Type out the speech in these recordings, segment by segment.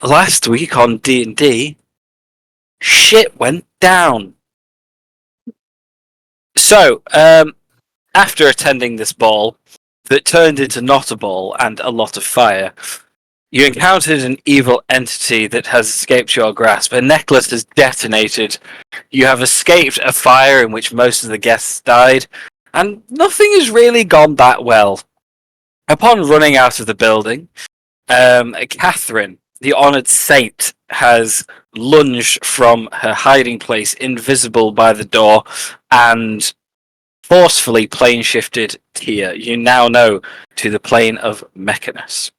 last week on D&D, shit went down. So, after attending this ball that turned into not a ball and a lot of fire, you encountered an evil entity that has escaped your grasp. A necklace has detonated. You have escaped a fire in which most of the guests died, and nothing has really gone that well. Upon running out of the building, Catherine, the honoured saint, has lunged from her hiding place, invisible by the door, and forcefully plane shifted Tia. You now know to the plane of Mechanus.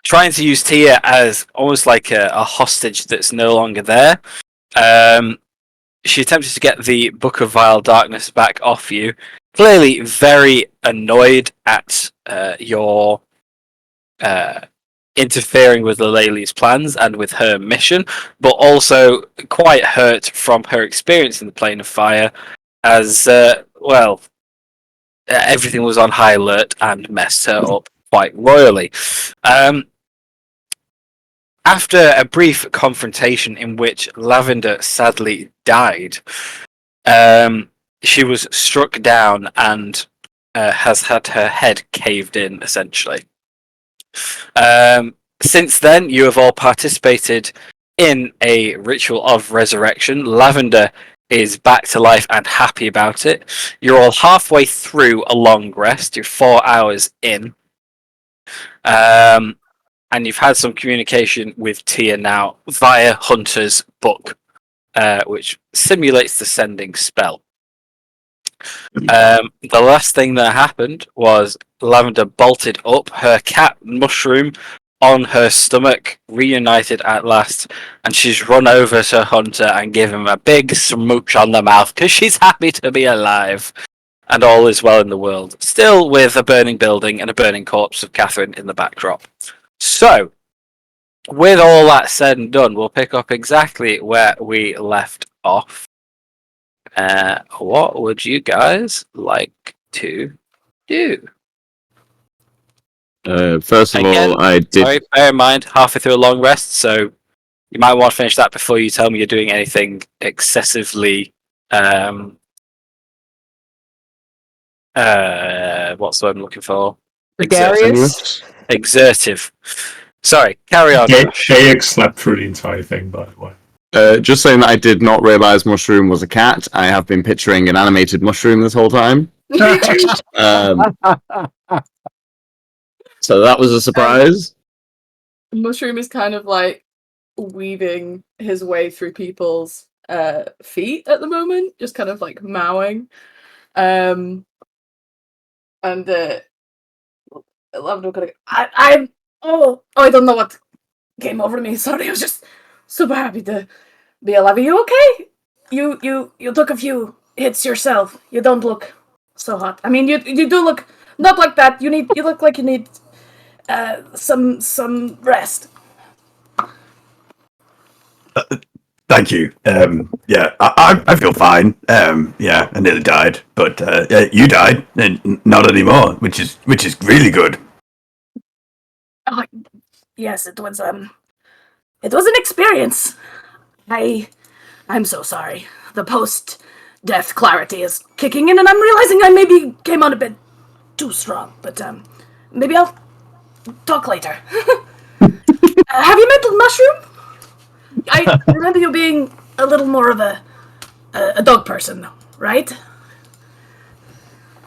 Trying to use Tia as almost like a hostage that's no longer there. She attempted to get the Book of Vile Darkness back off you. Clearly very annoyed at your interfering with Lele's plans and with her mission, but also quite hurt from her experience in the Plane of Fire, as, everything was on high alert and messed her up quite royally. After a brief confrontation in which Lavender sadly died, she was struck down and has had her head caved in, essentially. Since then, you have all participated in a ritual of resurrection. Lavender is back to life and happy about it. You're all halfway through a long rest. You're 4 hours in. And you've had some communication with Tia now via Hunter's book, which simulates the sending spell. The last thing that happened was Lavender bolted up, her cat Mushroom on her stomach, reunited at last, and she's run over to Hunter and given him a big smooch on the mouth because she's happy to be alive. And all is well in the world. Still with a burning building and a burning corpse of Catherine in the backdrop. So, with all that said and done, we'll pick up exactly where we left off. What would you guys like to do? First of all, I did. Sorry, bear in mind, halfway through a long rest, so you might want to finish that before you tell me you're doing anything excessively. What's the word I'm looking for? Gregarious? Exertive. Sorry, carry on. AX slept through the entire thing, by the way. Just saying that I did not realise Mushroom was a cat. I have been picturing an animated mushroom this whole time. So that was a surprise. Mushroom is kind of like weaving his way through people's feet at the moment, just kind of like mowing. And Lavender kind of, I don't know what came over me. Sorry, I was just super happy to be alive. Are you okay? You took a few hits yourself. You don't look so hot. I mean, you do look not like that. You look like you need some rest. Thank you. Yeah, I feel fine. Yeah, I nearly died, but you died, and not anymore, which is really good. Oh, yes, it was an experience. I'm so sorry. The post-death clarity is kicking in, and I'm realizing I maybe came on a bit too strong. But maybe I'll talk later. Have you met Mushroom? I remember you being a little more of a dog person, right?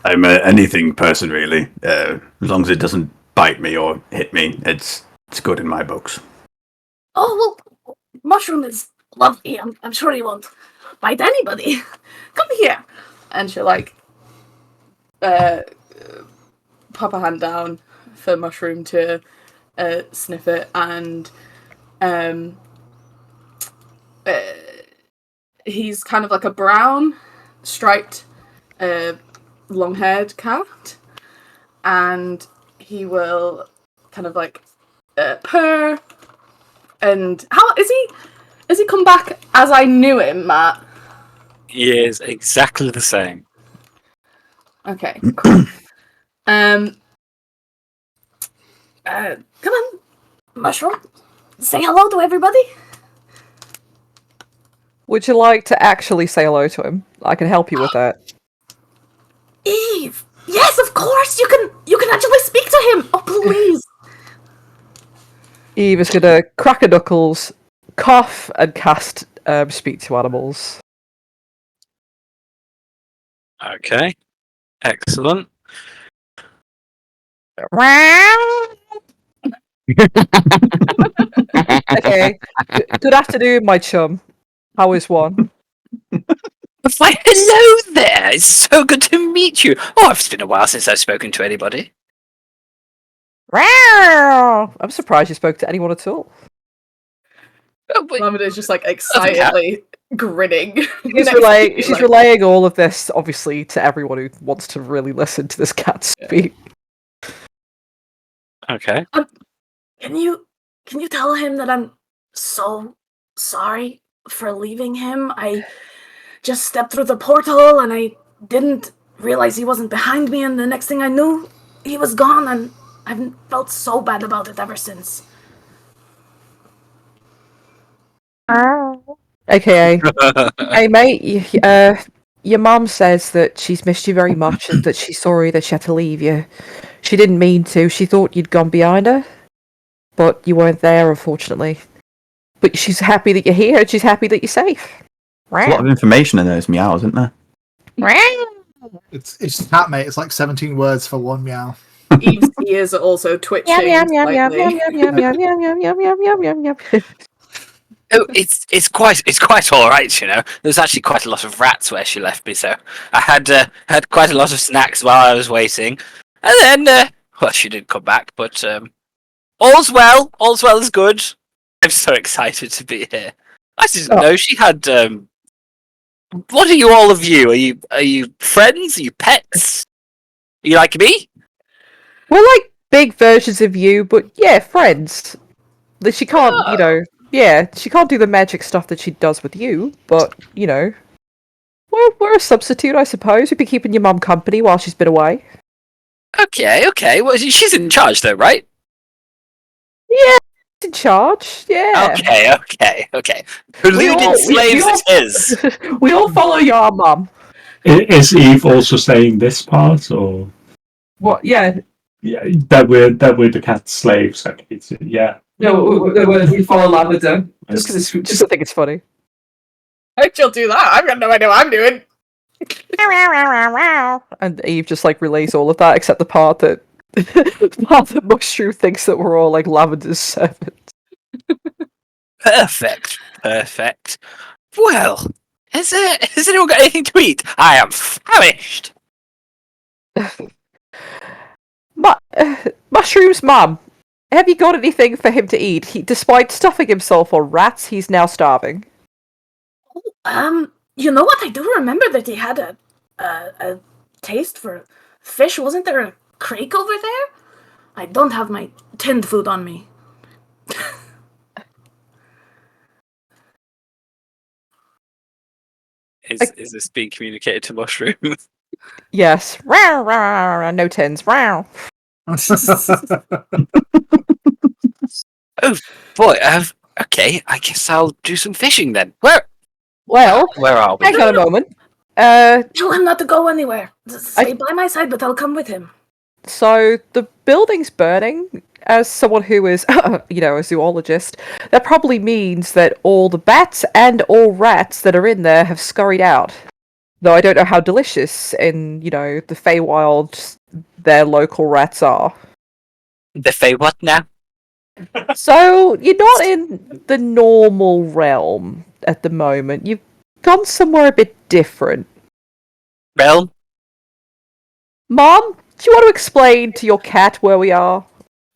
I'm anything person, really. As long as it doesn't bite me or hit me, it's good in my books. Oh, well, Mushroom is lovely. I'm sure he won't bite anybody. Come here. And she'll, like, pop a hand down for Mushroom to sniff it, and he's kind of like a brown, striped, long-haired cat, and he will kind of like purr. And how is he? Has he come back as I knew him, Matt? He is exactly the same. Okay, cool. Come on. Mushroom, say hello to everybody. Would you like to actually say hello to him? I can help you with that. Eve. Yes, of course. You can actually speak to him. Oh, please. Eve is gonna crack her knuckles, cough, and cast speak to animals. Okay. Excellent. Okay. Good afternoon, my chum. How is one? Why, hello there! It's so good to meet you. Oh, it's been a while since I've spoken to anybody. I'm surprised you spoke to anyone at all. Oh, but Lavender's just like excitedly grinning. She's, next to you, she's like, relaying all of this, obviously, to everyone who wants to really listen to this cat speak. okay. Can you tell him that I'm so sorry for leaving him? I just stepped through the portal and I didn't realize he wasn't behind me, and the next thing I knew, he was gone, and I've felt so bad about it ever since. Okay, hey mate, your mum says that she's missed you very much and that she's sorry that she had to leave you. She didn't mean to. She thought you'd gone behind her, but you weren't there, unfortunately. But she's happy that you're here and she's happy that you're safe. There's a lot of information in those meows, isn't there? It's cat, mate. It's like 17 words for one meow. Eve's ears are also twitching slightly. Oh, it's quite all right, you know. There's actually quite a lot of rats where she left me, so I had quite a lot of snacks while I was waiting, and then well, she didn't come back, but all's well is good. I'm so excited to be here. I didn't know she had. What are you, all of you? Are you friends? Are you pets? Are you like me? We're like big versions of you, but yeah, friends. That she can't, she can't do the magic stuff that she does with you, but, we're a substitute, I suppose. We've been keeping your mum company while she's been away. Okay. Well, she's in charge, though, right? Yeah, in charge, yeah. Okay. Deluded slaves it is. We all follow your mum. Is Eve also saying this part, or What, yeah. yeah, that we're the cat slaves? Okay, so, yeah. No, we follow Lavender. Just because I think it's funny. How'd you do that? I've got no idea what I'm doing. And Eve just like relays all of that, except the part that Mushroom thinks that we're all like Lavender's servants. Perfect. Well, has anyone got anything to eat? I am famished. Mushroom's mum, have you got anything for him to eat? Despite stuffing himself on rats, he's now starving. You know what? I do remember that he had a taste for fish. Wasn't there a creek over there? I don't have my tinned food on me. Is this being communicated to Mushroom? Yes. No tins. Oh boy. Okay. I guess I'll do some fishing then. Where are we? Hang on a moment. Tell him not to go anywhere. Stay by my side, but I'll come with him. So the building's burning. As someone who is, a zoologist, that probably means that all the bats and all rats that are in there have scurried out. Though I don't know how delicious in, the Feywild their local rats are. The Fey what now? So you're not in the normal realm at the moment. You've gone somewhere a bit different. Realm? Mom, do you want to explain to your cat where we are?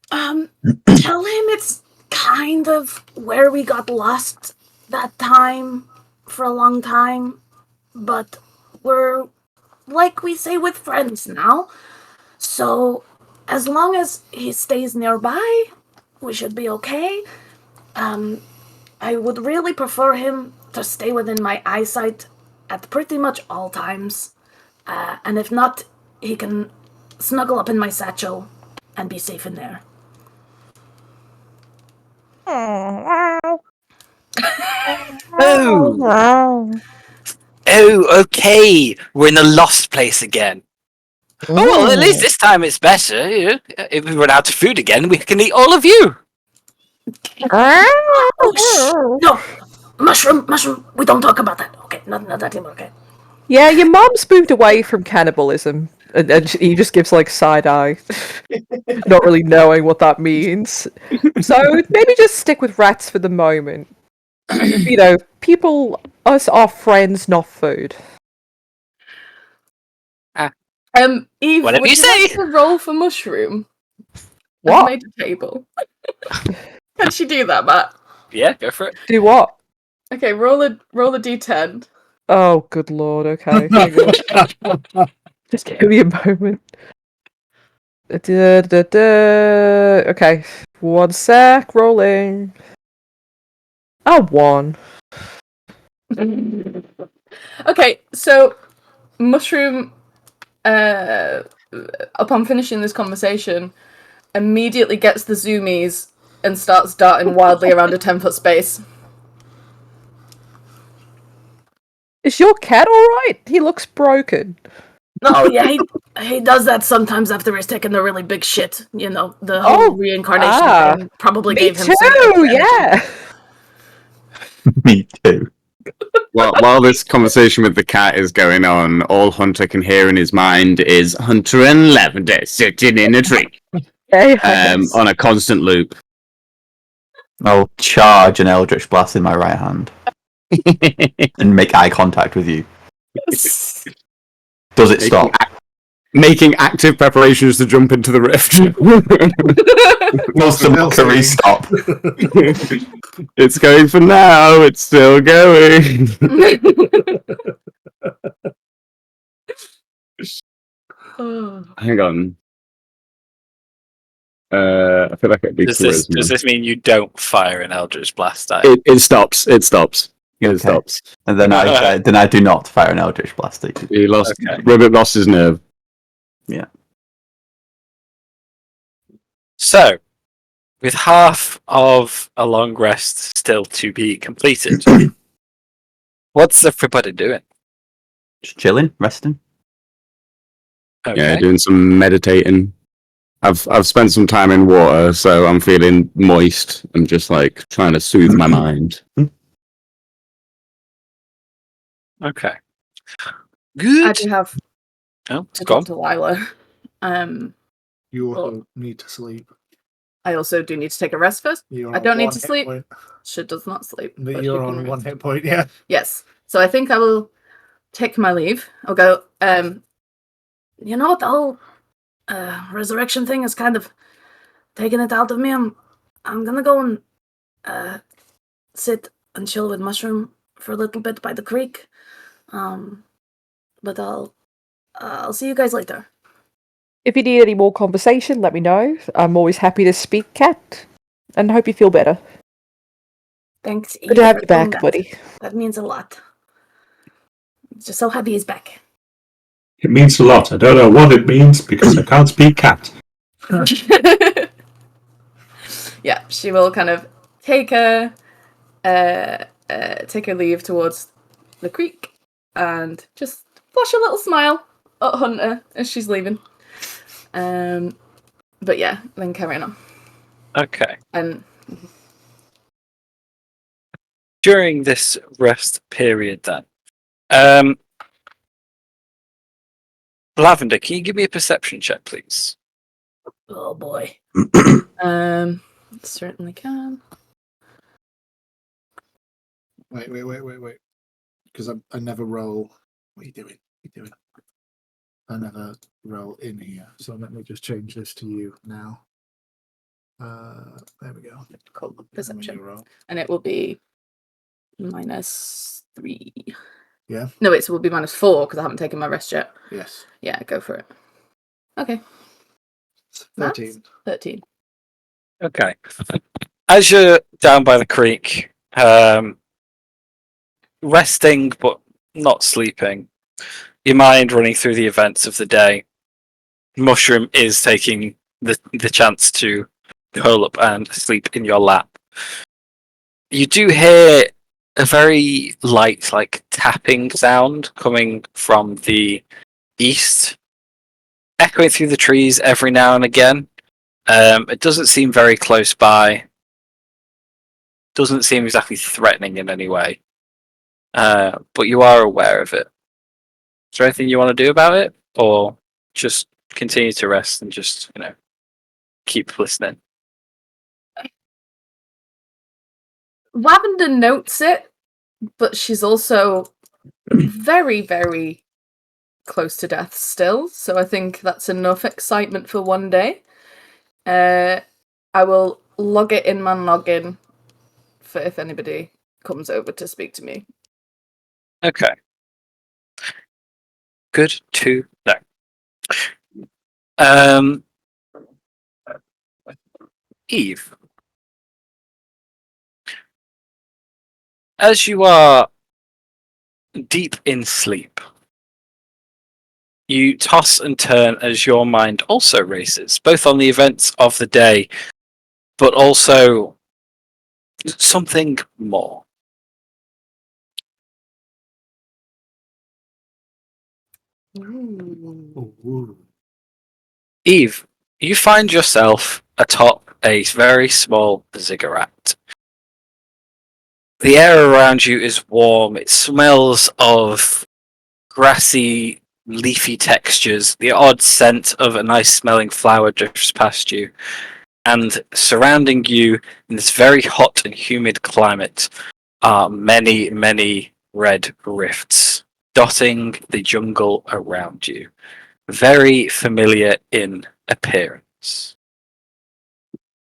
Tell him it's kind of where we got lost that time for a long time, but we're, like we say, with friends now. So, as long as he stays nearby, we should be okay. I would really prefer him to stay within my eyesight at pretty much all times. And if not, he can snuggle up in my satchel and be safe in there. Oh, okay. We're in a lost place again. Oh, well, at least this time it's better. You know? If we run out of food again, we can eat all of you. Oh, no, mushroom. We don't talk about that. Okay, not that anymore. Okay. Yeah, your mom's moved away from cannibalism, and he just gives like side eye, not really knowing what that means. So maybe just stick with rats for the moment. You know, us are friends, not food. Eve, Whatever would you you say. like to roll for mushroom? What? I've made a table. Can she do that, Matt? Yeah, go for it. Do what? Okay, roll a d10. Oh, good lord. Okay, hang on. Just give me a moment. Okay, 1 sec. Rolling. Oh, 1. Okay, so mushroom, upon finishing this conversation, immediately gets the zoomies and starts darting wildly around a 10-foot space. Is your cat alright? He looks broken. No, yeah, he does that sometimes after he's taken a really big shit. You know, the whole reincarnation thing probably Me gave him too, some extra energy. yeah. Me too. While this conversation with the cat is going on, all Hunter can hear in his mind is Hunter and Lavender sitting in a tree Yes. on a constant loop. I'll charge an Eldritch Blast in my right hand and make eye contact with you. Does it stop? Making active preparations to jump into the rift. Does the mockery stop? It's going for now. It's still going. Hang on. I feel like it'd be Does charisma. this mean you don't fire an Eldritch Blast at you? It stops. It stops. Okay. It stops. And then I do not fire an Eldritch Blast at you. He lost. Okay. Ribbit lost his nerve. Yeah. So, with half of a long rest still to be completed, what's everybody doing? Just chilling, resting. Okay. Yeah, doing some meditating. I've spent some time in water, so I'm feeling moist. I'm just like trying to soothe my mind. Okay. I Good. do have Oh, to go on. talk to Lila. You also need to sleep. I also do need to take a rest first. You're I on don't need one to hit sleep. point. She does not sleep. But but you're she can on one rest. hit point, yeah. Yes. So I think I will take my leave. I'll go, You know what? The whole resurrection thing is kind of taking it out of me. I'm gonna go and sit and chill with Mushroom for a little bit by the creek. But I'll see you guys later. If you need any more conversation, let me know. I'm always happy to speak, Cat. And hope you feel better. Thanks. Good to Eve, have for you back, doing that. buddy. That means a lot. Just so happy he's back. It means a lot. I don't know what it means because I can't speak cat. yeah, she will kind of take her leave towards the creek and just flash a little smile at Hunter as she's leaving. But yeah, then carrying on. Okay. And During this rest period, then, Lavender, can you give me a perception check, please? Oh boy. Certainly can. Wait. Because I never roll. What are you doing? I never roll in here. So let me just change this to you now. There we go. Cool. And when Perception. you roll. And it will be -3. Yeah? No, it will be -4 because I haven't taken my rest yet. Yes. Yeah, go for it. Okay. 13. 13. Okay. As you're down by the creek, resting but not sleeping, your mind running through the events of the day, Mushroom is taking the chance to curl up and sleep in your lap You do hear a very light, like tapping sound coming from the east, echoing through the trees every now and again. It doesn't seem very close by. Doesn't seem exactly threatening in any way. But you are aware of it. Is there anything you want to do about it, or just continue to rest and just keep listening? Lavender notes it, but she's also very, very close to death still. So I think that's enough excitement for one day. I will log it in my login for if anybody comes over to speak to me. Okay. Good to know. Eve, as you are deep in sleep, you toss and turn as your mind also races, both on the events of the day, but also something more. Ooh. Eve, you find yourself atop a very small ziggurat. The air around you is warm. It smells of grassy, leafy textures. The odd scent of a nice smelling flower drifts past you. And surrounding you in this very hot and humid climate are many, many red rifts dotting the jungle around you. Very familiar in appearance.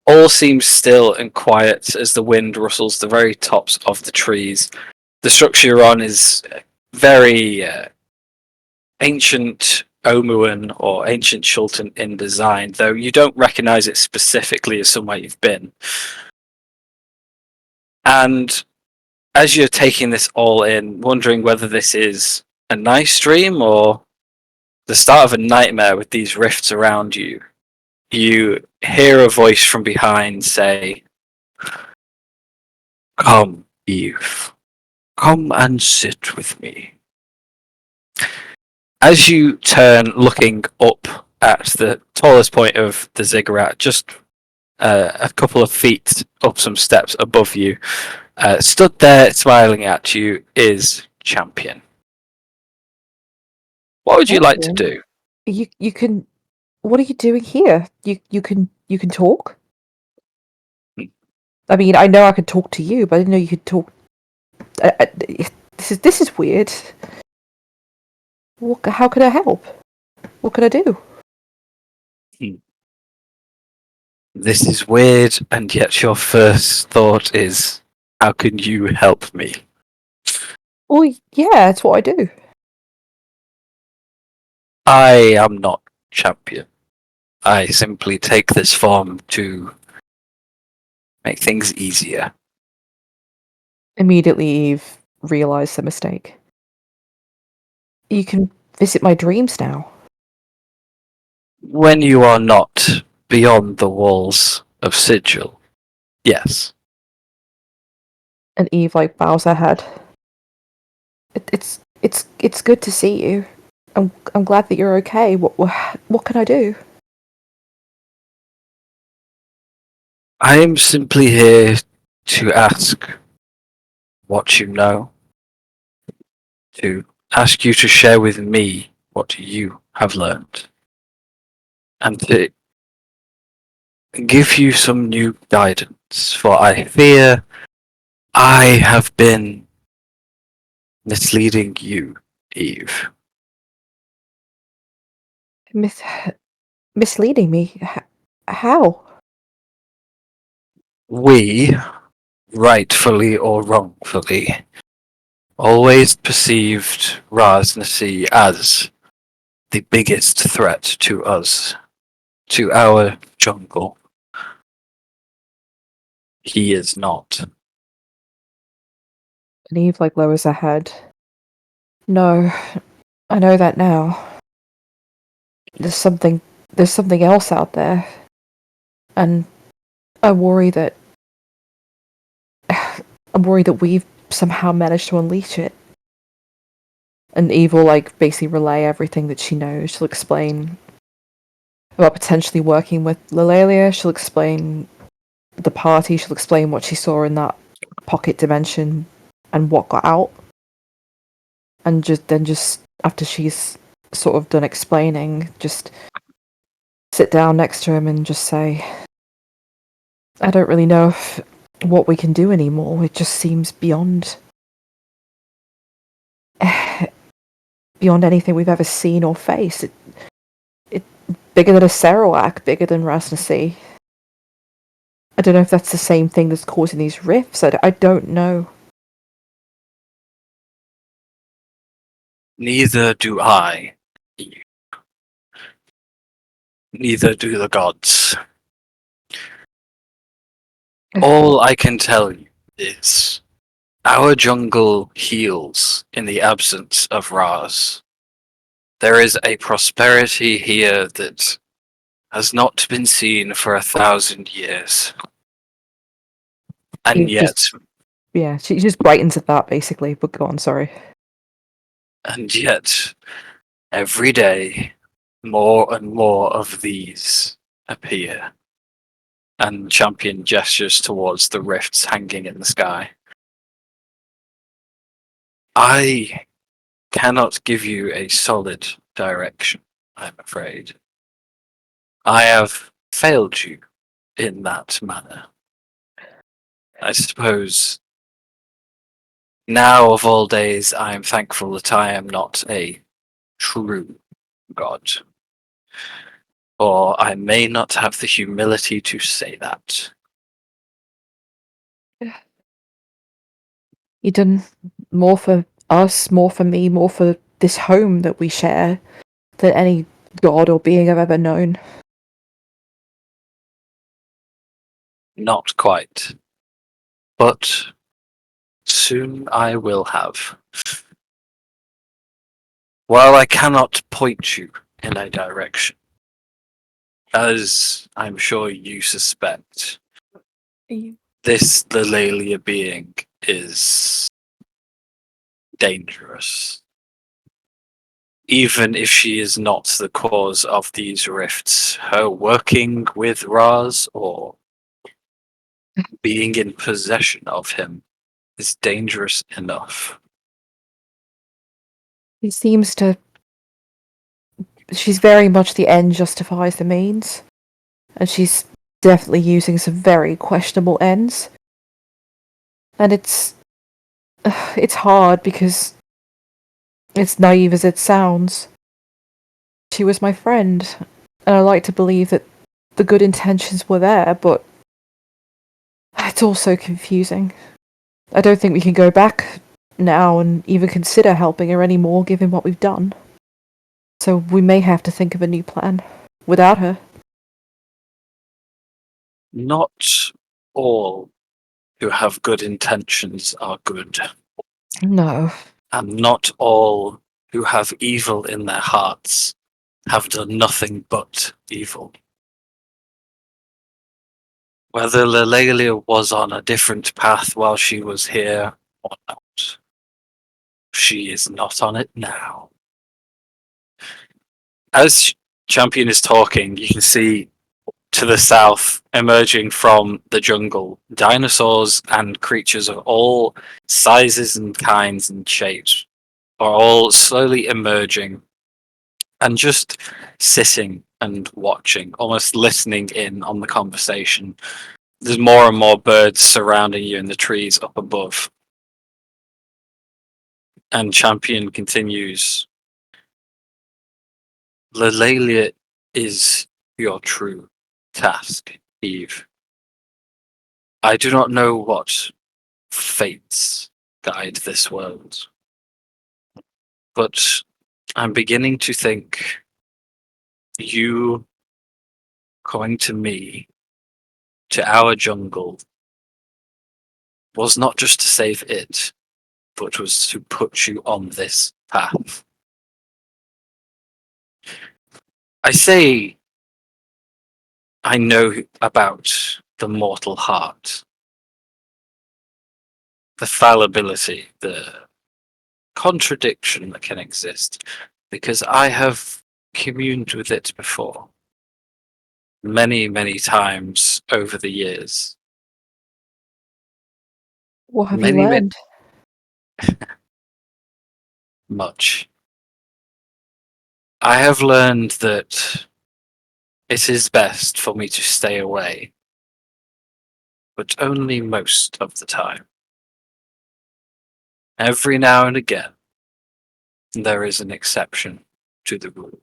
All seems still and quiet as the wind rustles the very tops of the trees. The structure you're on is very ancient Omuan or ancient Shulton in design, though you don't recognize it specifically as somewhere you've been. And as you're taking this all in, wondering whether this is a nice dream or the start of a nightmare with these rifts around you, you hear a voice from behind say, "Come, Eve. Come and sit with me." As you turn looking up at the tallest point of the ziggurat, just a couple of feet up some steps above you, stood there smiling at you is Champion. What would you like to do? You can. What are you doing here? You can talk. I mean, I know I could talk to you, but I didn't know you could talk. This is weird. How can I help? What can I do? This is weird, and yet your first thought is, how can you help me? Well, yeah, that's what I do. I am not Champion. I simply take this form to make things easier. Immediately, Eve realised the mistake. You can visit my dreams now. When you are not beyond the walls of Sigil, yes. And Eve bows her head. It's good to see you. I'm glad that you're okay. What can I do? I am simply here to ask what you know, to ask you to share with me what you have learned, and to give you some new guidance, for I fear I have been misleading you, Eve. Misleading me? How? We, rightfully or wrongfully, always perceived Raz Nasi as the biggest threat to us, to our jungle. He is not. And Eve lowers her head. No, I know that now. There's something else out there. And I worry that I'm worried that we've somehow managed to unleash it. And Eve will, like, basically relay everything that she knows. She'll explain about potentially working with Lelalia. She'll explain the party. She'll explain what she saw in that pocket dimension and what got out. And just after she's sort of done explaining, just sit down next to him and just say, I don't really know what we can do anymore. It just seems beyond anything we've ever seen or faced. It bigger than a Sarawak, bigger than Rasnasi. I don't know if that's the same thing that's causing these rifts. I don't know. Neither do I. Neither do the gods. All I can tell you is our jungle heals in the absence of Raz. There is a prosperity here that has not been seen for 1,000 years. And Eve yet, she just brightens at that, basically. But go on, sorry. every day, more and more of these appear. And Champion gestures towards the rifts hanging in the sky. I cannot give you a solid direction, I'm afraid. I have failed you in that manner. I suppose now of all days I am thankful that I am not a true god. Or I may not have the humility to say that. You've done more for us, more for me, more for this home that we share than any god or being I've ever known. Not quite. But soon I will have. While I cannot point you in a direction, as I'm sure you suspect, this Lelalia being is dangerous. Even if she is not the cause of these rifts, her working with Raz or being in possession of him is dangerous enough. It seems to. She's very much the end justifies the means. And she's definitely using some very questionable ends. And it's hard because, it's naive as it sounds, she was my friend, and I like to believe that the good intentions were there, but it's also confusing. I don't think we can go back now and even consider helping her anymore given what we've done. So we may have to think of a new plan without her. Not all who have good intentions are good. No. And not all who have evil in their hearts have done nothing but evil. Whether Lelalia was on a different path while she was here or not, she is not on it now. As Champion is talking, you can see to the south, emerging from the jungle, dinosaurs and creatures of all sizes and kinds and shapes are all slowly emerging and just sitting and watching, almost listening in on the conversation. There's more and more birds surrounding you in the trees up above. And Champion continues, Lelalia is your true task, Eve. I do not know what fates guide this world, but I'm beginning to think you coming to me, to our jungle, was not just to save it, but was to put you on this path. I say I know about the mortal heart. the fallibility, the contradiction that can exist, because I have communed with it before. Many, many times over the years. What have Many, you learned? much. I have learned that it is best for me to stay away, but only most of the time. Every now and again, there is an exception to the rule.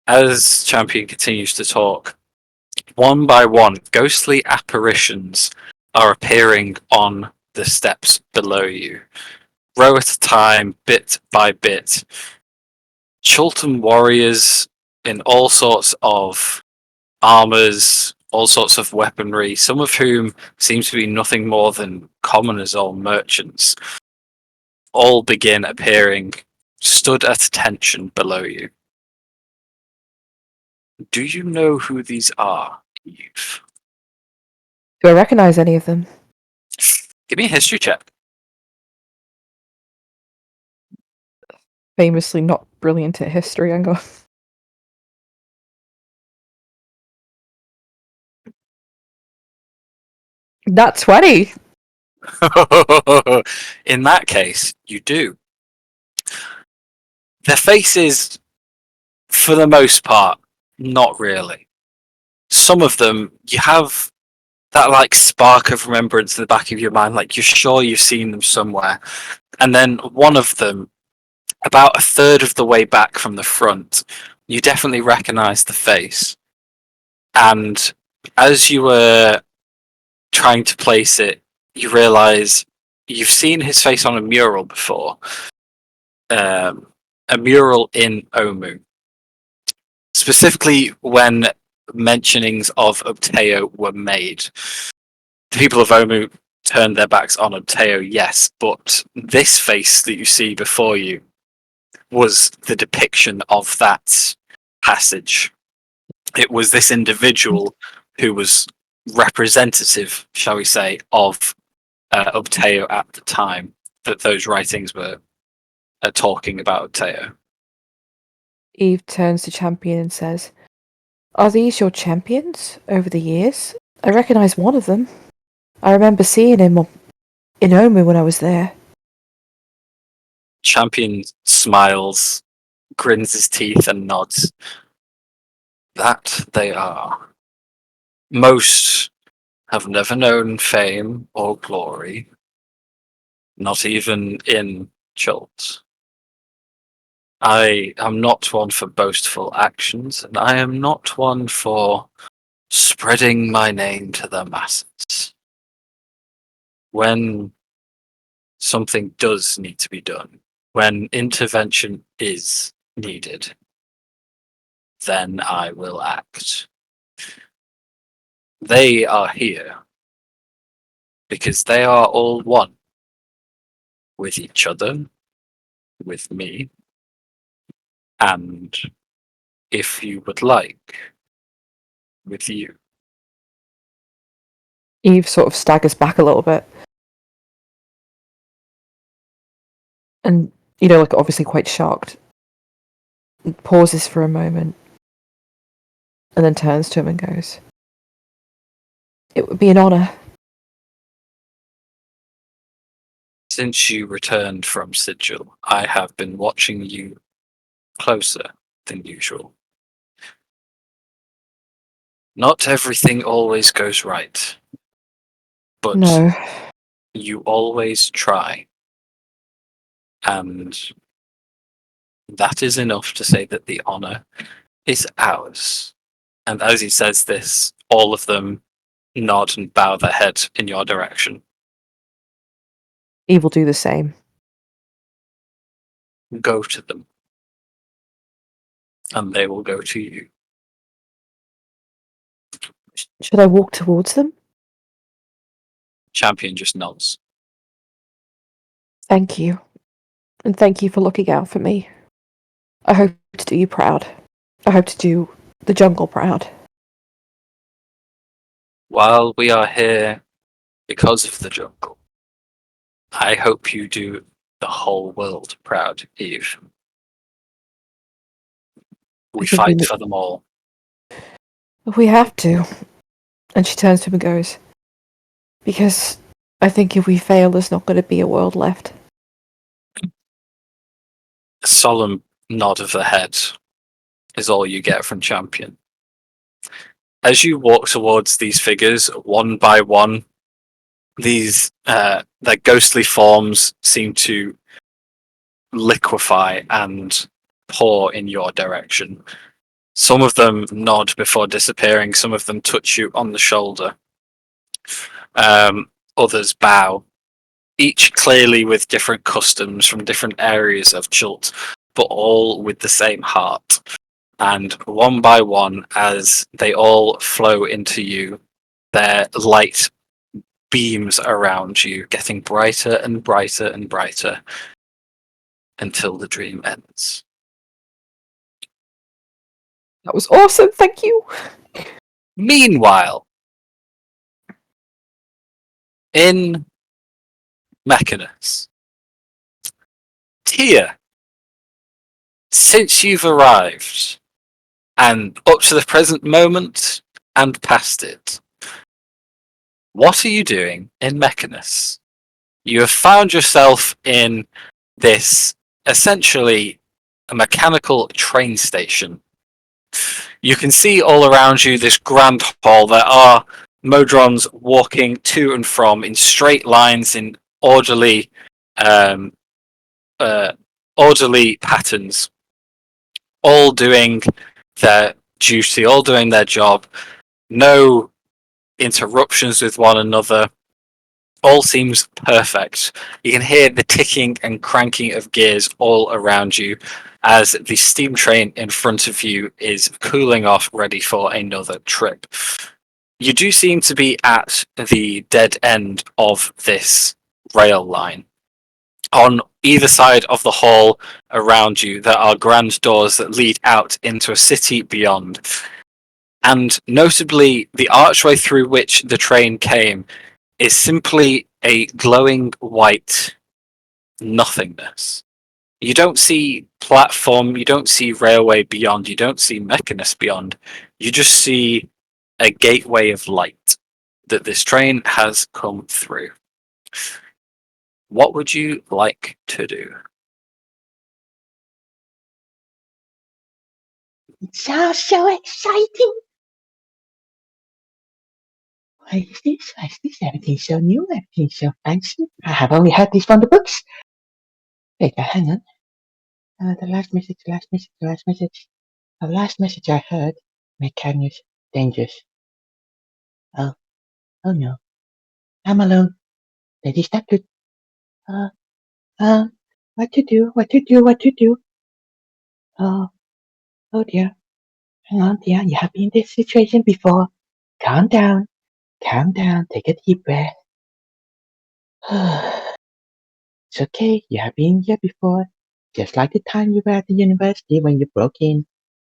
As Champion continues to talk, one by one, ghostly apparitions are appearing on the steps below you, row at a time, bit by bit. Chultan warriors in all sorts of armors, all sorts of weaponry, some of whom seem to be nothing more than commoners or merchants, all begin appearing, stood at attention below you. Do you know who these are, Eve? Do I recognize any of them? Give me a history check. Famously not brilliant at history, I'm going. Not 20! In that case, you do. Their faces, for the most part, not really. Some of them, you have that like spark of remembrance in the back of your mind, like you're sure you've seen them somewhere. And then one of them, about a third of the way back from the front, you definitely recognize the face. And as you were trying to place it, you realize you've seen his face on a mural before. A mural in Omu. Specifically when mentionings of Obteo were made. The people of Omu turned their backs on Obteo, yes, but this face that you see before you was the depiction of that passage. It was this individual who was representative, shall we say, of Obteo at the time that those writings were talking about Obteo. Eve turns to Champion and says, "Are these your champions over the years? I recognize one of them. I remember seeing him in Omu when I was there." Champion smiles, grins his teeth, and nods. That they are. Most have never known fame or glory, not even in Chult. I am not one for boastful actions, and I am not one for spreading my name to the masses. When something does need to be done, when intervention is needed, then I will act. They are here because they are all one with each other, with me, and if you would like, with you. Eve sort of staggers back a little bit. And, like obviously quite shocked. Pauses for a moment. And then turns to him and goes, "It would be an honour." Since you returned from Sigil, I have been watching you closer than usual. Not everything always goes right, but No. you always try. And that is enough to say that the honour is ours. And as he says this, all of them nod and bow their head in your direction. Eve will do the same. Go to them. And they will go to you. Should I walk towards them? Champion just nods. Thank you. And thank you for looking out for me. I hope to do you proud. I hope to do the jungle proud. While we are here because of the jungle, I hope you do the whole world proud, Eve. We I think fight we- for them all. We have to. And she turns to him and goes, because I think if we fail, there's not going to be a world left. A solemn nod of the head is all you get from Champion. As you walk towards these figures, one by one, these their ghostly forms seem to liquefy and pour in your direction. Some of them nod before disappearing, some of them touch you on the shoulder. Others bow, each clearly with different customs from different areas of Chult, but all with the same heart. And one by one, as they all flow into you, their light beams around you, getting brighter and brighter and brighter until the dream ends. That was awesome, thank you! Meanwhile, in Mechanus, Tia, since you've arrived, and up to the present moment and past it, what are you doing in Mechanus? You have found yourself in this essentially a mechanical train station. You can see all around you this grand hall. There are Modrons walking to and from in straight lines in orderly patterns, all doing their duty, all doing their job. No interruptions with one another. All seems perfect. You can hear the ticking and cranking of gears all around you as the steam train in front of you is cooling off, ready for another trip. You do seem to be at the dead end of this rail line. On either side of the hall around you, there are grand doors that lead out into a city beyond. And notably, the archway through which the train came is simply a glowing white nothingness. You don't see platform, you don't see railway beyond, you don't see Mechanus beyond. You just see a gateway of light that this train has come through. What would you like to do? So exciting! Why is this? Why is this? Everything's so new, everything's so fancy. I have only heard this from the books. Wait, hang on. The last message. The last message I heard. Mechanus dangerous. Oh no. I'm alone. Lady Stepgood. What to do? Oh dear. Hang on, dear. You have been in this situation before. Calm down. Take a deep breath. It's okay. You have been here before. Just like the time you were at the university when you broke in.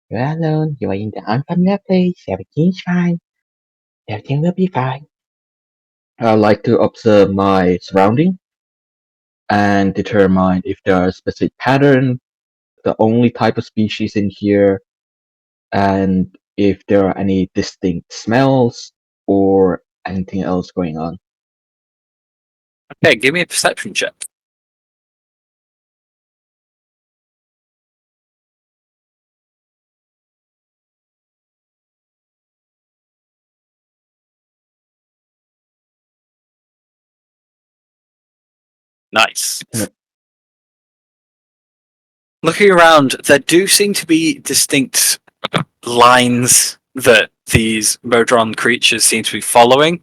You're alone. You are in the unfamiliar place. Everything's fine. Everything will be fine. I like to observe my surrounding and determine if there are a specific pattern, the only type of species in here, and if there are any distinct smells or anything else going on. Okay, give me a perception check. Nice. Yeah. Looking around, there do seem to be distinct lines that these Modron creatures seem to be following.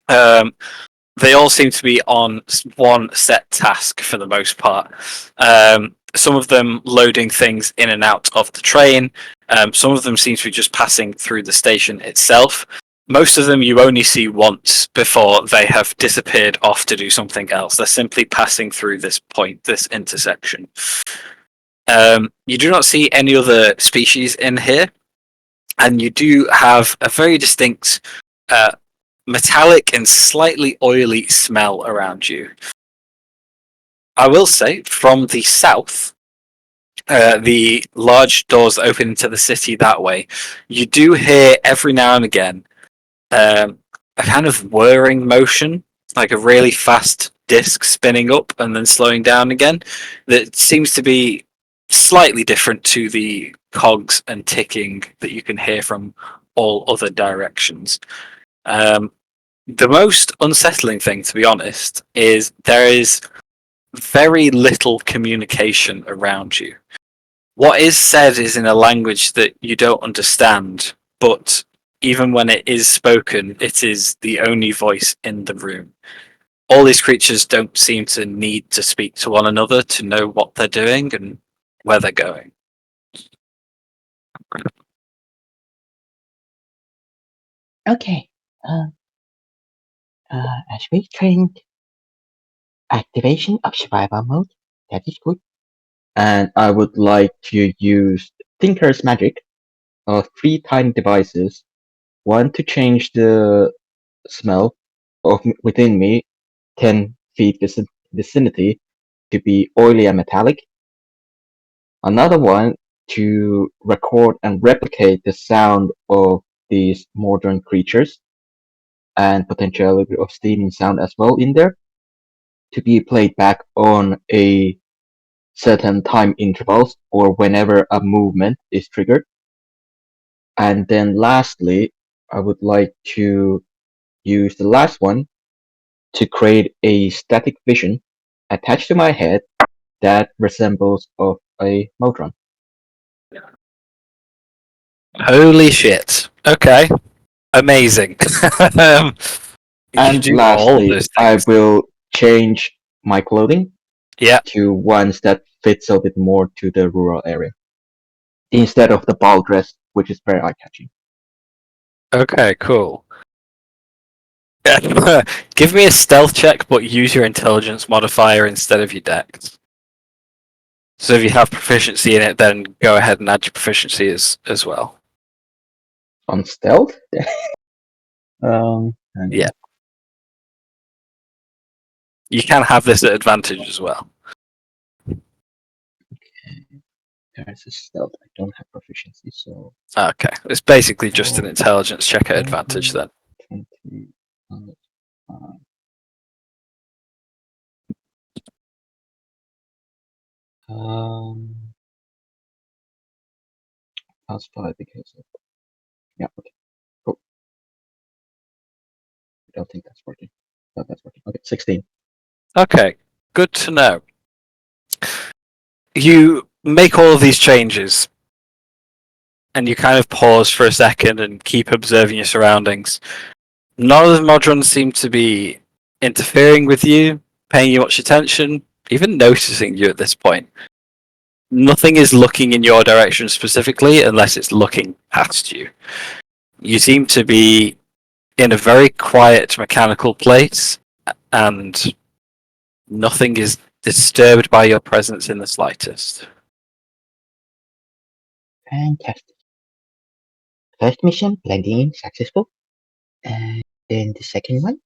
They all seem to be on one set task for the most part. Some of them loading things in and out of the train. Some of them seem to be just passing through the station itself. Most of them you only see once before they have disappeared off to do something else. They're simply passing through this point, this intersection. You do not see any other species in here, and you do have a very distinct metallic and slightly oily smell around you. I will say, from the south, the large doors that open into the city that way, you do hear every now and again a kind of whirring motion, like a really fast disc spinning up and then slowing down again, that seems to be slightly different to the cogs and ticking that you can hear from all other directions. The most unsettling thing, to be honest, is there is very little communication around you. What is said is in a language that you don't understand, but even when it is spoken, it is the only voice in the room. All these creatures don't seem to need to speak to one another to know what they're doing and where they're going. Okay. As we trained, activation of survival mode. That is good. And I would like to use Tinker's Magic of 3 tiny devices. One to change the smell of within me 10 feet vicinity to be oily and metallic. Another one to record and replicate the sound of these modern creatures and potentially of steaming sound as well in there to be played back on a certain time intervals or whenever a movement is triggered. And then lastly, I would like to use the last one to create a static vision attached to my head that resembles of a Modron. Holy shit. Okay. Amazing. You And do all of lastly, those I things. will change my clothing Yeah. to ones that fits a bit more to the rural area instead of the ball dress, which is very eye-catching. Okay, cool. Give me a stealth check, but use your intelligence modifier instead of your dex. So if you have proficiency in it, then go ahead and add your proficiency as well. On stealth? Hang on. Yeah. You can have this at advantage as well. There's a stealth. I don't have proficiency, so Okay. It's basically just an intelligence check at advantage then. 20, plus 5 because of... Yeah, okay. Cool. I don't think that's working. But that's working. Okay, 16. Okay. Good to know. You make all of these changes and you kind of pause for a second and keep observing your surroundings. None of the Modrons seem to be interfering with you, paying you much attention, even noticing you at this point. Nothing is looking in your direction specifically unless it's looking past you. You seem to be in a very quiet mechanical place and nothing is disturbed by your presence in the slightest. Fantastic. First mission, blending in, successful. And then the second one,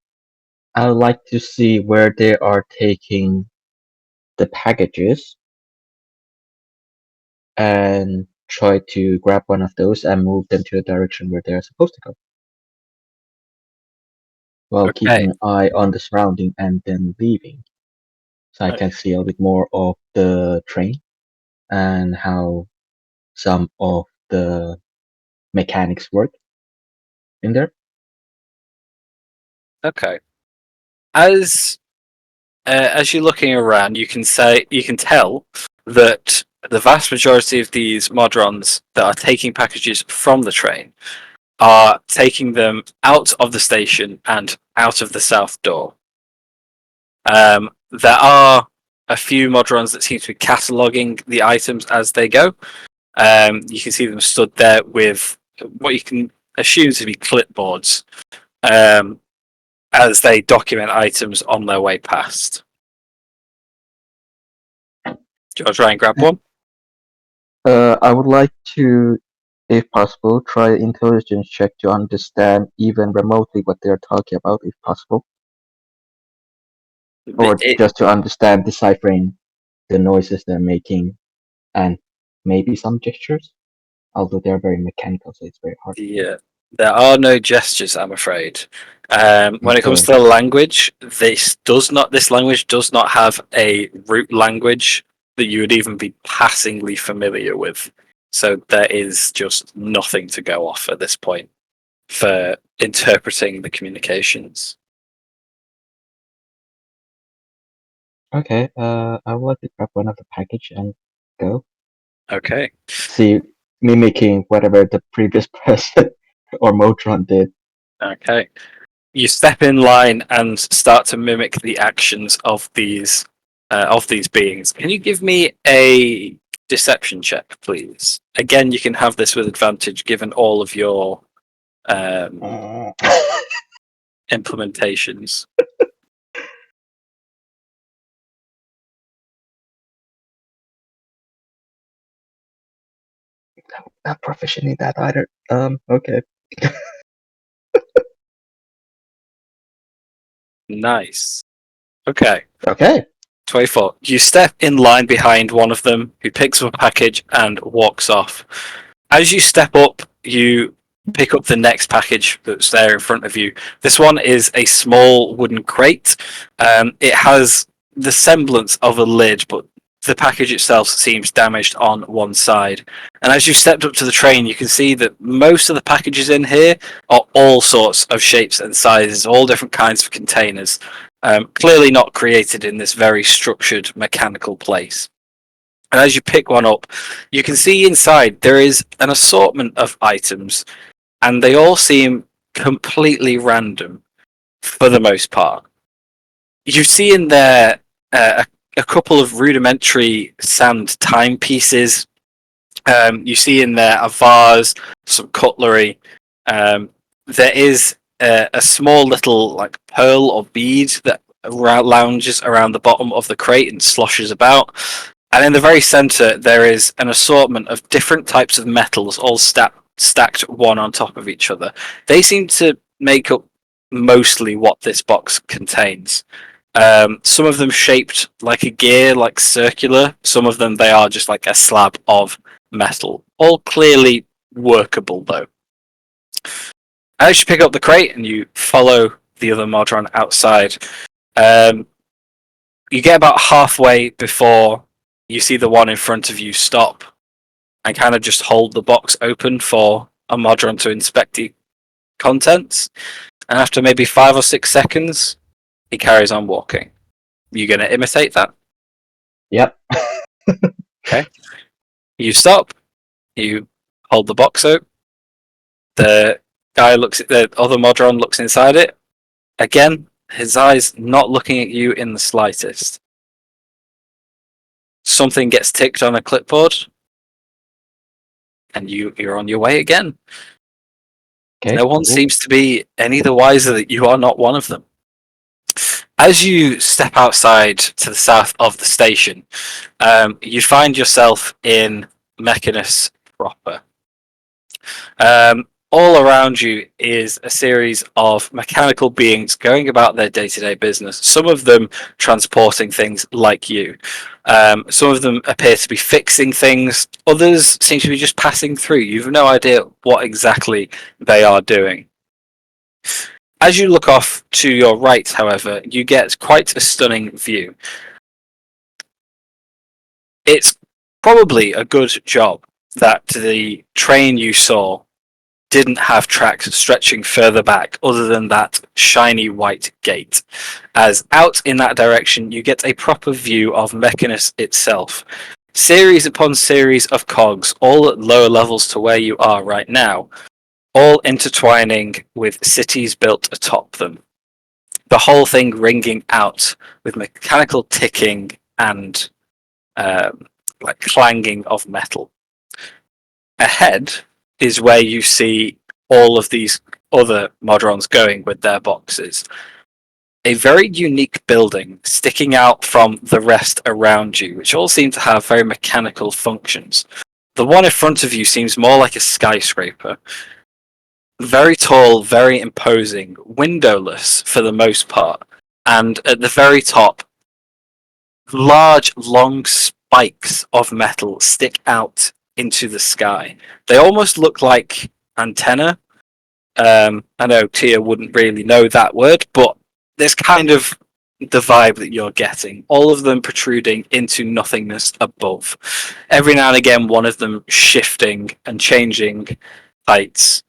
I would like to see where they are taking the packages and try to grab one of those and move them to the direction where they're supposed to go. While Okay. keeping an eye on the surrounding and then leaving. So I can see a bit more of the train and how some of the mechanics work in there. Okay. As you're looking around, you can tell that the vast majority of these Modrons that are taking packages from the train are taking them out of the station and out of the south door. There are a few Modrons that seem to be cataloguing the items as they go. You can see them stood there with what you can assume to be clipboards as they document items on their way past. Do you want to try and grab one? I would like to, if possible, try an intelligence check to understand even remotely what they're talking about, if possible. Or It- just to understand deciphering the noises they're making and maybe some gestures, although they're very mechanical, so it's very hard. Yeah, there are no gestures, I'm afraid. When it comes Okay. to the language, this language does not have a root language that you would even be passingly familiar with. So there is just nothing to go off at this point for interpreting the communications. Okay, I would like to grab one of the package and go. Okay. See, mimicking whatever the previous person or Motron did. Okay. You step in line and start to mimic the actions of these beings. Can you give me a deception check, please? Again, you can have this with advantage given all of your implementations. Not proficient in that either. Okay. Nice. Okay. Okay. 24. You step in line behind one of them who picks up a package and walks off. As you step up, you pick up the next package that's there in front of you. This one is a small wooden crate. It has the semblance of a lid, but the package itself seems damaged on one side. And as you've stepped up to the train, you can see that most of the packages in here are all sorts of shapes and sizes, all different kinds of containers. Clearly not created in this very structured mechanical place. And as you pick one up, you can see inside there is an assortment of items, and they all seem completely random for the most part. You see in there a couple of rudimentary sand timepieces. You see in there a vase, some cutlery. There is a small little like pearl or bead that lounges around the bottom of the crate and sloshes about. And in the very center, there is an assortment of different types of metals, all stacked one on top of each other. They seem to make up mostly what this box contains. Some of them shaped like a gear, like circular. Some of them, they are just like a slab of metal. All clearly workable, though. As you pick up the crate and you follow the other Modron outside, you get about halfway before you see the one in front of you stop and kind of just hold the box open for a Modron to inspect the contents. And after maybe 5 or 6 seconds, he carries on walking. You going to imitate that? Yep. Okay. You stop. You hold the box out. The the other Modron looks inside it. Again, his eyes not looking at you in the slightest. Something gets ticked on a clipboard, and you're on your way again. Okay. No one cool. seems to be any the wiser that you are not one of them. As you step outside to the south of the station, you find yourself in Mechanus proper. All around you is a series of mechanical beings going about their day-to-day business. Some of them transporting things like you. Some of them appear to be fixing things. Others seem to be just passing through. You have no idea what exactly they are doing. As you look off to your right, however, you get quite a stunning view. It's probably a good job that the train you saw didn't have tracks stretching further back other than that shiny white gate, as out in that direction you get a proper view of Mechanus itself. Series upon series of cogs, all at lower levels to where you are right now, all intertwining with cities built atop them. The whole thing ringing out with mechanical ticking and like clanging of metal. Ahead is where you see all of these other Modrons going with their boxes. A very unique building sticking out from the rest around you, which all seem to have very mechanical functions. The one in front of you seems more like a skyscraper. Very tall, very imposing, windowless for the most part. and at the very top, large, long spikes of metal stick out into the sky. They almost look like antenna. I know Tia wouldn't really know that word, but there's kind of the vibe that you're getting. All of them protruding into nothingness above. Every now and again, one of them shifting and changing heights,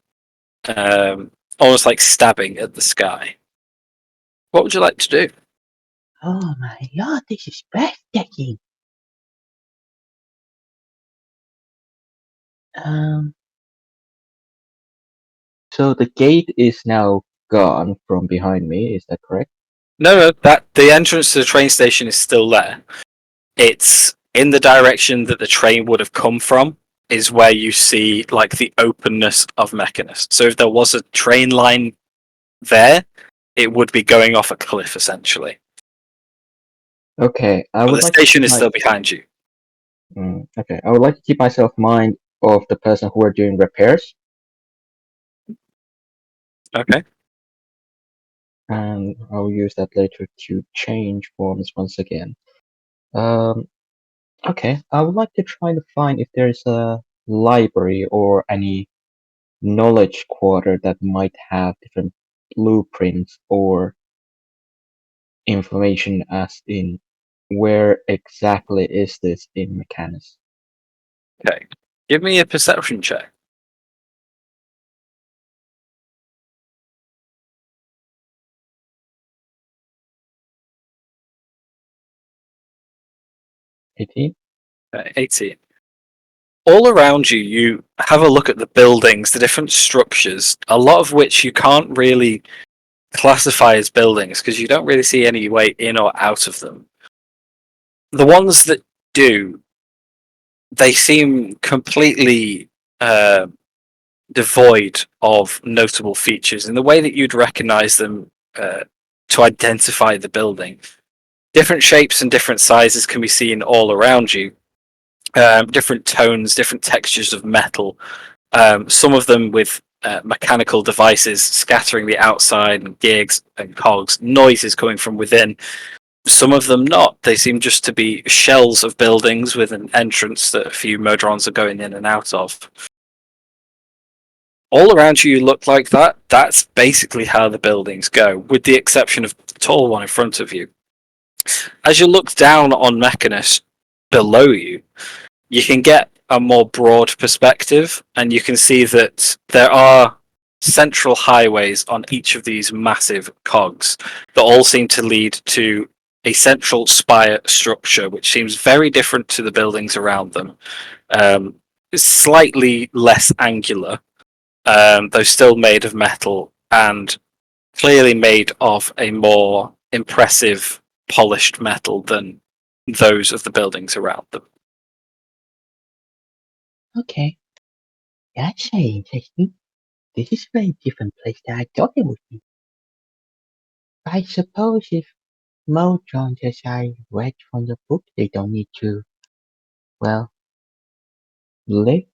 almost like stabbing at the sky. What would you like to do? Oh my lord, this is breathtaking. Um, so the gate is now gone from behind me, is that correct? No, that the entrance to the train station is still there. It's in the direction that the train would have come from, is where you see like the openness of Mechanus. So if there was a train line there, it would be going off a cliff essentially. Okay, I But would the like station to is still behind you. okay, I would like to keep myself in mind of the person who are doing repairs, Okay. and I'll use that later to change forms once again. Okay, I would like to try to find if there's a library or any knowledge quarter that might have different blueprints or information as in where exactly is this in Mechanus. Okay. Give me a perception check. 18? 18. All around you, you have a look at the buildings, the different structures, a lot of which you can't really classify as buildings because you don't really see any way in or out of them. The ones that do, they seem completely devoid of notable features in the way that you'd recognize them to identify the building. Different shapes and different sizes can be seen all around you. Different tones, different textures of metal. Some of them with mechanical devices scattering the outside and gigs and cogs, noises coming from within. Some of them not. They seem just to be shells of buildings with an entrance that a few Modrons are going in and out of. All around you look like that. That's basically how the buildings go, with the exception of the tall one in front of you. As you look down on Mechanus below you, you can get a more broad perspective, and you can see that there are central highways on each of these massive cogs that all seem to lead to a central spire structure, which seems very different to the buildings around them. Slightly less angular, though still made of metal and clearly made of a more impressive, polished metal than those of the buildings around them. Okay, that's very interesting. This is a very different place than I thought it would be. I suppose if Motron, as I read from the book, they don't need to, well, live.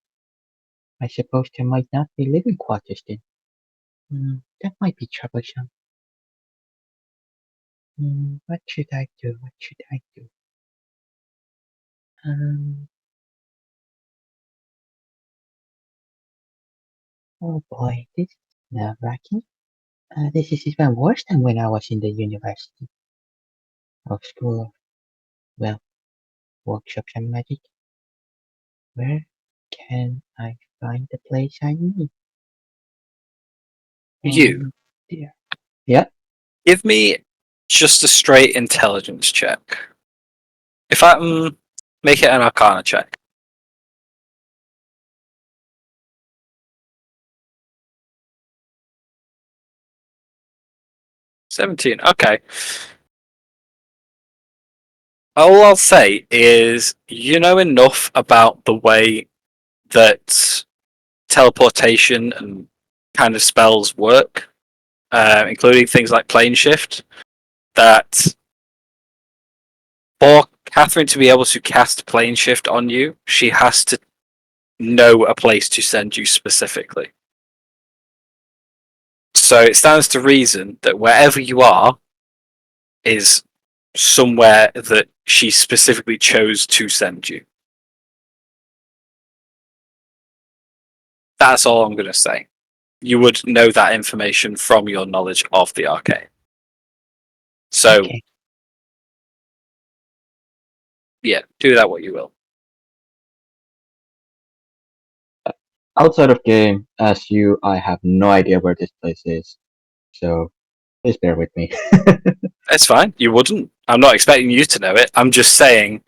I suppose there might not be living quarters then. That might be troublesome. What should I do? What should I do? Oh boy, this is nerve-wracking. This is even worse than when I was in the university. Or school of, well, workshops and magic. Where can I find the place I need? You, Dear. Yeah, give me just a straight intelligence check. If I make it an Arcana check. 17. Okay. All I'll say is you know enough about the way that teleportation and kind of spells work, including things like plane shift, that for Catherine to be able to cast plane shift on you, she has to know a place to send you specifically. So it stands to reason that wherever you are, is somewhere that she specifically chose to send you. That's all I'm going to say. You would know that information from your knowledge of the arcane. So, Okay. yeah, do that what you will. Outside of game, as you, I have no idea where this place is. So please bear with me. It's fine. You wouldn't. I'm not expecting you to know it. I'm just saying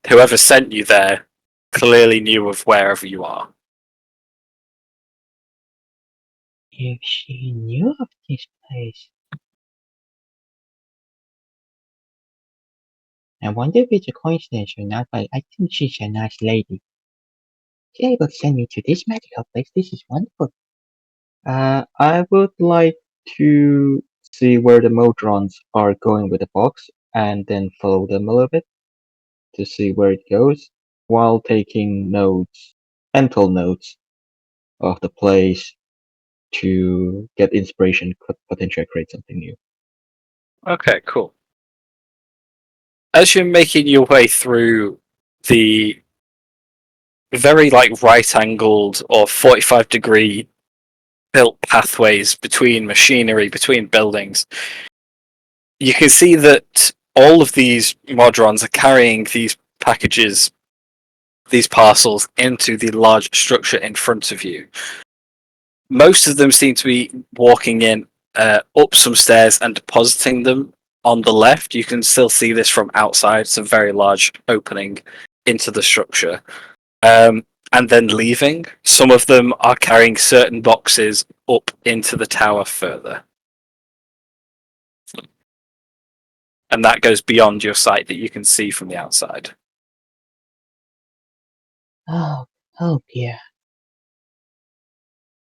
whoever sent you there clearly knew of wherever you are. If she knew of this place. I wonder if it's a coincidence or not, but I think she's a nice lady. She's able to send me to this magical place. This is wonderful. I would like to see where the Modrons are going with the box and then follow them a little bit to see where it goes while taking notes, mental notes of the place to get inspiration, could potentially create something new. Okay, cool. As you're making your way through the very right angled or 45-degree built pathways between machinery, between buildings, you can see that all of these Modrons are carrying these packages, these parcels, into the large structure in front of you. Most of them seem to be walking in up some stairs and depositing them on the left. You can still see this from outside. It's a very large opening into the structure. And then leaving. Some of them are carrying certain boxes up into the tower further. And that goes beyond your sight that you can see from the outside. Oh dear.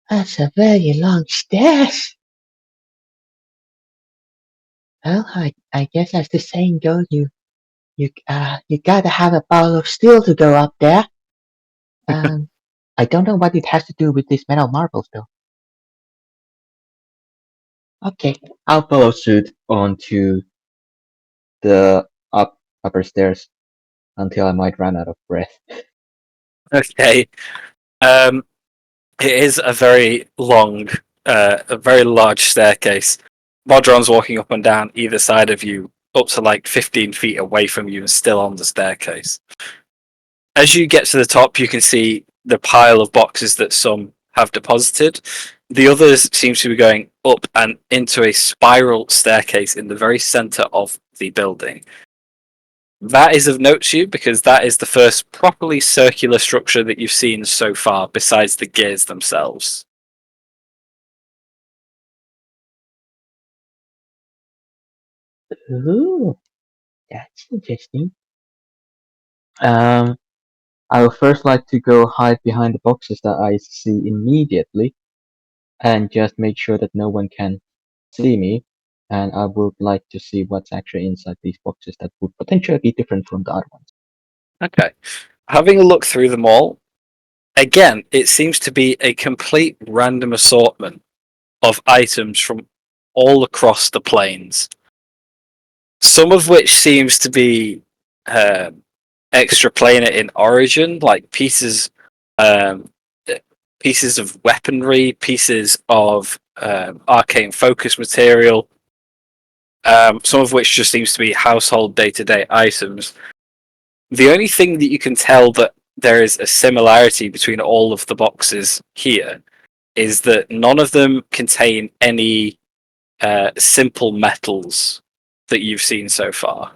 That's a very long stairs. Well, I guess as the saying goes, you gotta have a ball of steel to go up there. I don't know what it has to do with these metal marbles though. Okay, I'll follow suit onto the upper stairs until I might run out of breath. Okay. It is a very long, a very large staircase. Modron's walking up and down either side of you, up to 15 feet away from you and still on the staircase. As you get to the top, you can see the pile of boxes that some have deposited. The others seem to be going up and into a spiral staircase in the very center of the building. That is of note to you because that is the first properly circular structure that you've seen so far, besides the gears themselves. Ooh, that's interesting. I would first like to go hide behind the boxes that I see immediately and just make sure that no one can see me. And I would like to see what's actually inside these boxes that would potentially be different from the other ones. Okay. Having a look through them all, again, it seems to be a complete random assortment of items from all across the planes. Some of which seems to be extraplanar in origin, like um, pieces of weaponry, pieces of arcane focus material. Some of which just seems to be household day-to-day items. The only thing that you can tell that there is a similarity between all of the boxes here is that none of them contain any simple metals that you've seen so far.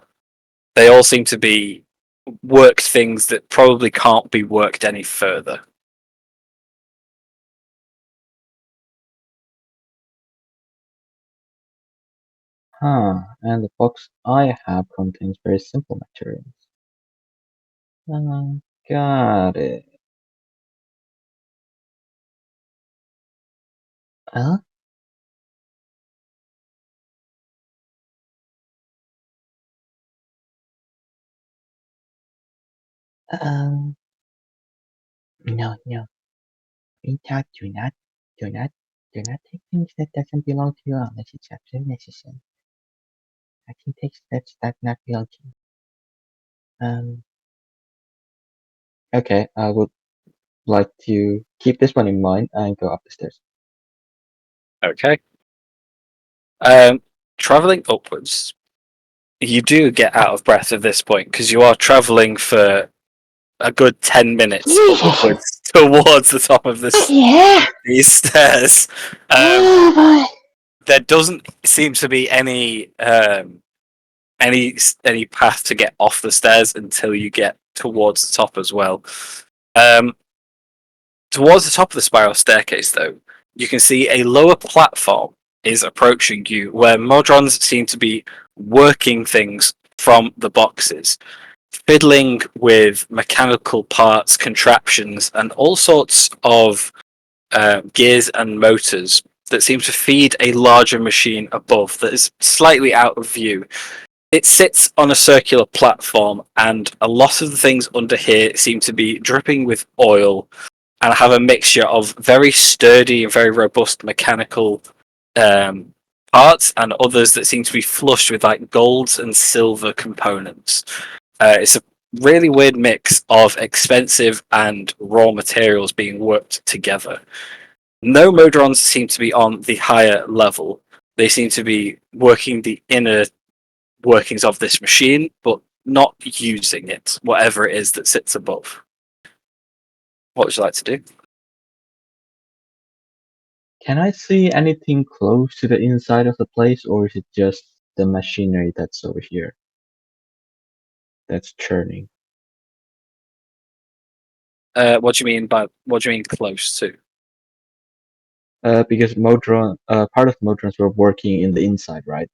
They all seem to be worked things that probably can't be worked any further. And the box I have contains very simple materials. Got it. Huh? No, no. We thought do not take things that doesn't belong to you unless it's absolutely necessary. I think that's not real. Okay, I would like to keep this one in mind and go up the stairs. Okay. Traveling upwards, you do get out of breath at this point because you are traveling for a good 10 minutes upwards towards the top of Yeah. these stairs. Oh boy. There doesn't seem to be any path to get off the stairs until you get towards the top as well. Towards the top of the spiral staircase, though, you can see a lower platform is approaching you, where Modrons seem to be working things from the boxes, fiddling with mechanical parts, contraptions, and all sorts of gears and motors that seem to feed a larger machine above that is slightly out of view. It sits on a circular platform, and a lot of the things under here seem to be dripping with oil and have a mixture of very sturdy and very robust mechanical parts and others that seem to be flushed with like golds and silver components. It's a really weird mix of expensive and raw materials being worked together. No Modrons seem to be on the higher level. They seem to be working the inner workings of this machine, but not using it, whatever it is that sits above. What would you like to do? Can I see anything close to the inside of the place, or is it just the machinery that's over here? That's churning. What do you mean close to? Because part of Modrons were working in the inside, right?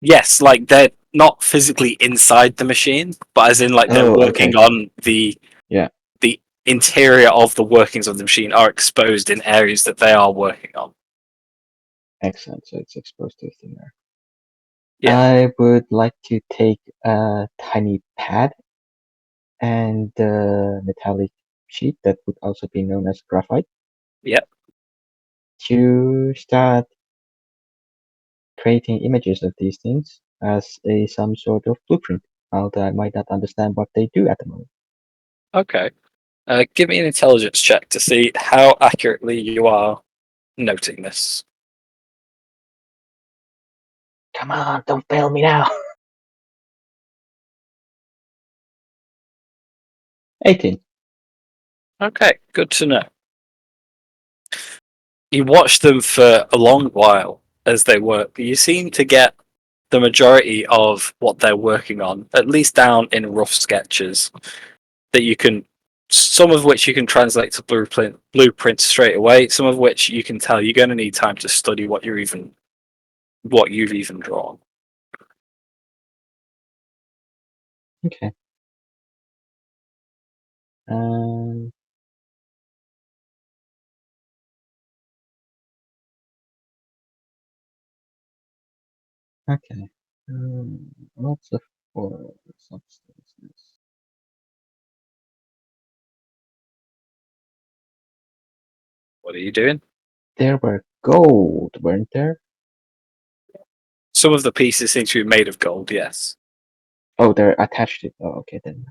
Yes, like they're not physically inside the machine, but as in like they're working on the interior of the workings of the machine are exposed in areas that they are working on. Excellent. So it's exposed to a thin air. Yeah. I would like to take a tiny pad and the metallic sheet that would also be known as graphite. Yep. To start creating images of these things as some sort of blueprint. Although I might not understand what they do at the moment. Okay. Give me an intelligence check to see how accurately you are noting this. Come on, don't fail me now. 18. Okay, good to know. You watch them for a long while as they work. You seem to get the majority of what they're working on, at least down in rough sketches, that you can, some of which you can translate to blueprints straight away, some of which you can tell you're going to need time to study what you've even drawn. Okay. Okay. Lots of oil substances. What are you doing? There were gold, weren't there? Some of the pieces seem to be made of gold, yes. Oh, they're attached to. Oh, okay, then.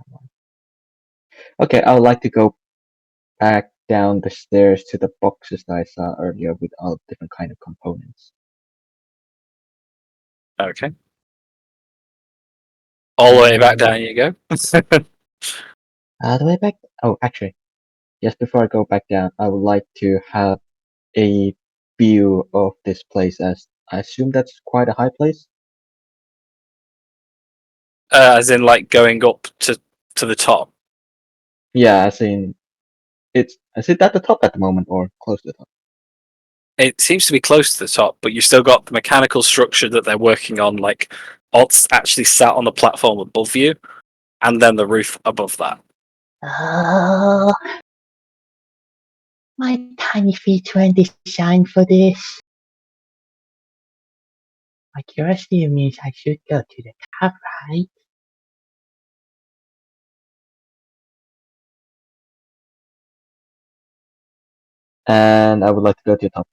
Okay, I would like to go back down the stairs to the boxes that I saw earlier with all different kind of components. Okay. All the way back down you go. All the way back? Oh, actually, just before I go back down, I would like to have a view of this place, as I assume that's quite a high place. As in, like, going up to the top. Yeah, as in, is it at the top at the moment or close to the top? It seems to be close to the top, but you've still got the mechanical structure that they're working on, like, odds actually sat on the platform above you, and then the roof above that. Oh, my tiny feet weren't designed for this. My curiosity means I should go to the top, right? And I would like to go to the top.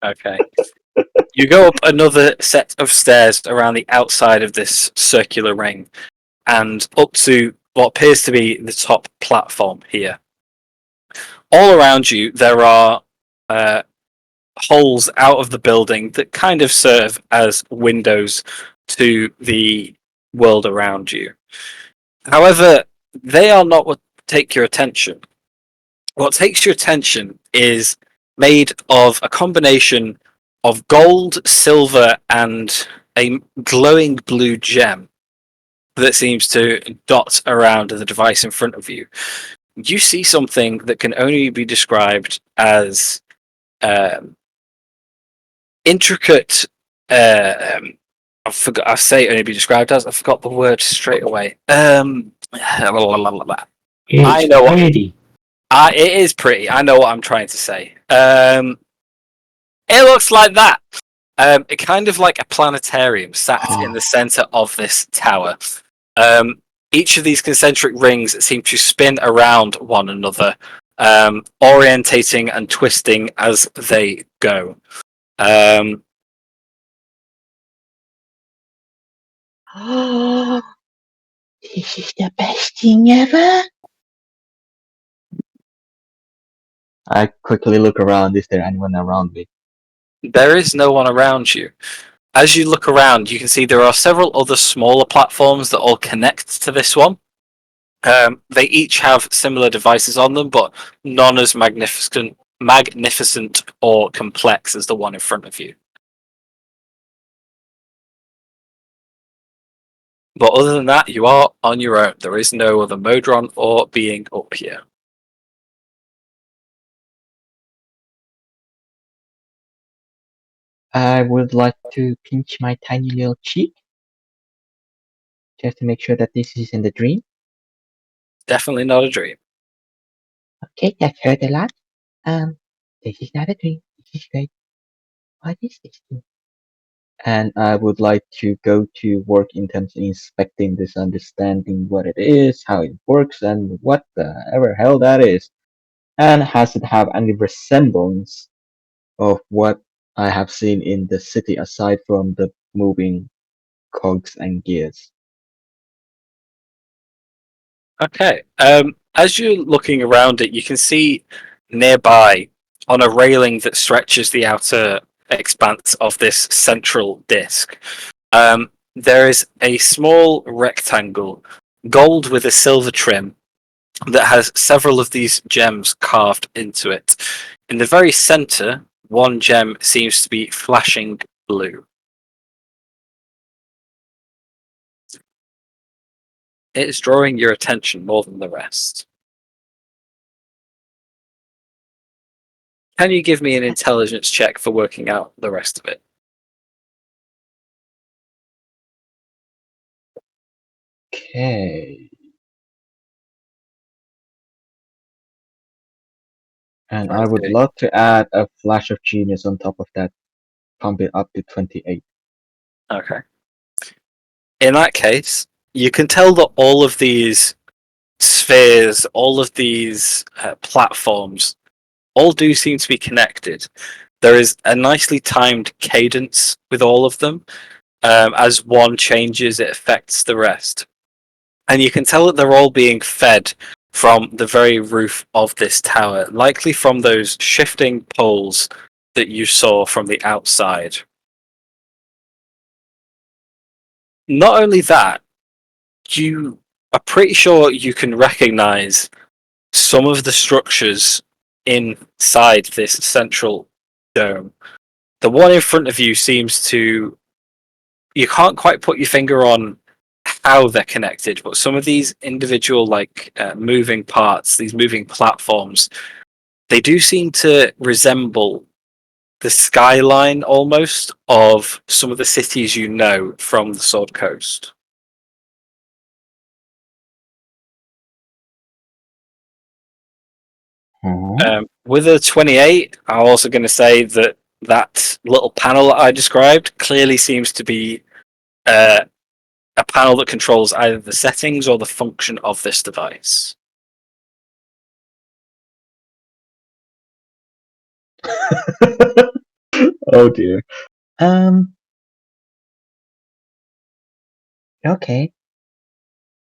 Okay. You go up another set of stairs around the outside of this circular ring and up to what appears to be the top platform here. All around you, there are holes out of the building that kind of serve as windows to the world around you. However, they are not what take your attention. What takes your attention is made of a combination of gold, silver, and a glowing blue gem that seems to dot around the device in front of you. You see something that can only be described as intricate. I forgot. I say only be described as. I forgot the word straight away. I It's know what. pretty. It is pretty. I know what I'm trying to say. It looks like that. It kind of like a planetarium sat in the center of this tower. Each of these concentric rings seem to spin around one another, orientating and twisting as they go. Oh, this is the best thing ever. I quickly look around. Is there anyone around me? There is no one around you. As you look around, you can see there are several other smaller platforms that all connect to this one. They each have similar devices on them, but none as magnificent or complex as the one in front of you. But other than that, you are on your own. There is no other Modron or being up here. I would like to pinch my tiny little cheek just to make sure that this isn't a dream. Definitely not a dream. Okay, that's hurt a lot. This is not a dream. This is great. What is this thing? And I would like to go to work in terms of inspecting this, understanding what it is, how it works, and what the ever hell that is. And has it have any resemblance of what I have seen in the city aside from the moving cogs and gears? Okay. As you're looking around it, you can see nearby on a railing that stretches the outer expanse of this central disc. There is a small rectangle, gold with a silver trim, that has several of these gems carved into it. In the very center, one gem seems to be flashing blue. It is drawing your attention more than the rest. Can you give me an intelligence check for working out the rest of it? Okay. And I would Okay. love to add a flash of genius on top of that, pump it up to 28. Okay. In that case, you can tell that all of these spheres, all of these platforms, all do seem to be connected. There is a nicely timed cadence with all of them. As one changes, it affects the rest. And you can tell that they're all being fed from the very roof of this tower, likely from those shifting poles that you saw from the outside. Not only that, you are pretty sure you can recognize some of the structures inside this central dome. The one in front of you seems to. You can't quite put your finger on how they're connected, but some of these individual, moving parts, these moving platforms, they do seem to resemble the skyline almost of some of the cities you know from the Sword Coast. With a 28, I'm also going to say that that little panel that I described clearly seems to be a panel that controls either the settings or the function of this device. Oh dear. Okay.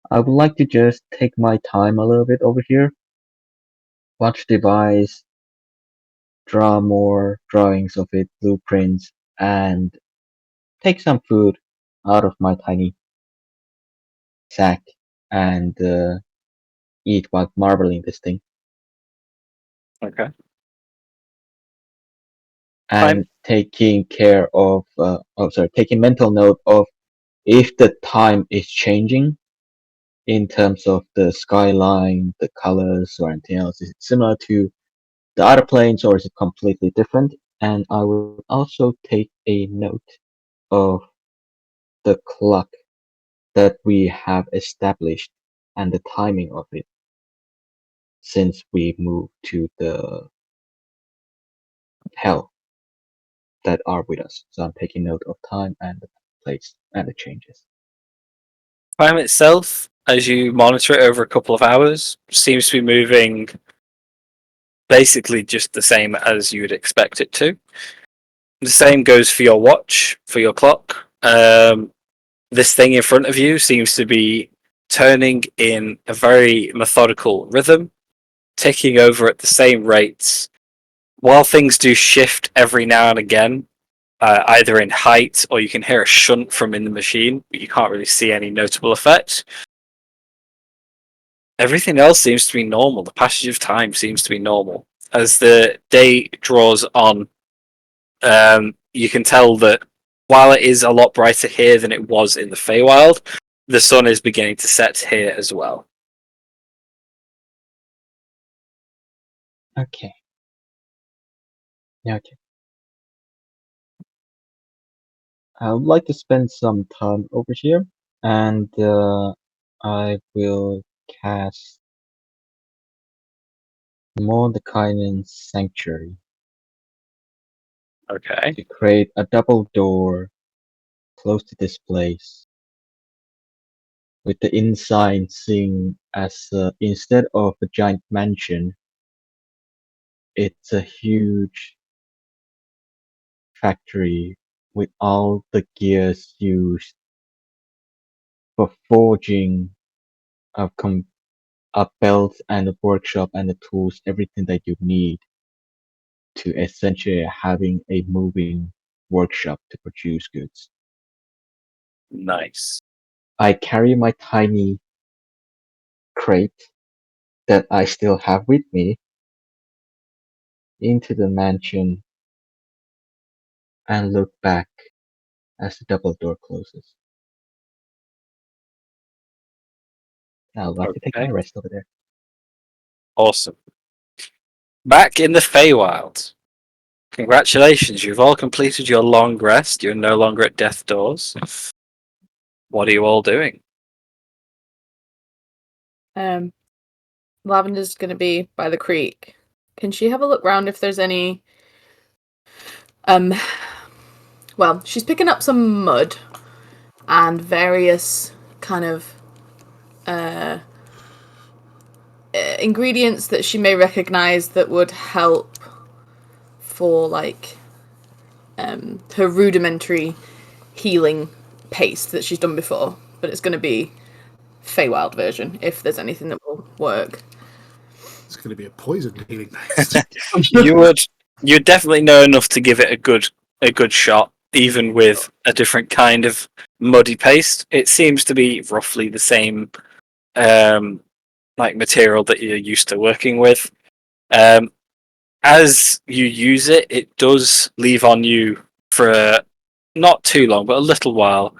I would like to just take my time a little bit over here. Watch device, draw more drawings of it, blueprints, and take some food out of my tiny sack and eat while marbling this thing. Okay. And taking care of, taking mental note of if the time is changing in terms of the skyline, the colors, or anything else. Is it similar to the other planes or is it completely different? And I will also take a note of the clock that we have established and the timing of it since we moved to the hell that are with us. So I'm taking note of time and the place and the changes. Time itself, as you monitor it over a couple of hours, seems to be moving basically just the same as you would expect it to. The same goes for your watch, for your clock. This thing in front of you seems to be turning in a very methodical rhythm, ticking over at the same rates. While things do shift every now and again, either in height or you can hear a shunt from in the machine, but you can't really see any notable effects. Everything else seems to be normal. The passage of time seems to be normal. As the day draws on, you can tell that while it is a lot brighter here than it was in the Feywild, the sun is beginning to set here as well. Okay. Yeah, okay. I would like to spend some time over here and I will cast Mordekainen's Sanctuary Okay. to create a double door close to this place with the inside seeing as instead of a giant mansion, it's a huge factory with all the gears used for forging a belt and a workshop and the tools, everything that you need to essentially having a moving workshop to produce goods. Nice. I carry my tiny crate that I still have with me into the mansion and look back as the double door closes. I would like to take my Okay. rest over there. Awesome. Back in the Feywild. Congratulations, you've all completed your long rest. You're no longer at death doors. What are you all doing? Lavender's gonna be by the creek. Can she have a look round if there's any well, she's picking up some mud and various kind of ingredients that she may recognize that would help for like her rudimentary healing paste that she's done before, but it's going to be Feywild version if there's anything that will work. It's going to be a poison healing paste. You'd definitely know enough to give it a good shot, even with a different kind of muddy paste. It seems to be roughly the same like material that you're used to working with. As you use it, it does leave on you for not too long, but a little while.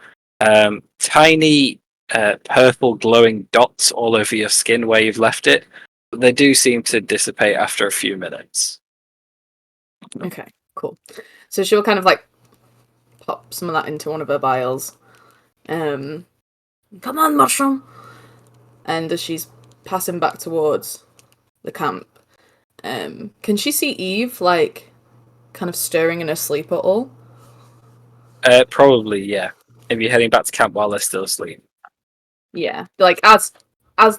Tiny purple glowing dots all over your skin where you've left it. But they do seem to dissipate after a few minutes. Okay, cool. So she'll kind of like pop some of that into one of her vials. Come on, mushroom. And as she's passing back towards the camp, can she see Eve like kind of stirring in her sleep at all? Probably, yeah. If you're heading back to camp while they're still asleep. Yeah, like as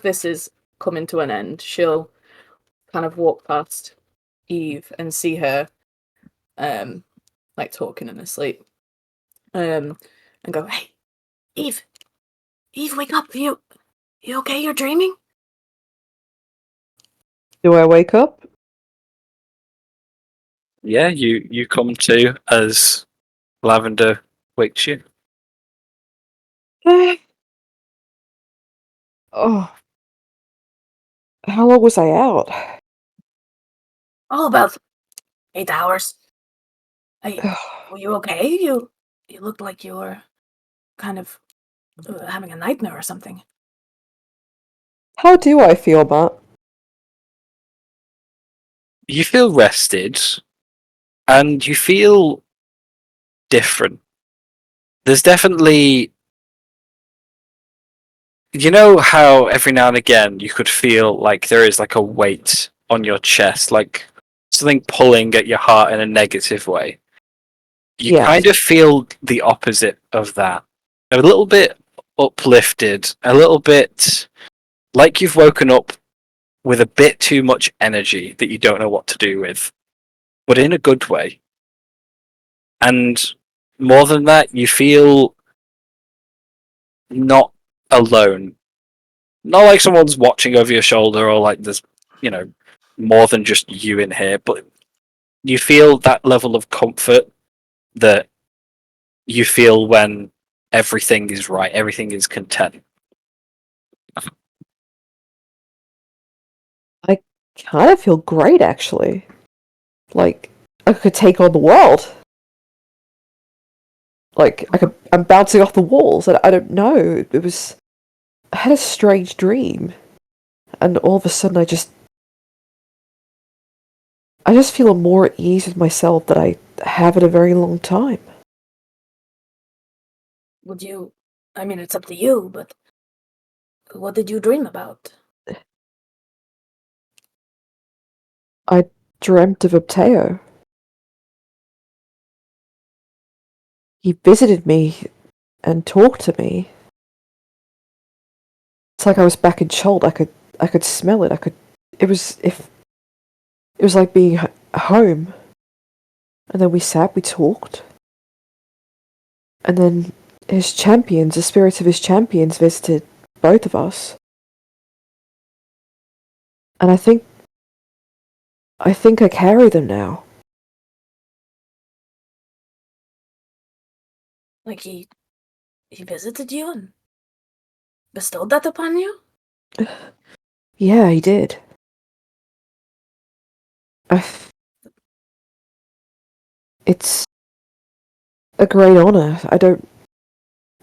this is coming to an end, she'll kind of walk past Eve and see her like talking in her sleep. and go, "Hey, Eve, Eve, wake up! You okay? You're dreaming." Do I wake up? Yeah, you come to as Lavender wakes you. Oh, how long was I out? Oh, about 8 hours. Were you okay? You looked like you were kind of having a nightmare or something. How do I feel, Matt? You feel rested, and you feel different. There's definitely, you know how every now and again you could feel like there is like a weight on your chest, like something pulling at your heart in a negative way. You Yes. kind of feel the opposite of that. A little bit uplifted, a little bit like you've woken up with a bit too much energy that you don't know what to do with, but in a good way. And more than that, you feel not alone. Not like someone's watching over your shoulder or like there's, more than just you in here, but you feel that level of comfort that you feel when everything is right, everything is content. I kind of feel great, actually. Like, I could take on the world. Like, I'm bouncing off the walls. I don't know. I had a strange dream. And all of a sudden I just feel more at ease with myself than I have in a very long time. Would you? I mean, it's up to you, but what did you dream about? I dreamt of Opteo. He visited me and talked to me. It's like I was back in Chult. I could smell it. It was like being home. And then we sat, we talked. And then the spirits of his champions visited both of us. And I think I carry them now. Like he visited you and bestowed that upon you? Yeah, he did. It's a great honor. I don't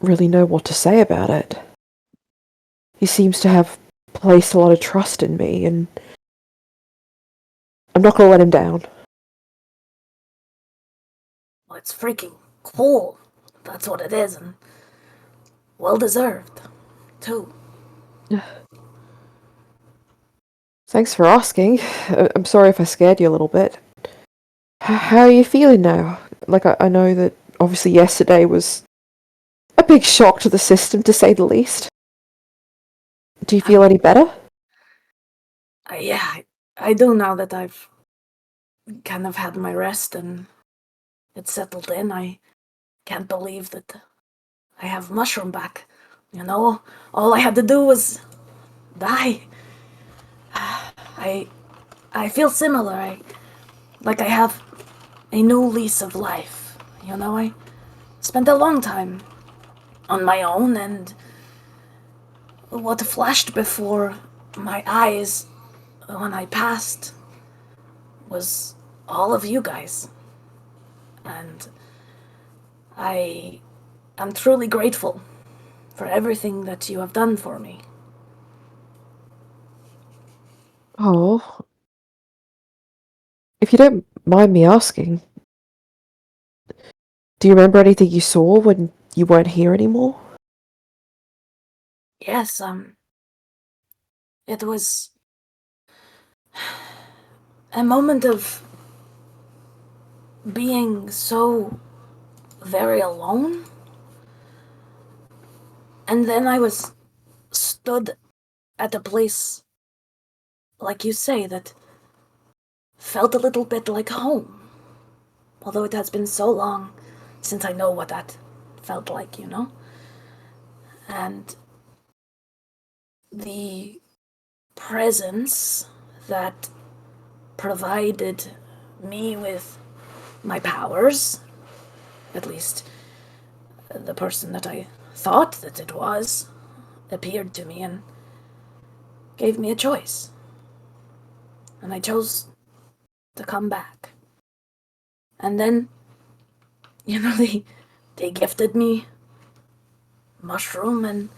really know what to say about it. He seems to have placed a lot of trust in me, and I'm not gonna let him down. Well, it's freaking cool. That's what it is, and well deserved, too. Thanks for asking. I'm sorry if I scared you a little bit. How are you feeling now? Like, I know that obviously yesterday was a big shock to the system, to say the least. Do you feel any better? Yeah, I do now that I've kind of had my rest and it's settled in. I can't believe that I have Mushroom back. You know, all I had to do was die. I feel similar. Like I have a new lease of life. You know, I spent a long time on my own, and what flashed before my eyes when I passed was all of you guys. And I am truly grateful for everything that you have done for me. Oh. If you don't mind me asking, do you remember anything you saw when you weren't here anymore? Yes, it was a moment of being so very alone. And then I was stood at a place, like you say, that felt a little bit like home. Although it has been so long since I know what that felt like, you know? And the presence that provided me with my powers, at least the person that I thought that it was, appeared to me and gave me a choice. And I chose to come back. And then, you know, they gifted me mushroom, and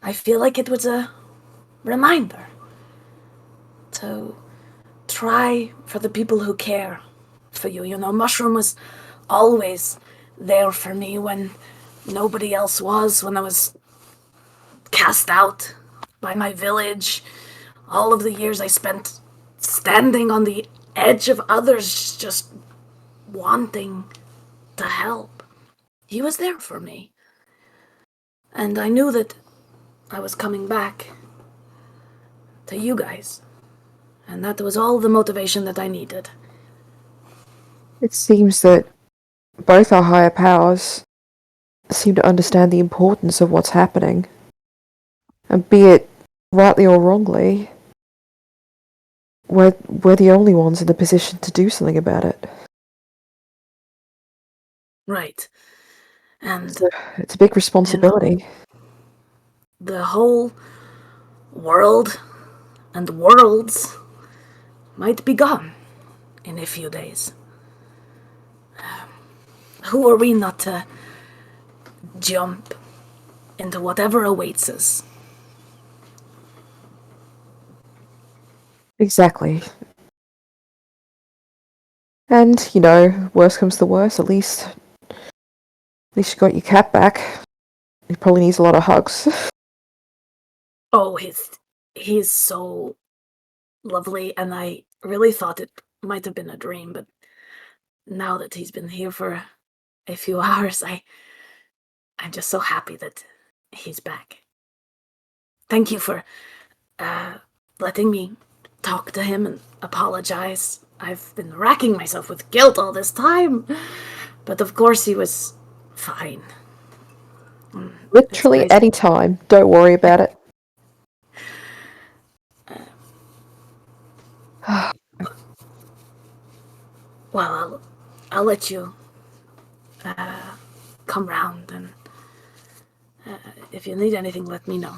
I feel like it was a reminder to try for the people who care for you. You know, mushroom was always there for me when nobody else was, when I was cast out by my village. All of the years I spent standing on the edge of others, just wanting to help. He was there for me. And I knew that I was coming back to you guys. And that was all the motivation that I needed. It seems that both our higher powers seem to understand the importance of what's happening. And be it rightly or wrongly, we're the only ones in the position to do something about it. Right. And It's a big responsibility. the whole world and worlds might be gone in a few days. Who are we not to jump into whatever awaits us? Exactly. And, you know, worst comes to worst, at least you got your cat back. He probably needs a lot of hugs. Oh, he's so lovely, and I really thought it might have been a dream, but now that he's been here for a few hours, I'm just so happy that he's back. Thank you for letting me talk to him and apologize. I've been racking myself with guilt all this time, but of course he was fine. Literally It's any time. Don't worry about it. Well, I'll let you come round, and if you need anything, let me know.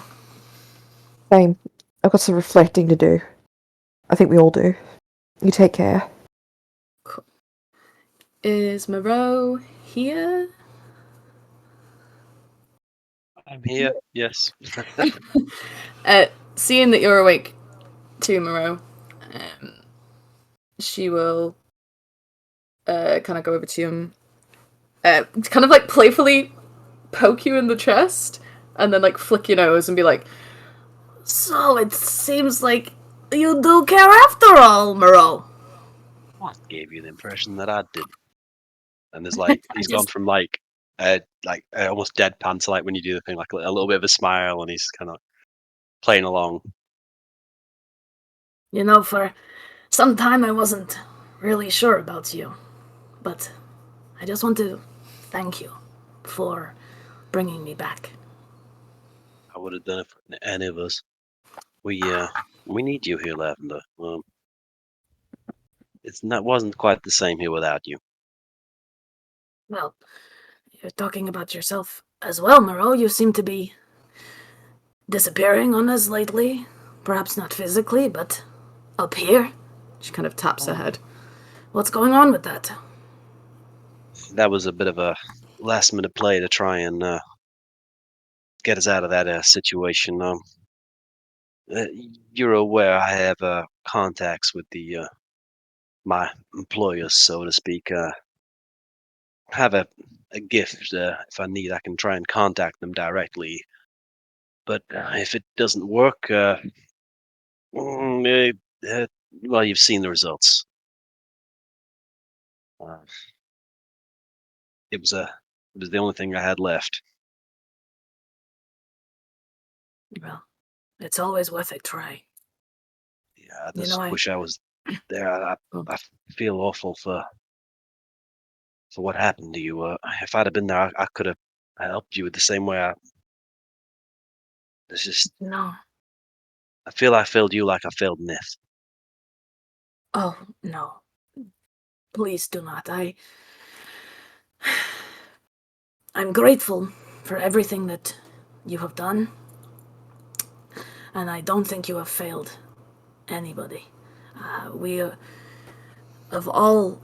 Same. I've got some reflecting to do. I think we all do. You take care. Cool. Is Moreau here? I'm here. Yes. Seeing that you're awake too, Moreau, she will kind of go over to you and kind of like playfully poke you in the chest and then like flick your nose and be like, So it seems like you do care after all, Moreau. What gave you the impression that I did? And there's like he's gone from like almost deadpan to like when you do the thing like a little bit of a smile, and he's kind of playing along. You know, for some time I wasn't really sure about you, but I just want to thank you for bringing me back. I would have done it for any of us. We need you here, Lavender. Wasn't quite the same here without you. Well, you're talking about yourself as well, Moreau. You seem to be disappearing on us lately. Perhaps not physically, but up here. she kind of taps her head. What's going on with that? That was a bit of a last minute play to try and get us out of that situation. You're aware I have contacts with the my employers, so to speak. Have a gift. If I need, I can try and contact them directly. But if it doesn't work, well, you've seen the results. It was the only thing I had left. Well, it's always worth a try. Yeah, I just wish I was there. I feel awful for for what happened to you. If I'd have been there, I could have helped you the same way. It's just No. I feel I failed you like I failed Nith. Oh, no. Please do not. I'm grateful for everything that you have done, and I don't think you have failed anybody. We have all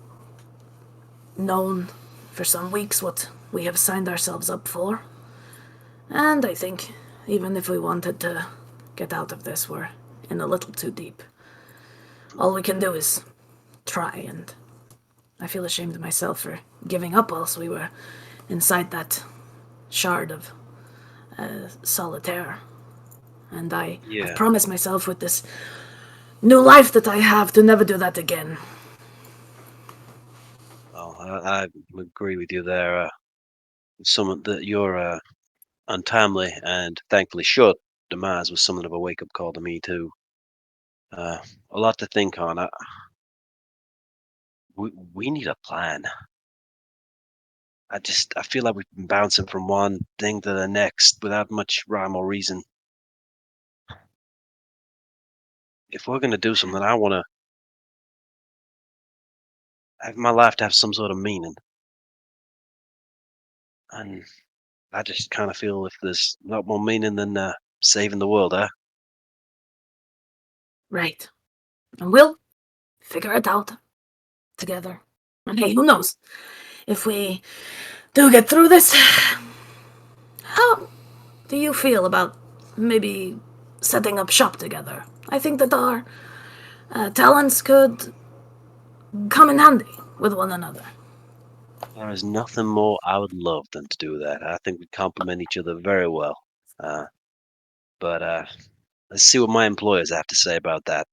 known for some weeks what we have signed ourselves up for, and I think even if we wanted to get out of this, we're in a little too deep. All we can do is try, and I feel ashamed of myself for giving up whilst we were inside that shard of solitaire. And I've promised myself with this new life that I have to never do that again. Oh, I agree with you there. Your untimely and thankfully short demise was something of a wake-up call to me too. A lot to think on. We need a plan. I feel like we've been bouncing from one thing to the next without much rhyme or reason. If we're gonna do something, I want to have my life to have some sort of meaning. And I just kind of feel if there's not more meaning than saving the world, eh? Right. And we'll figure it out together. And hey, who knows? If we do get through this, how do you feel about maybe setting up shop together? I think that our talents could come in handy with one another. There is nothing more I would love than to do that. I think we complement each other very well. But let's see what my employers have to say about that.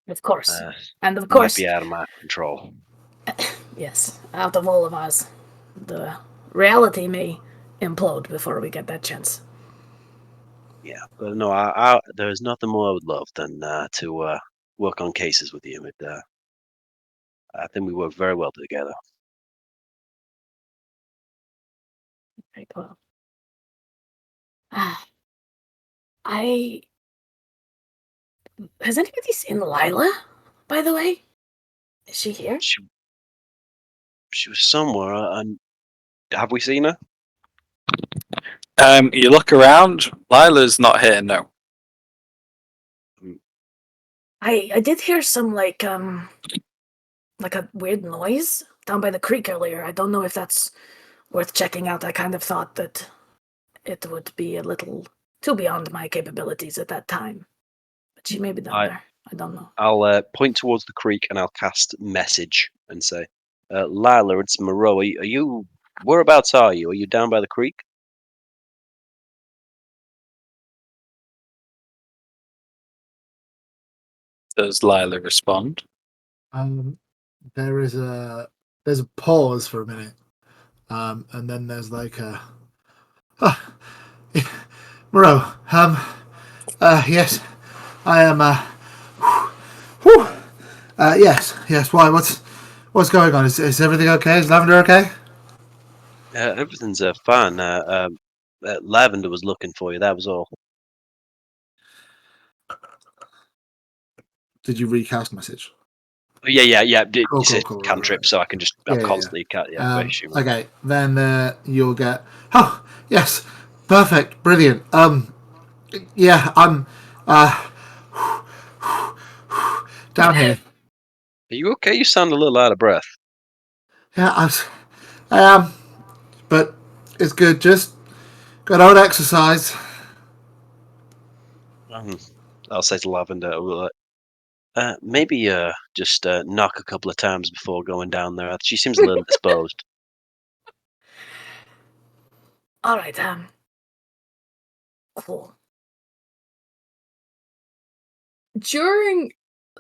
Of course. And of Might course, be out of my control. yes, out of all of us, the reality may implode before we get that chance. Yeah, but no, there is nothing more I would love than to work on cases with you. I think we work very well together. Right, well. Has anybody seen Lila, by the way? Is she here? She was somewhere. And have we seen her? You look around. Lila's not here. No. I did hear some like a weird noise down by the creek earlier. I don't know if that's worth checking out. I kind of thought that it would be a little too beyond my capabilities at that time. But she may be down there. I don't know. I'll point towards the creek and I'll cast message and say, Lila, it's Moreau. Are you? Whereabouts are you? Are you down by the creek? Does Lila respond? There's a pause for a minute, and then there's like a Moreau. Yes, I am. Yes. Why? What's going on? Is everything okay? Is Lavender okay? Everything's fine. Lavender was looking for you. That was all. Did you recast message? Yeah. Cool, You said cool, cantrip, right. so I can just Yeah. constantly cut. Yeah, very sure. Okay, then you'll get. Oh yes, perfect, brilliant. Yeah, I'm down here. Are you okay? You sound a little out of breath. Yeah, I am, but it's good. Just good old exercise. I'll say to Lavender, maybe just knock a couple of times before going down there. She seems a little disposed. All right, cool. During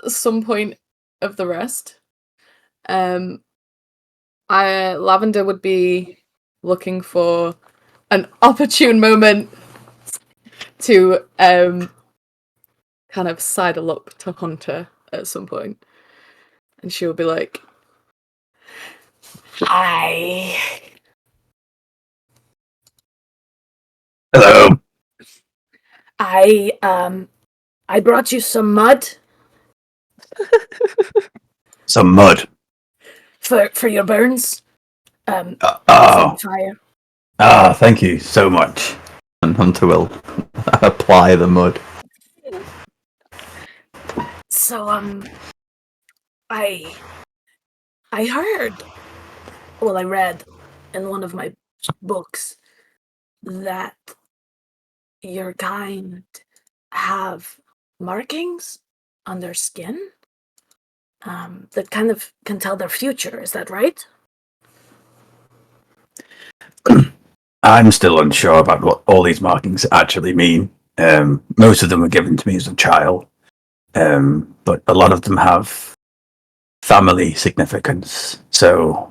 some point of the rest, Lavender would be looking for an opportune moment to kind of sidle up to Hunter at some point, and she'll be like, Hello. I brought you some mud Some mud. for your burns. Oh. From the fire. Thank you so much. And Hunter will apply the mud. So I heard, well, I read in one of my books that your kind have markings on their skin that kind of can tell their future. Is that right? I'm still unsure about what all these markings actually mean. Most of them were given to me as a child, but a lot of them have family significance. So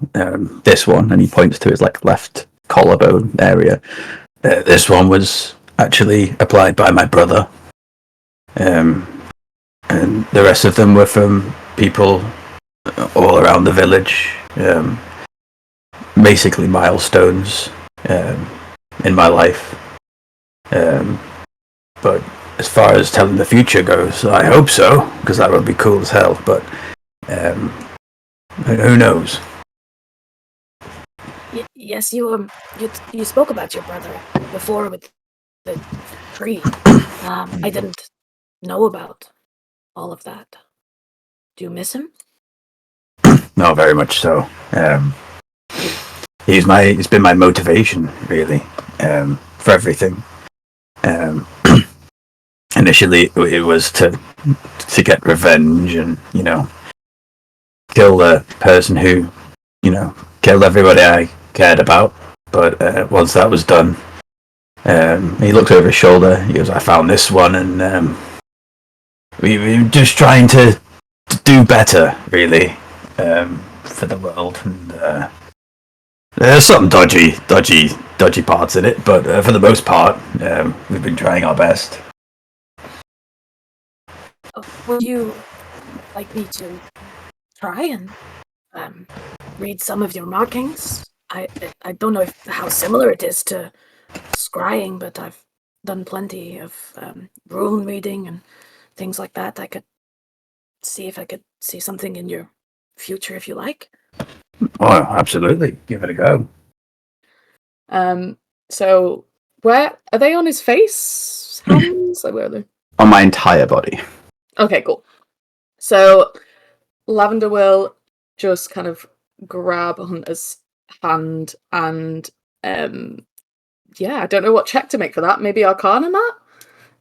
this one, and he points to his left collarbone area. This one was actually applied by my brother, and the rest of them were from people all around the village. Basically milestones in my life. But as far as telling the future goes, I hope so, because that would be cool as hell. But who knows? Yes, you spoke about your brother before with the tree. I didn't know about all of that. Do you miss him? No, very much so. He's been my motivation, really, for everything. Initially, it was to get revenge and, kill the person who, killed everybody I cared about. But once that was done, he looked over his shoulder. He goes, "I found this one," and we were just trying to do better, really, for the world. And there's some dodgy parts in it, but for the most part, we've been trying our best. Would you like me to try and read some of your markings? I don't know how similar it is to scrying, but I've done plenty of rune reading and things like that. I could see if I could see something in your future if you like. Oh, absolutely. Give it a go. So where are they on his face? Hands? Like where are they? On my entire body. Okay, cool. So Lavender will just kind of grab Hunter's hand and I don't know what check to make for that. Maybe Arcana, Matt?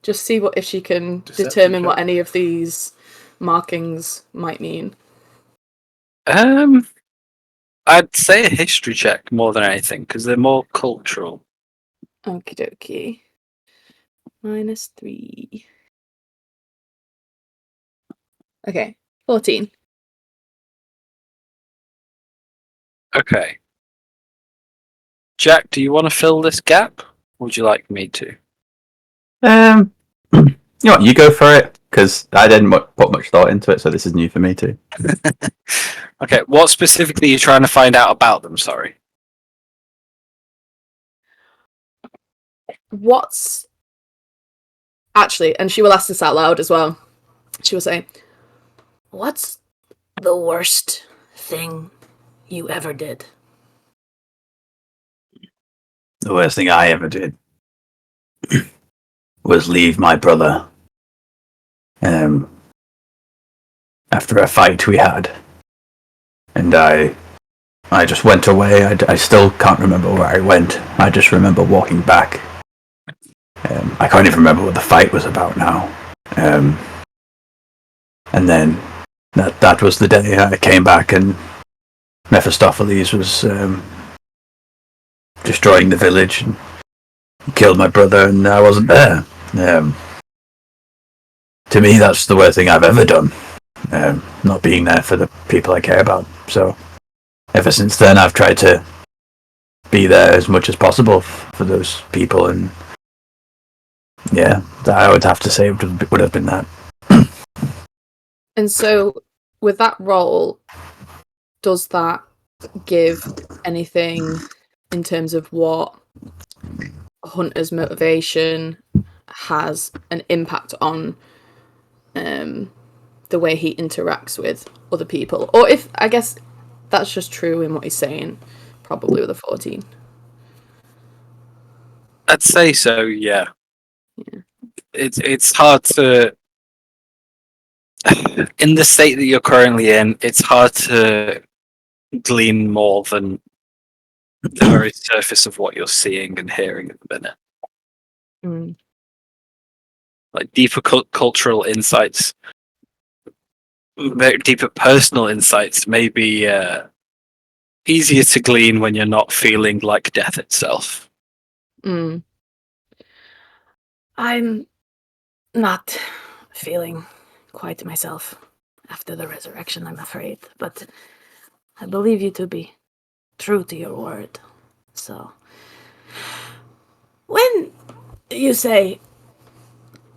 Just see if she can Deception determine what check. any of these markings might mean. I'd say a history check more than anything because they're more cultural. Okie dokie. -3. Okay, 14. Okay. Jack, do you want to fill this gap? Or would you like me to? You know what, you go for it, because I didn't put much thought into it, so this is new for me too. Okay, what specifically are you trying to find out about them? Sorry. What's actually, and she will ask this out loud as well. She will say, What's the worst thing you ever did? The worst thing I ever did was leave my brother after a fight we had. And I just went away. I still can't remember where I went. I just remember walking back. I can't even remember what the fight was about now. And then that was the day I came back and Mephistopheles was destroying the village and killed my brother, and I wasn't there. To me, that's the worst thing I've ever done. Not being there for the people I care about. So ever since then, I've tried to be there as much as possible for those people, and yeah, I would have to say it would have been that. and so with that roll, does that give anything in terms of what Hunter's motivation has an impact on the way he interacts with other people, or if I guess that's just true in what he's saying, probably with a 14. I'd say so. Yeah. Yeah. It's hard to, in the state that you're currently in, it's hard to glean more than the very surface of what you're seeing and hearing at the minute. Mm. Like deeper cultural insights, deeper personal insights may be easier to glean when you're not feeling like death itself. Mm. I'm not feeling quite myself after the resurrection, I'm afraid, but I believe you to be true to your word. So, when you say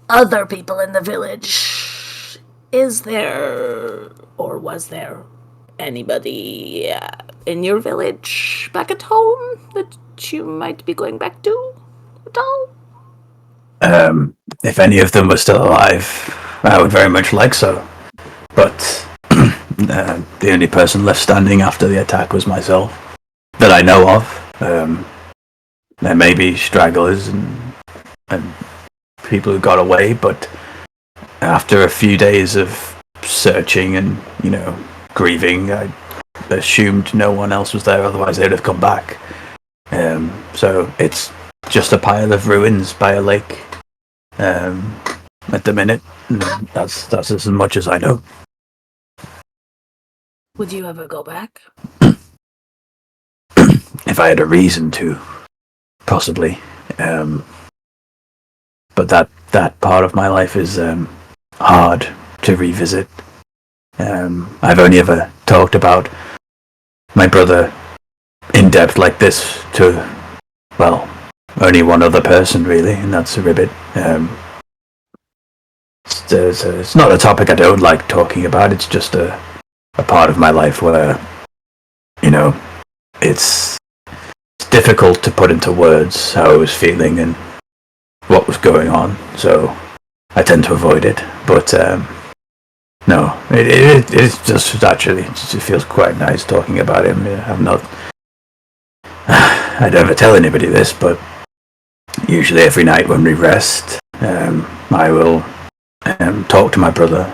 other people in the village, is there or was there anybody in your village back at home that you might be going back to at all? If any of them were still alive, I would very much like so. But the only person left standing after the attack was myself, that I know of. There may be stragglers and people who got away, but after a few days of searching and, grieving, I assumed no one else was there, otherwise they'd have come back. So it's just a pile of ruins by a lake at the minute. That's as much as I know. Would you ever go back? If I had a reason to, possibly. But that part of my life is hard to revisit. I've only ever talked about my brother in depth like this to, well, only one other person really, and that's a Ribbit. It's not a topic I don't like talking about. It's just a part of my life where, it's difficult to put into words how I was feeling and what was going on. So I tend to avoid it. But no, it's just actually, it feels quite nice talking about him. I'm not. I don't ever tell anybody this, but usually every night when we rest, I will talk to my brother,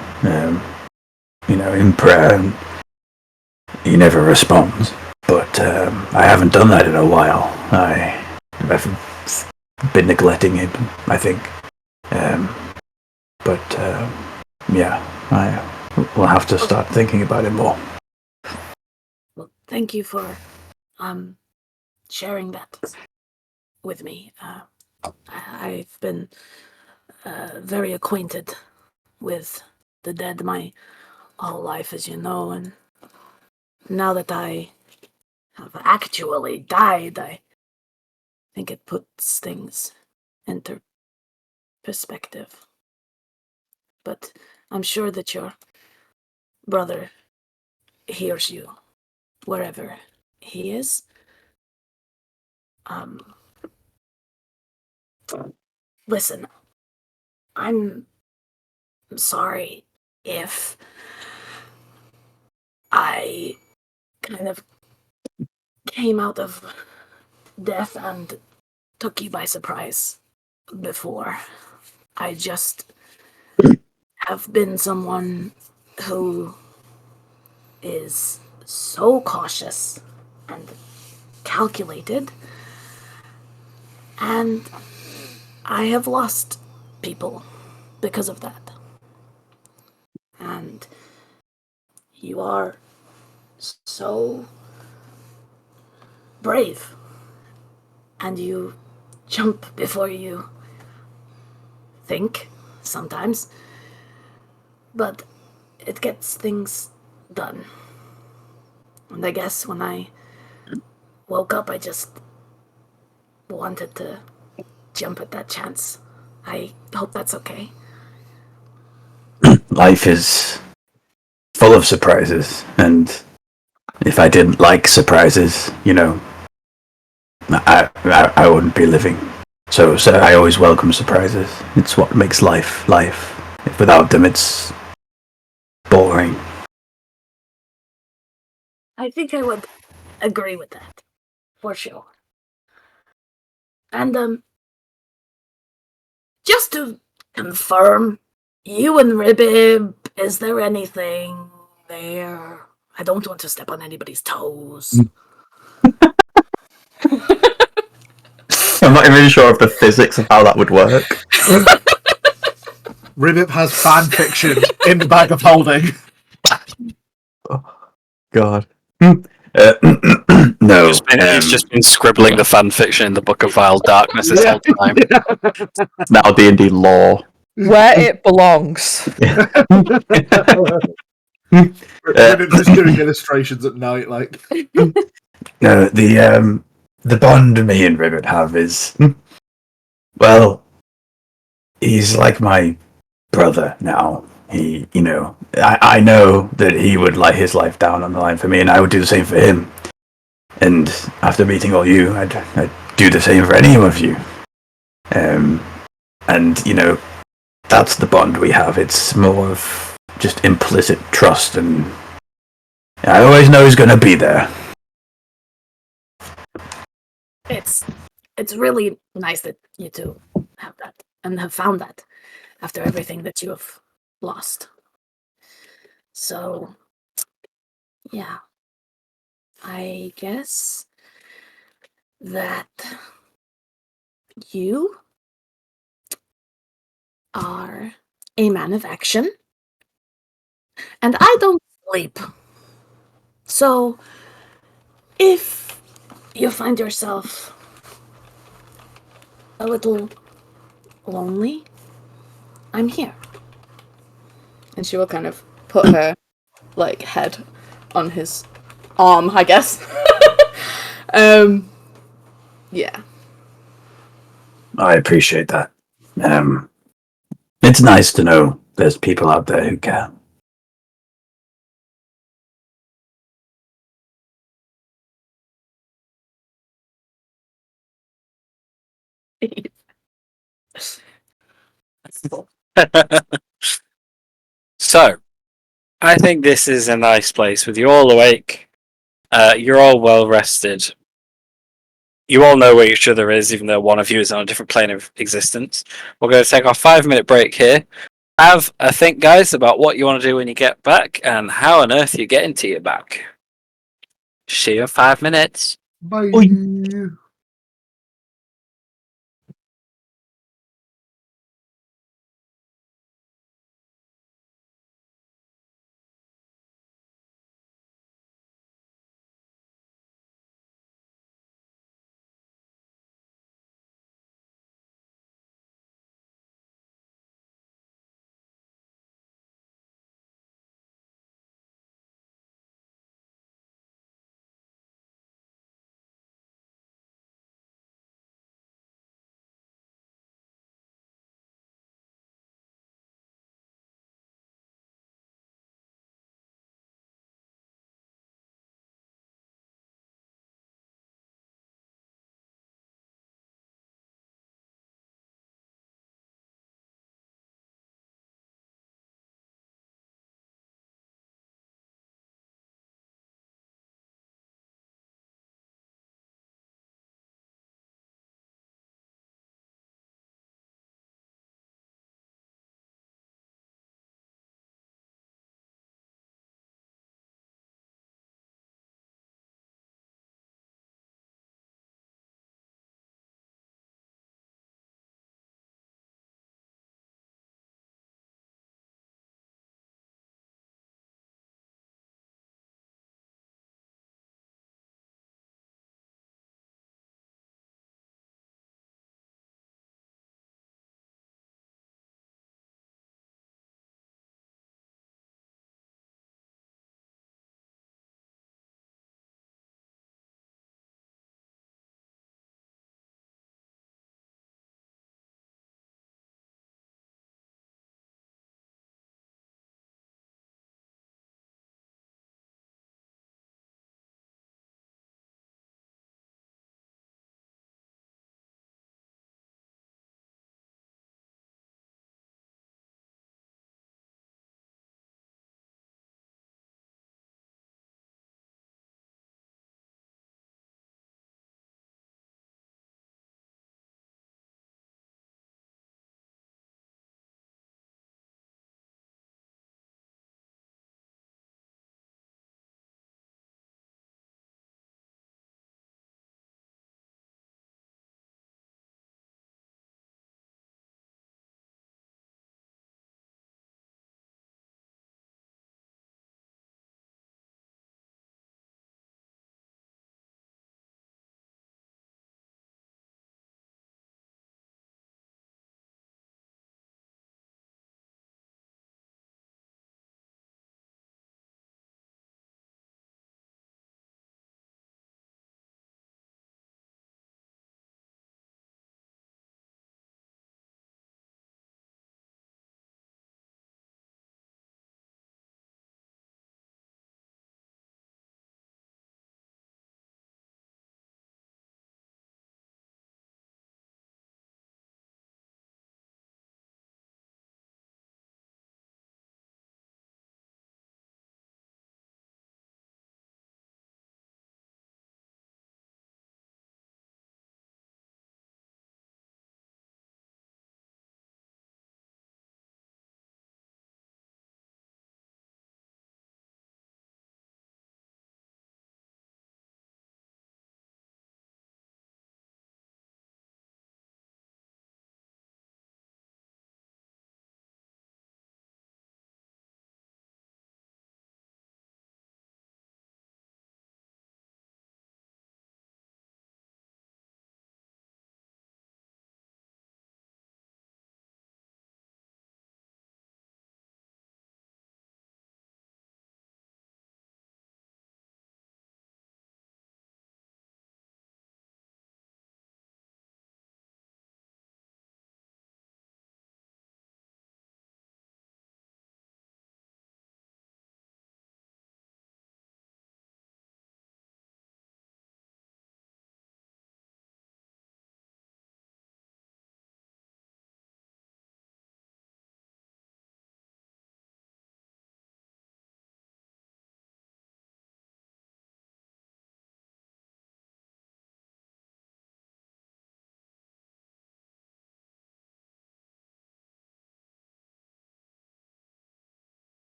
in prayer, and he never responds. But I haven't done that in a while. I've been neglecting him, I think. Yeah, I will have to start thinking about it more. Well, thank you for sharing that with me. I've been very acquainted with the dead my whole life, as you know, and now that I have actually died, I think it puts things into perspective. But I'm sure that your brother hears you wherever he is. Listen, I'm sorry if I kind of came out of death and took you by surprise before. I just have been someone who is so cautious and calculated, and I have lost people because of that. And you are so brave, and you jump before you think sometimes, but it gets things done. And I guess when I woke up, I just wanted to jump at that chance. I hope that's okay. Life is full of surprises, and if I didn't like surprises, I wouldn't be living. So I always welcome surprises. It's what makes life life. If without them, it's boring. I think I would agree with that, for sure. And, just to confirm, you and Ribib, is there anything there? I don't want to step on anybody's toes. I'm not even sure of the physics of how that would work. Ribbit has fan fiction in the bag of holding. God. No. He's just been scribbling the fan fiction in the Book of Vile Darkness this whole time. Now D&D lore. Where it belongs. Ribbit's just doing illustrations at night, like. No, the bond me and Ribbit have is, well, he's like my brother now. He, I know that he would lay his life down on the line for me, and I would do the same for him. And after meeting all you, I'd do the same for any of you. And that's the bond we have. It's more of just implicit trust, and I always know he's going to be there. It's really nice that you two have that and have found that after everything that you have lost. So, yeah, I guess that you are a man of action, and I don't sleep. So, if you find yourself a little lonely, I'm here. And she will kind of put her head on his arm, I guess. Yeah. I appreciate that. It's nice to know there's people out there who care. So, I think this is a nice place with you all awake. You're all well rested. You all know where each other is, even though one of you is on a different plane of existence. We're going to take our 5-minute break here. Have a think, guys, about what you want to do when you get back and how on earth you get into your back. See you in 5 minutes. Bye.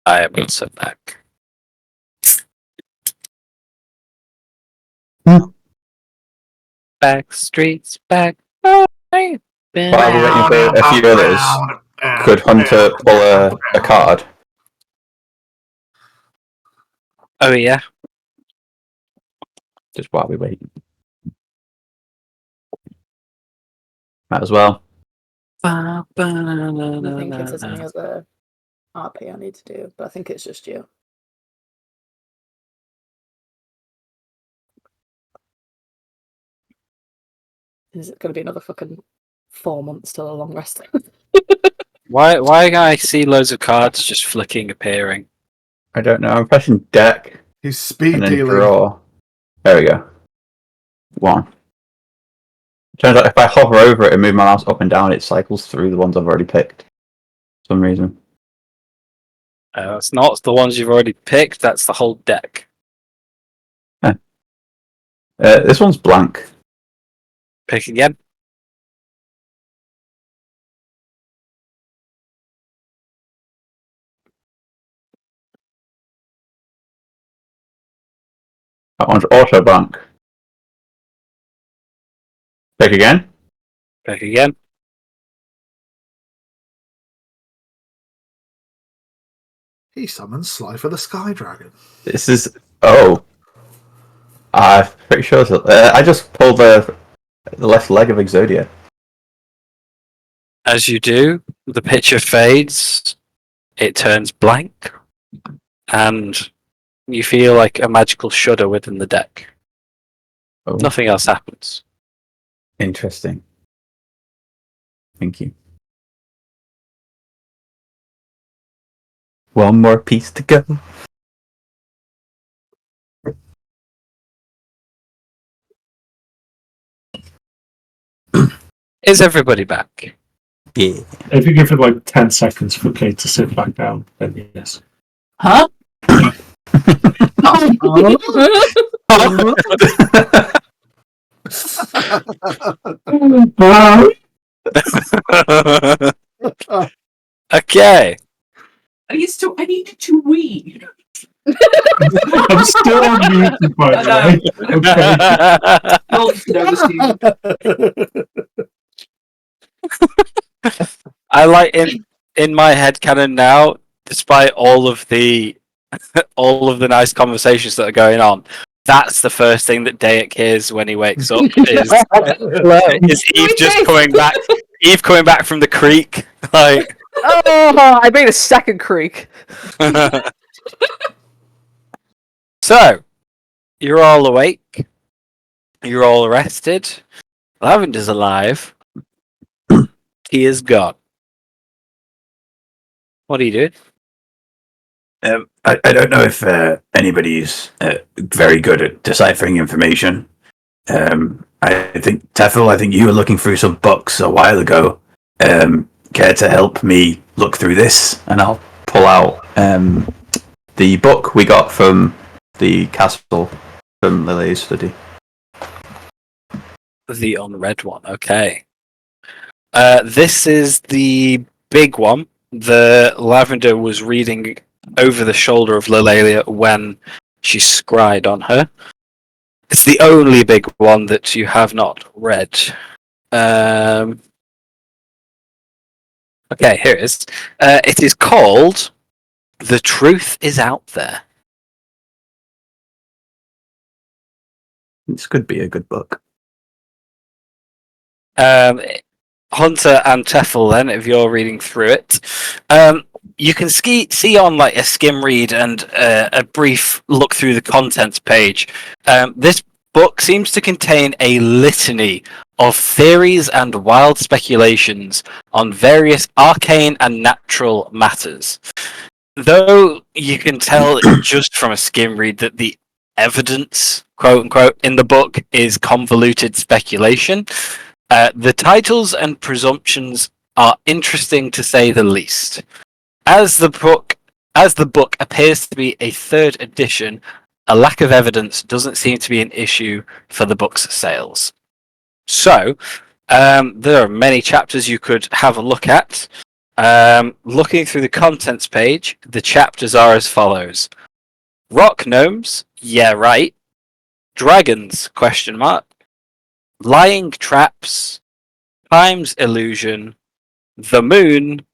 I am also back. Back streets back. Oh, hey. While we're waiting for a few others, could Hunter pull a card? Oh yeah. Just while we wait. Might as well. I think if there's any other RP I need to do, but I think it's just you. Is it going to be another fucking 4 months till a long rest? Why can I see loads of cards just flicking, appearing? I don't know. I'm pressing deck He's speed and then dealing. draw. There we go. 1. Turns out if I hover over it and move my mouse up and down, it cycles through the ones I've already picked. For some reason. It's not the ones you've already picked. That's the whole deck. This one's blank. Pick again. That one's also blank. Pick again. Pick again. He summons Sly for the Sky Dragon. This is... Oh. I'm pretty sure... I just pulled the left leg of Exodia. As you do, the picture fades. It turns blank. And you feel like a magical shudder within the deck. Oh. Nothing else happens. Interesting. Thank you. One more piece to go. Is everybody back? Yeah. If you give it like 10 seconds for Kate to sit back down, then yes. Huh? Okay. I needed to wee. I'm still unmuted, by the way. I like in my head canon now, despite all of the nice conversations that are going on, that's the first thing that Dayak hears when he wakes up is Eve just coming back. Eve coming back from the creek, like. Oh, I made a second creek. So, you're all awake. You're all rested. Lavender's alive. He is gone. What are you doing? I don't know if anybody's very good at deciphering information. I think, Teffel, I think you were looking through some books a while ago. Care to help me look through this? And I'll pull out the book we got from the castle from Lily's study. The unread one, okay. This is the big one. The Lavender was reading over the shoulder of Lilalia when she scried on her. It's the only big one that you have not read. Okay, here it is. It is called The Truth Is Out There. This could be a good book. Hunter and Teffel, then, if you're reading through it, you can see on like a skim read and a brief look through the contents page. This book seems to contain a litany of theories and wild speculations on various arcane and natural matters. Though you can tell just from a skim read that the evidence, quote unquote, in the book is convoluted speculation. The titles and presumptions are interesting to say the least. As the book appears to be a third edition, a lack of evidence doesn't seem to be an issue for the book's sales. So, there are many chapters you could have a look at. Looking through the contents page, the chapters are as follows: Rock gnomes, yeah right. Dragons, question mark. Lying traps, time's illusion, the moon,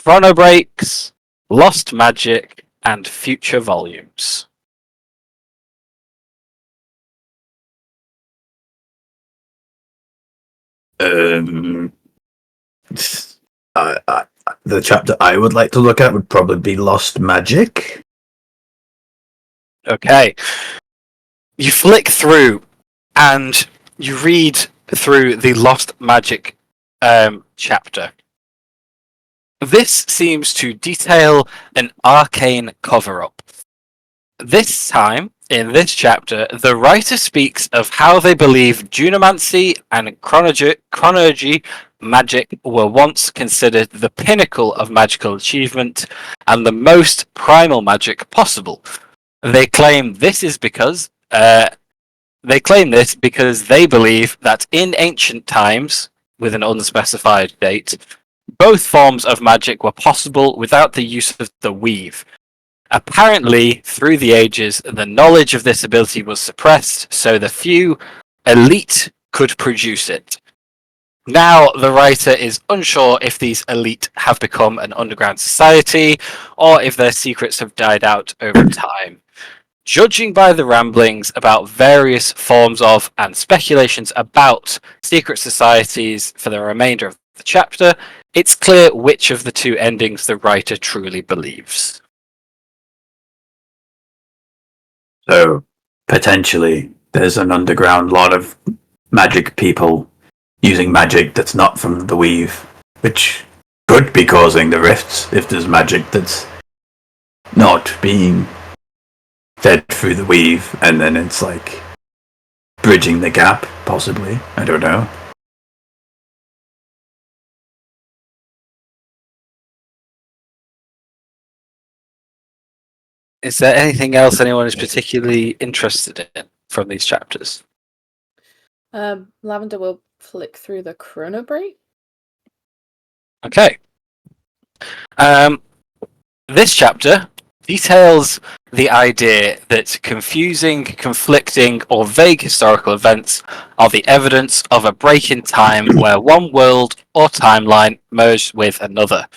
chronobreaks, lost magic, and future volumes. The chapter I would like to look at would probably be Lost Magic. Okay. You flick through and you read through the Lost Magic chapter. This seems to detail an arcane cover-up. This time, in this chapter, the writer speaks of how they believe Dunamancy and chronology magic were once considered the pinnacle of magical achievement and the most primal magic possible. They claim this because they believe that in ancient times, with an unspecified date, both forms of magic were possible without the use of the weave. Apparently, through the ages, the knowledge of this ability was suppressed, so the few elite could produce it. Now, the writer is unsure if these elite have become an underground society, or if their secrets have died out over time. Judging by the ramblings about various forms of and speculations about secret societies for the remainder of the chapter, it's clear which of the two endings the writer truly believes. So, potentially, there's an underground lot of magic people using magic that's not from the weave, which could be causing the rifts if there's magic that's not being fed through the weave, and then it's like bridging the gap, possibly. I don't know. Is there anything else anyone is particularly interested in from these chapters? Lavender will flick through the chronobreak. Okay. This chapter details the idea that confusing, conflicting, or vague historical events are the evidence of a break in time where one world or timeline merged with another.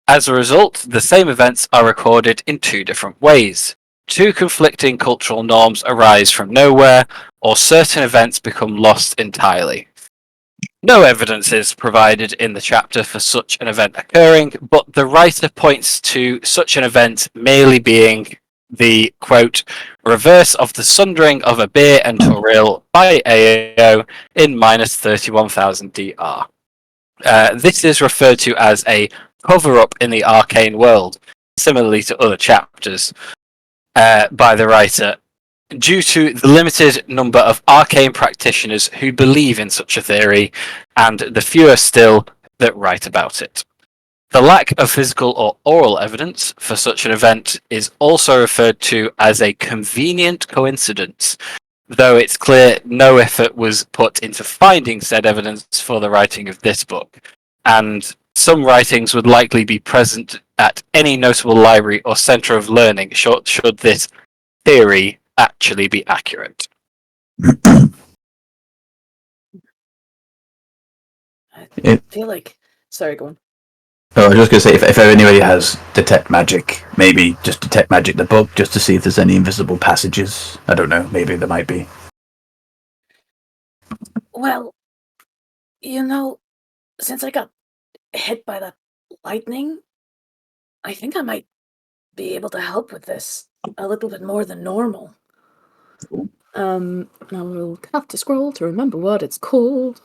As a result, the same events are recorded in two different ways. Two conflicting cultural norms arise from nowhere, or certain events become lost entirely. No evidence is provided in the chapter for such an event occurring, but the writer points to such an event merely being the, quote, reverse of the sundering of a beer and Toril by AAO in minus 31,000 DR. This is referred to as a cover-up in the arcane world, similarly to other chapters by the writer, due to the limited number of arcane practitioners who believe in such a theory, and the fewer still that write about it. The lack of physical or oral evidence for such an event is also referred to as a convenient coincidence, though it's clear no effort was put into finding said evidence for the writing of this book, and some writings would likely be present at any notable library or centre of learning should this theory actually be accurate. I feel like... Sorry, go on. Oh, I was just going to say, if anybody has Detect Magic, maybe just Detect Magic the book, just to see if there's any invisible passages. I don't know, maybe there might be. Well, since I got hit by that lightning, I think I might be able to help with this a little bit more than normal. I will have to scroll to remember what it's called.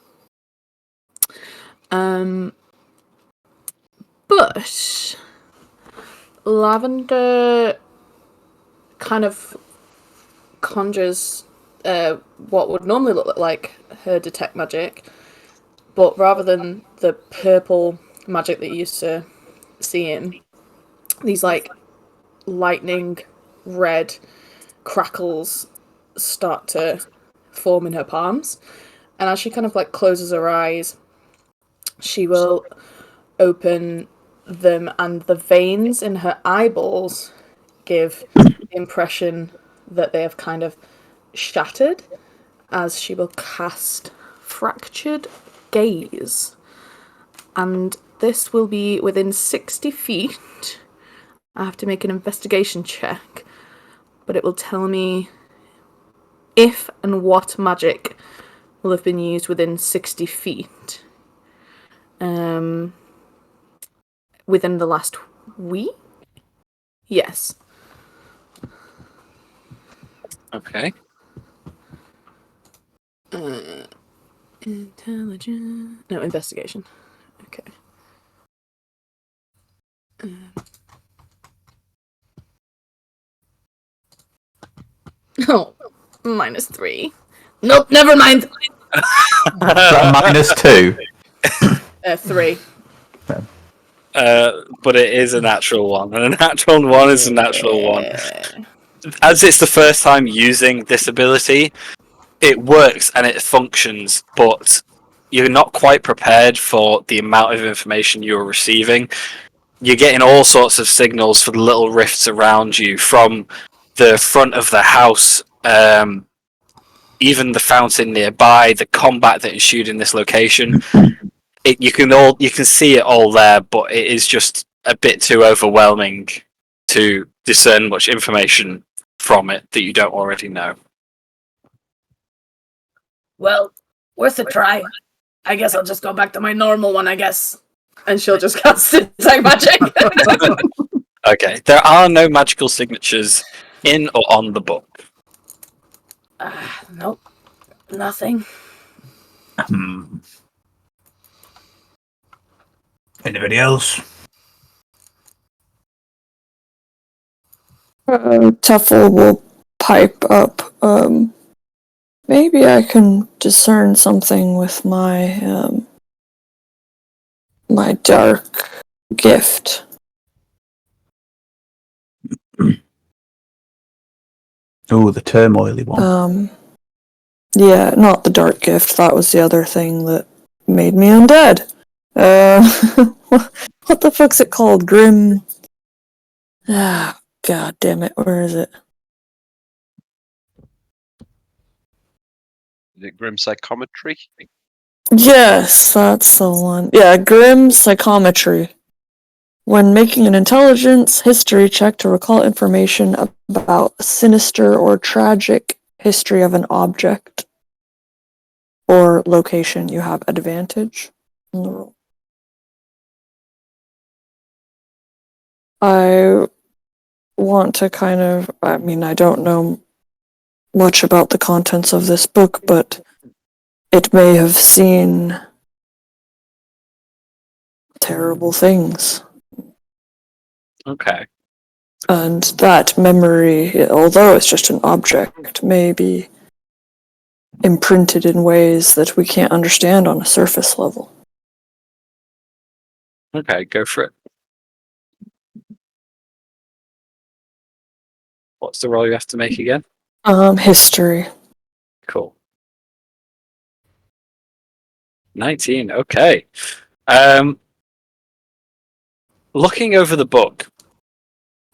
But Lavender kind of conjures what would normally look like her Detect Magic, but rather than the purple magic that you used to see in, these like lightning red crackles start to form in her palms, and as she kind of like closes her eyes, she will open them, and the veins in her eyeballs give the impression that they have kind of shattered, as she will cast Fractured Gaze. And this will be within 60 feet. I have to make an investigation check, but it will tell me if and what magic will have been used within 60 feet. Within the last week? Yes. Okay. Intelligence. No, investigation. Okay. Oh, -3. Nope, never mind. -2. 3. But it is a natural one, and a natural one is a natural one. As it's the first time using this ability, it works and it functions, but you're not quite prepared for the amount of information you're receiving. You're getting all sorts of signals for the little rifts around you from the front of the house, even the fountain nearby, the combat that ensued in this location. You can see it all there, but it is just a bit too overwhelming to discern much information from it that you don't already know. Well, worth a try. I guess I'll just go back to my normal one, I guess. And she'll just cast Detect Magic. Okay, there are no magical signatures in or on the book. Nope. Nothing. Anybody else? Tuffle will pipe up. Maybe I can discern something with my my dark gift. Oh, the turmoily one. Yeah, not the dark gift. That was the other thing that made me undead. What the fuck's it called? Grim. Ah, god damn it! Where is it? Is it Grim Psychometry? Yes, that's the one. Yeah, Grim Psychometry. When making an intelligence history check to recall information about a sinister or tragic history of an object or location, you have advantage in the roll. I want to I don't know much about the contents of this book, but it may have seen terrible things. Okay. And that memory, although it's just an object, may be imprinted in ways that we can't understand on a surface level. Okay, go for it. What's the roll you have to make again? History. Cool. 19, okay. Looking over the book,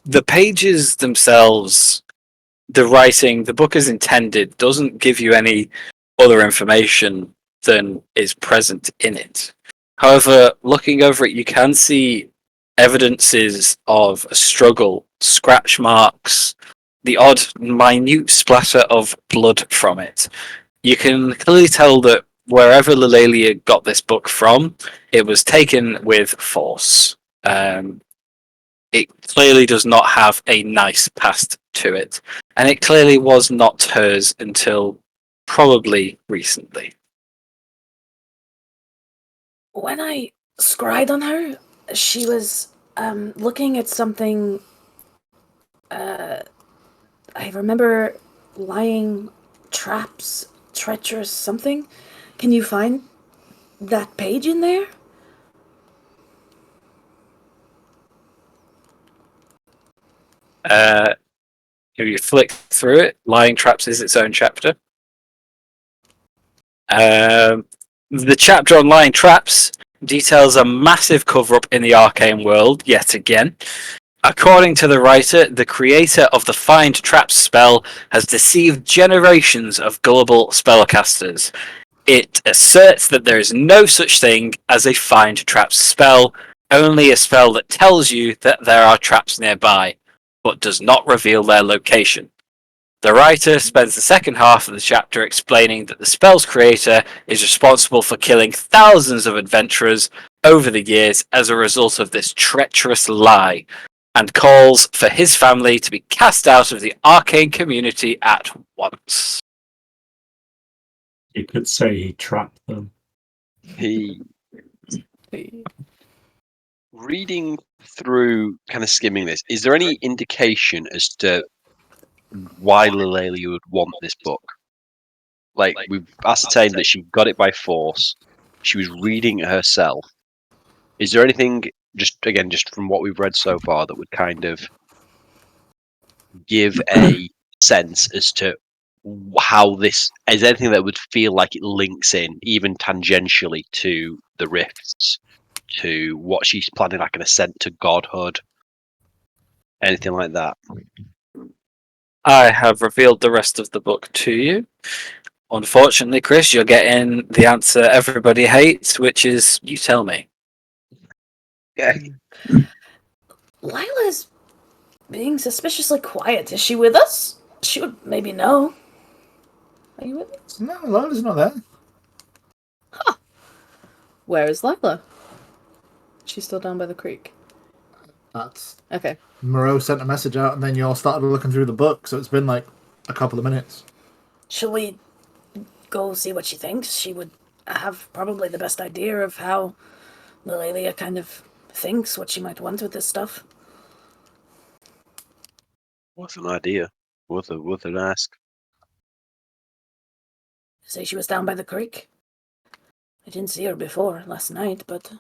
the pages themselves, the writing, the book as intended, doesn't give you any other information than is present in it. However, looking over it, you can see evidences of a struggle, scratch marks, the odd minute splatter of blood from it. You can clearly tell that wherever Lelalia got this book from, it was taken with force. It clearly does not have a nice past to it, and it clearly was not hers until probably recently. When I scried on her, she was looking at something. I remember lying traps, treacherous something. Can you find that page in there? If you flick through it, Lying Traps is its own chapter. The chapter on Lying Traps details a massive cover-up in the arcane world, yet again. According to the writer, the creator of the Find Traps spell has deceived generations of gullible spellcasters. It asserts that there is no such thing as a Find Traps spell, only a spell that tells you that there are traps nearby, but does not reveal their location. The writer spends the second half of the chapter explaining that the spell's creator is responsible for killing thousands of adventurers over the years as a result of this treacherous lie, and calls for his family to be cast out of the arcane community at once. You could say he trapped them. He reading through, kind of skimming this. Is there any indication as to why Lilele would want this book? Like, we've ascertained that she got it by force. She was reading it herself. Is there anything, just from what we've read so far, that would kind of give a sense as to how this is anything that would feel like it links in, even tangentially, to the rifts, to what she's planning, like an ascent to godhood, anything like that? I have revealed the rest of the book to you. Unfortunately, Chris, you're getting the answer everybody hates, which is you tell me. Okay. Lila's being suspiciously quiet. Is she with us? She would maybe know. Are you with us? No, Lola's not there. Where is Lila? She's still down by the creek. That's Okay. Moreau sent a message out, and then you all started looking through the book, so it's been like a couple of minutes. Shall we go see what she thinks? She would have probably the best idea of how Lilalia kind of thinks, what she might want with this stuff. What's an idea? Worth an ask. Say she was down by the creek. I didn't see her before last night, but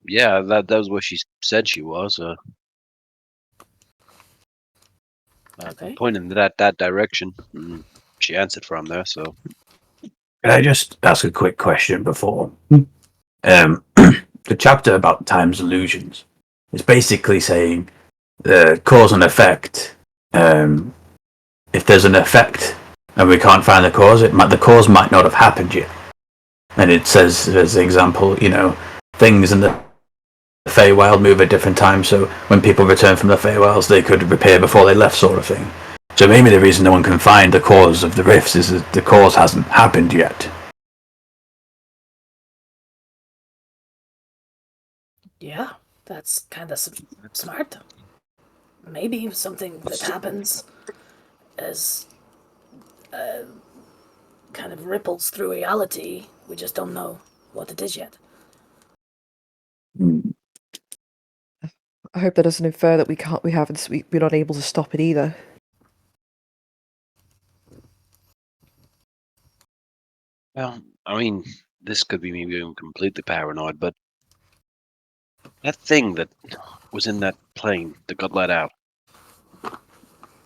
Yeah, that was where she said she was. okay. Pointing in that direction. She answered from there, so. Can I just ask a quick question before? The chapter about time's illusions is basically saying cause and effect. If there's an effect and we can't find the cause, the cause might not have happened yet. And it says, as an example, things in the Feywild move at different times, so when people return from the Feywilds, they could repair before they left, sort of thing. So maybe the reason no one can find the cause of the rifts is that the cause hasn't happened yet. Yeah, that's kind of smart. Maybe something that happens as kind of ripples through reality. We just don't know what it is yet. I hope that doesn't infer that we're not able to stop it either. Well, I mean, this could be me being completely paranoid, but that thing that was in that plane that got let out,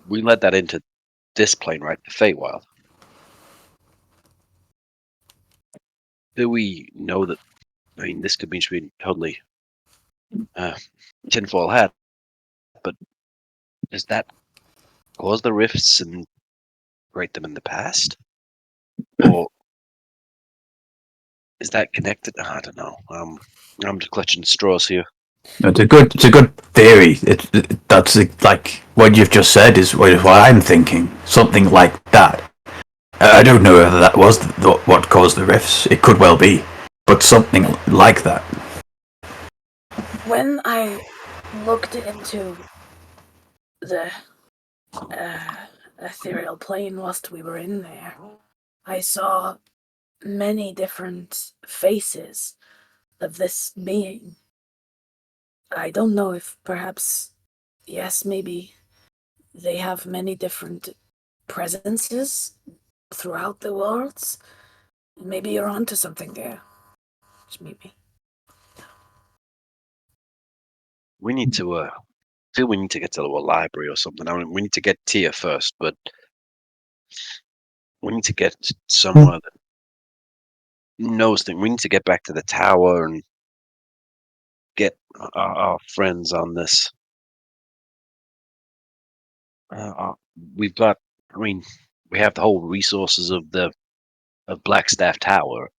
we let that into this plane, right? The Feywild. Do we know that? I mean, this could be totally tinfoil hat, but does that cause the rifts and create them in the past? Or is that connected? I don't know. I'm just clutching straws here. It's a good theory. That's like what you've just said is what I'm thinking. Something like that. I don't know whether that was what caused the rifts. It could well be, but something like that. When I looked into the ethereal plane whilst we were in there, I saw many different faces of this being. I don't know if perhaps, yes, maybe they have many different presences throughout the worlds. Maybe you're onto something there. Just maybe. We need to I feel we need to get to a library or something. I mean, we need to get Tia first, but we need to get somewhere that knows things. We need to get back to the tower and get our friends on this. We've got. I mean, we have the whole resources of Blackstaff Tower,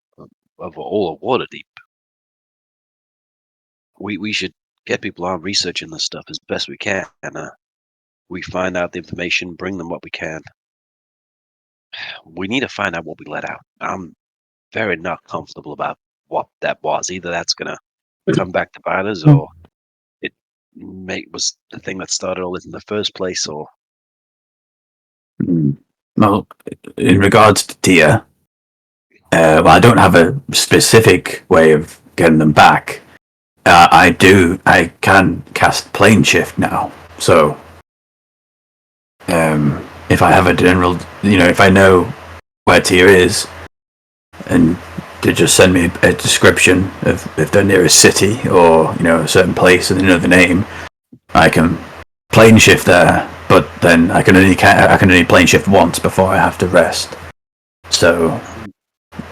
of all of Waterdeep. We should get people on researching this stuff as best we can, and we find out the information, bring them what we can. We need to find out what we let out. I'm very not comfortable about what that was. Either that's gonna come back to bite us, or it was the thing that started all this in the first place, or Well, in regards to Tia, I don't have a specific way of getting them back. I can cast plane shift now, so if I have a general, if I know where Tia is, and to just send me a description of if they're near a city or a certain place and they know the name, I can plane shift there. But then I can only plane shift once before I have to rest. So,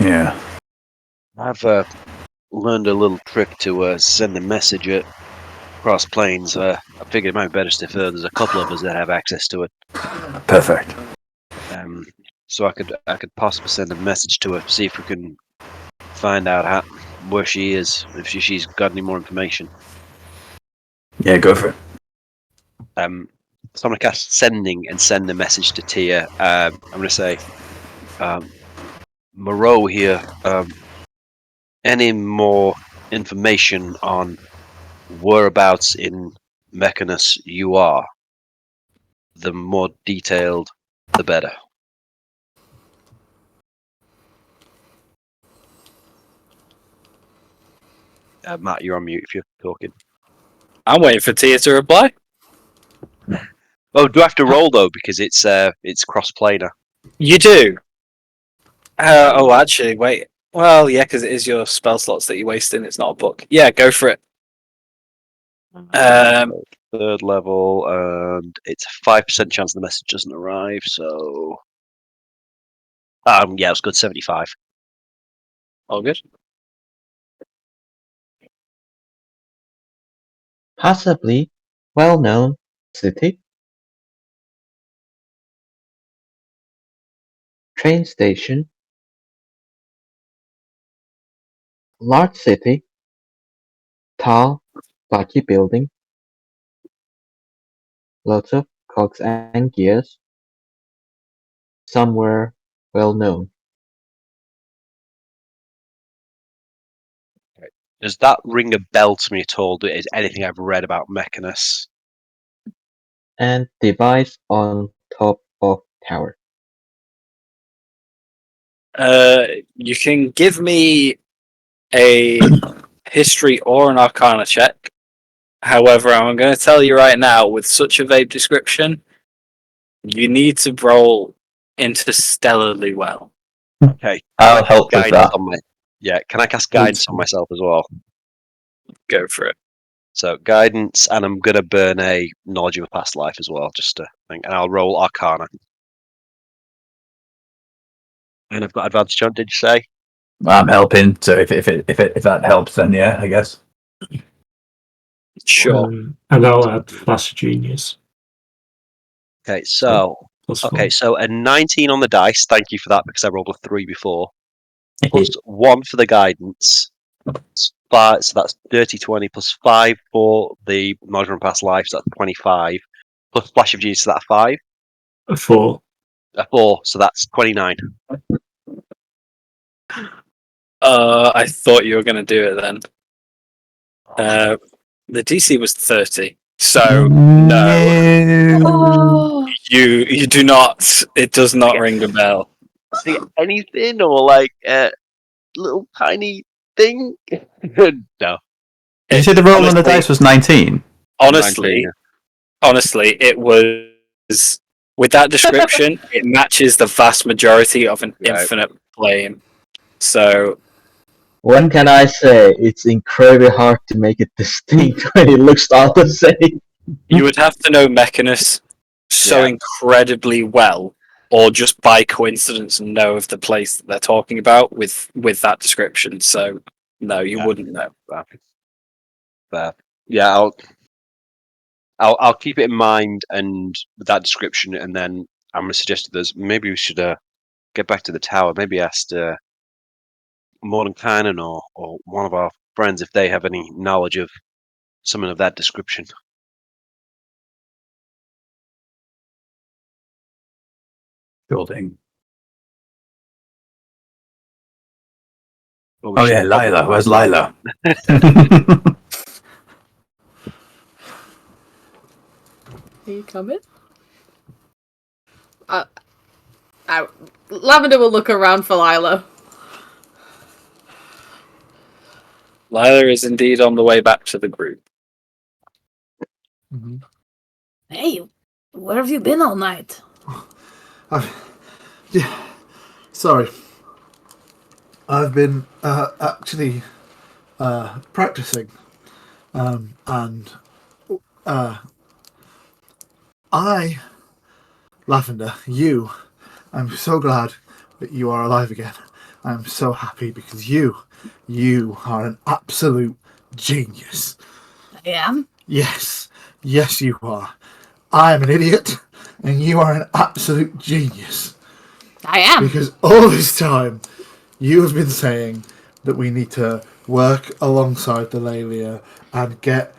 yeah. I've learned a little trick to send a message across planes. I figured it might be better if there's a couple of us that have access to it. Perfect. So I could possibly send a message to her, see if we can find out where she is, if she's got any more information. Yeah, go for it. So I'm going to cast Sending and send a message to Tia. I'm going to say, Moreau here, any more information on whereabouts in Mechanus you are, the more detailed, the better. Matt, you're on mute if you're talking. I'm waiting for Tia to reply. Oh, do I have to roll though because it's cross-planar? You do. Actually, wait. Well, yeah, because it is your spell slots that you're wasting. It's not a book. Yeah, go for it. Third level, and it's a 5% chance the message doesn't arrive. So, yeah, it's good. 75. All good. Possibly well-known city. Train station. Large city. Tall, bulky building. Lots of cogs and gears. Somewhere well-known. Does that ring a bell to me at all? Is anything I've read about Mechanus? And device on top of tower. You can give me a history or an arcana check. However, I'm going to tell you right now, with such a vague description, you need to roll interstellarly well. Okay. I'll help with that. Can I cast guidance on myself as well? Go for it. So guidance, and I'm gonna burn a knowledge of a past life as well, just to think. And I'll roll Arcana. And I've got advantage on. Did you say? I'm helping, so if that helps, then yeah, I guess. Sure. And I'll add Flash Genius. Okay, so +4. so a 19 on the dice. Thank you for that because I rolled a 3 before. Plus 1 for the guidance. 5, so that's dirty 20 plus 5 for the knowledge of past life. So that's 25. Plus Flash of Genius, so that's 5. A 4. A 4, so that's 29. I thought you were going to do it then. The DC was 30, so no. Oh, You do not. It does not ring a bell. See anything or like a little tiny thing? No. Did you say the roll on the Honestly- dice was 19? Honestly, 19. honestly, it was with that description. It matches the vast majority of an Right. infinite plane. So When can I say it's incredibly hard to make it distinct when it looks all the same? you would have to know Mechanus so Yeah. incredibly well or just by coincidence know of the place that they're talking about with that description. So no, you wouldn't know. But yeah, I'll keep it in mind and with that description, and then I'm going to suggest to us maybe we should get back to the tower. Maybe ask Mordenkainen or one of our friends if they have any knowledge of something of that description. Sure thing. Well, we Oh should yeah, probably Lila. Where's find Lila? Are you coming? Lavender will look around for Lila. Lila is indeed on the way back to the group. Mm-hmm. Hey, where have you been all night? Yeah, sorry. I've been actually practicing, and Lavender, I'm so glad that you are alive again. I'm so happy because you are an absolute genius. I am? Yes, you are. I am an idiot, and you are an absolute genius. I am. Because all this time, you have been saying that we need to work alongside the Lelia and get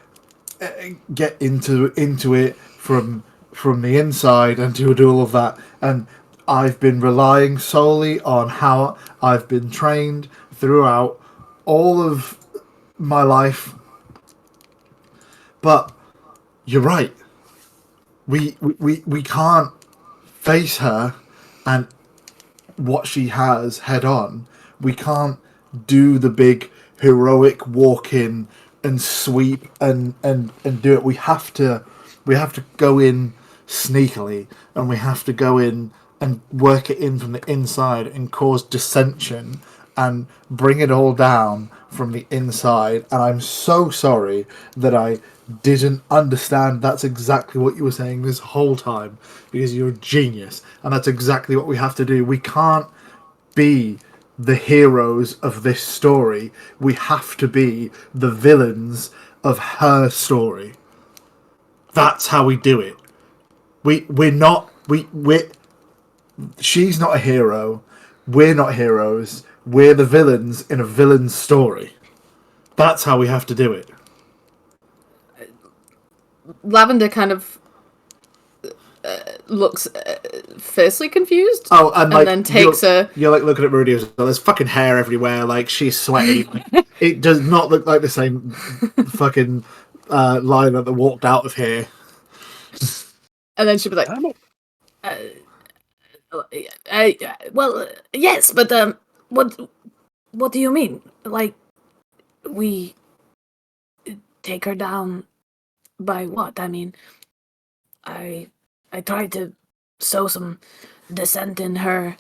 into it from the inside and to do all of that. And I've been relying solely on how I've been trained throughout all of my life. But you're right. We can't face her and what she has head on. We can't do the big heroic walk in and sweep and do it. We have to go in sneakily, and we have to go in and work it in from the inside and cause dissension and bring it all down from the inside. And I'm so sorry that I didn't understand that's exactly what you were saying this whole time, because you're a genius, and that's exactly what we have to do. We can't be the heroes of this story. We have to be the villains of her story. That's how we do it. She's not a hero. We're not heroes. We're the villains in a villain's story. That's how we have to do it. Lavender kind of looks fiercely confused. Oh, and like then takes you're like looking at Rudy as well. There's fucking hair everywhere. Like she's sweaty. It does not look like the same fucking Lila that walked out of here. And then she'll be like, well, yes, but what do you mean? Like, we take her down by what? I mean, I tried to sow some dissent in her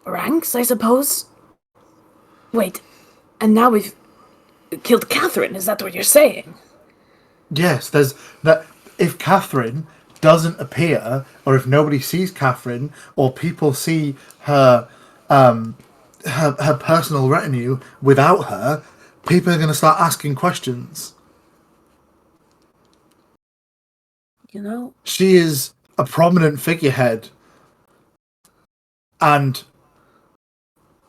ranks, I suppose. Wait, and now we've killed Catherine. Is that what you're saying? Yes, there's that. If Catherine doesn't appear, or if nobody sees Catherine, or people see her, her personal retinue without her, people are going to start asking questions. You know, She is a prominent figurehead, and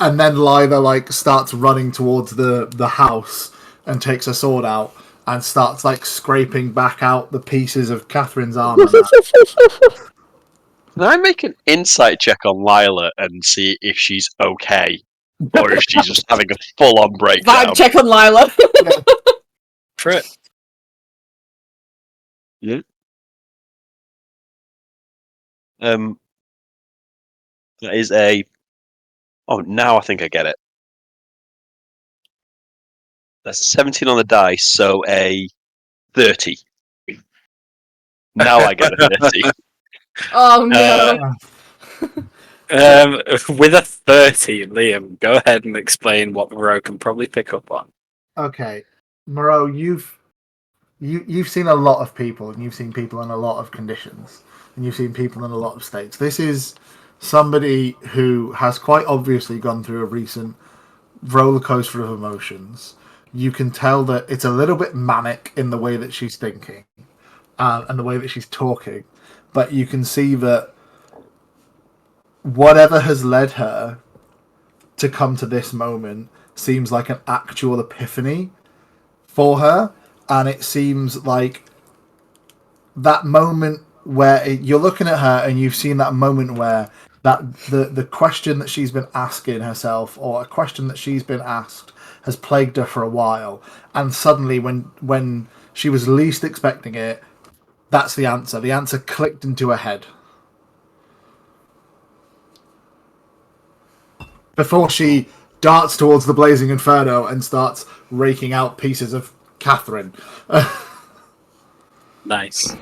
then Lila like starts running towards the house and takes her sword out and starts like scraping back out the pieces of Catherine's armor. Can I make an insight check on Lila and see if she's okay, or if she's just having a full-on breakdown? vibe check on Lila. For it. Yeah. That is a. Oh, now I think I get it. That's a 17 on the dice, so a 30. Now I get a 30. Oh no. With a 30, Liam, go ahead and explain what Moreau can probably pick up on. Okay, Moreau, you've seen a lot of people, and you've seen people in a lot of conditions, and you've seen people in a lot of states. This is somebody who has quite obviously gone through a recent roller coaster of emotions. You can tell that it's a little bit manic in the way that she's thinking and the way that she's talking, but you can see that whatever has led her to come to this moment seems like an actual epiphany for her, and it seems like that moment where you're looking at her and you've seen that moment where that the question that she's been asking herself, or a question that she's been asked, has plagued her for a while, and suddenly when she was least expecting it, that's the answer. The answer clicked into her head before she darts towards the blazing inferno and starts raking out pieces of Catherine. Nice.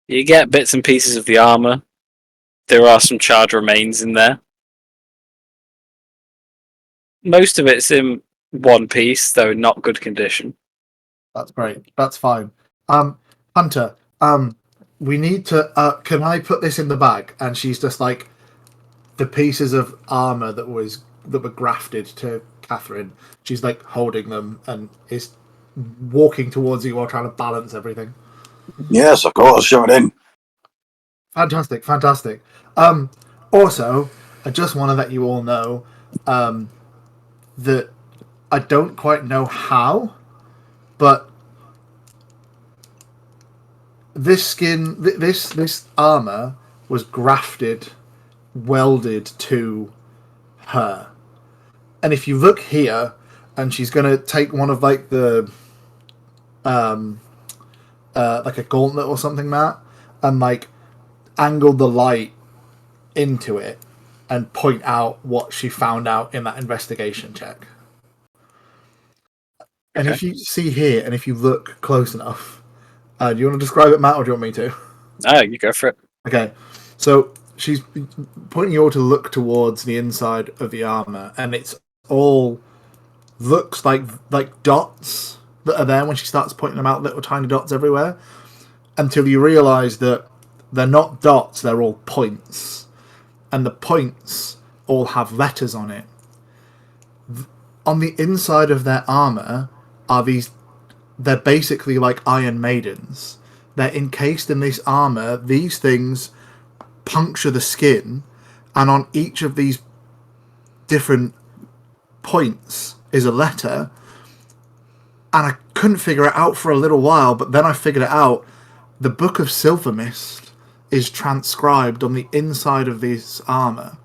You get bits and pieces of the armor. There are some charred remains in there. Most of it's in one piece, though not good condition. That's great. That's fine. Hunter, we need to. Can I put this in the bag? And she's just like the pieces of armor that were grafted to Catherine. She's like holding them and is walking towards you while trying to balance everything. Yes, of course, shove it in. Fantastic, fantastic. Also, I just want to let you all know that I don't quite know how, but this skin, this armor was grafted, welded to her. And if you look here, and she's gonna take one of like the like a gauntlet or something, Matt, and like angle the light into it and point out what she found out in that investigation check. And Okay. if you see here, and if you look close enough, do you want to describe it, Matt, or do you want me to? You go for it. Okay, so she's pointing you all to look towards the inside of the armor, and it's all looks like dots that are there when she starts pointing them out, little tiny dots everywhere, until you realise that they're not dots, they're all points. And the points all have letters on it. On the inside of their armor are they're basically like Iron Maidens. They're encased in this armor. These things puncture the skin, and on each of these different points is a letter. And I couldn't figure it out for a little while, but then I figured it out. The Book of Silvermist is transcribed on the inside of this armor.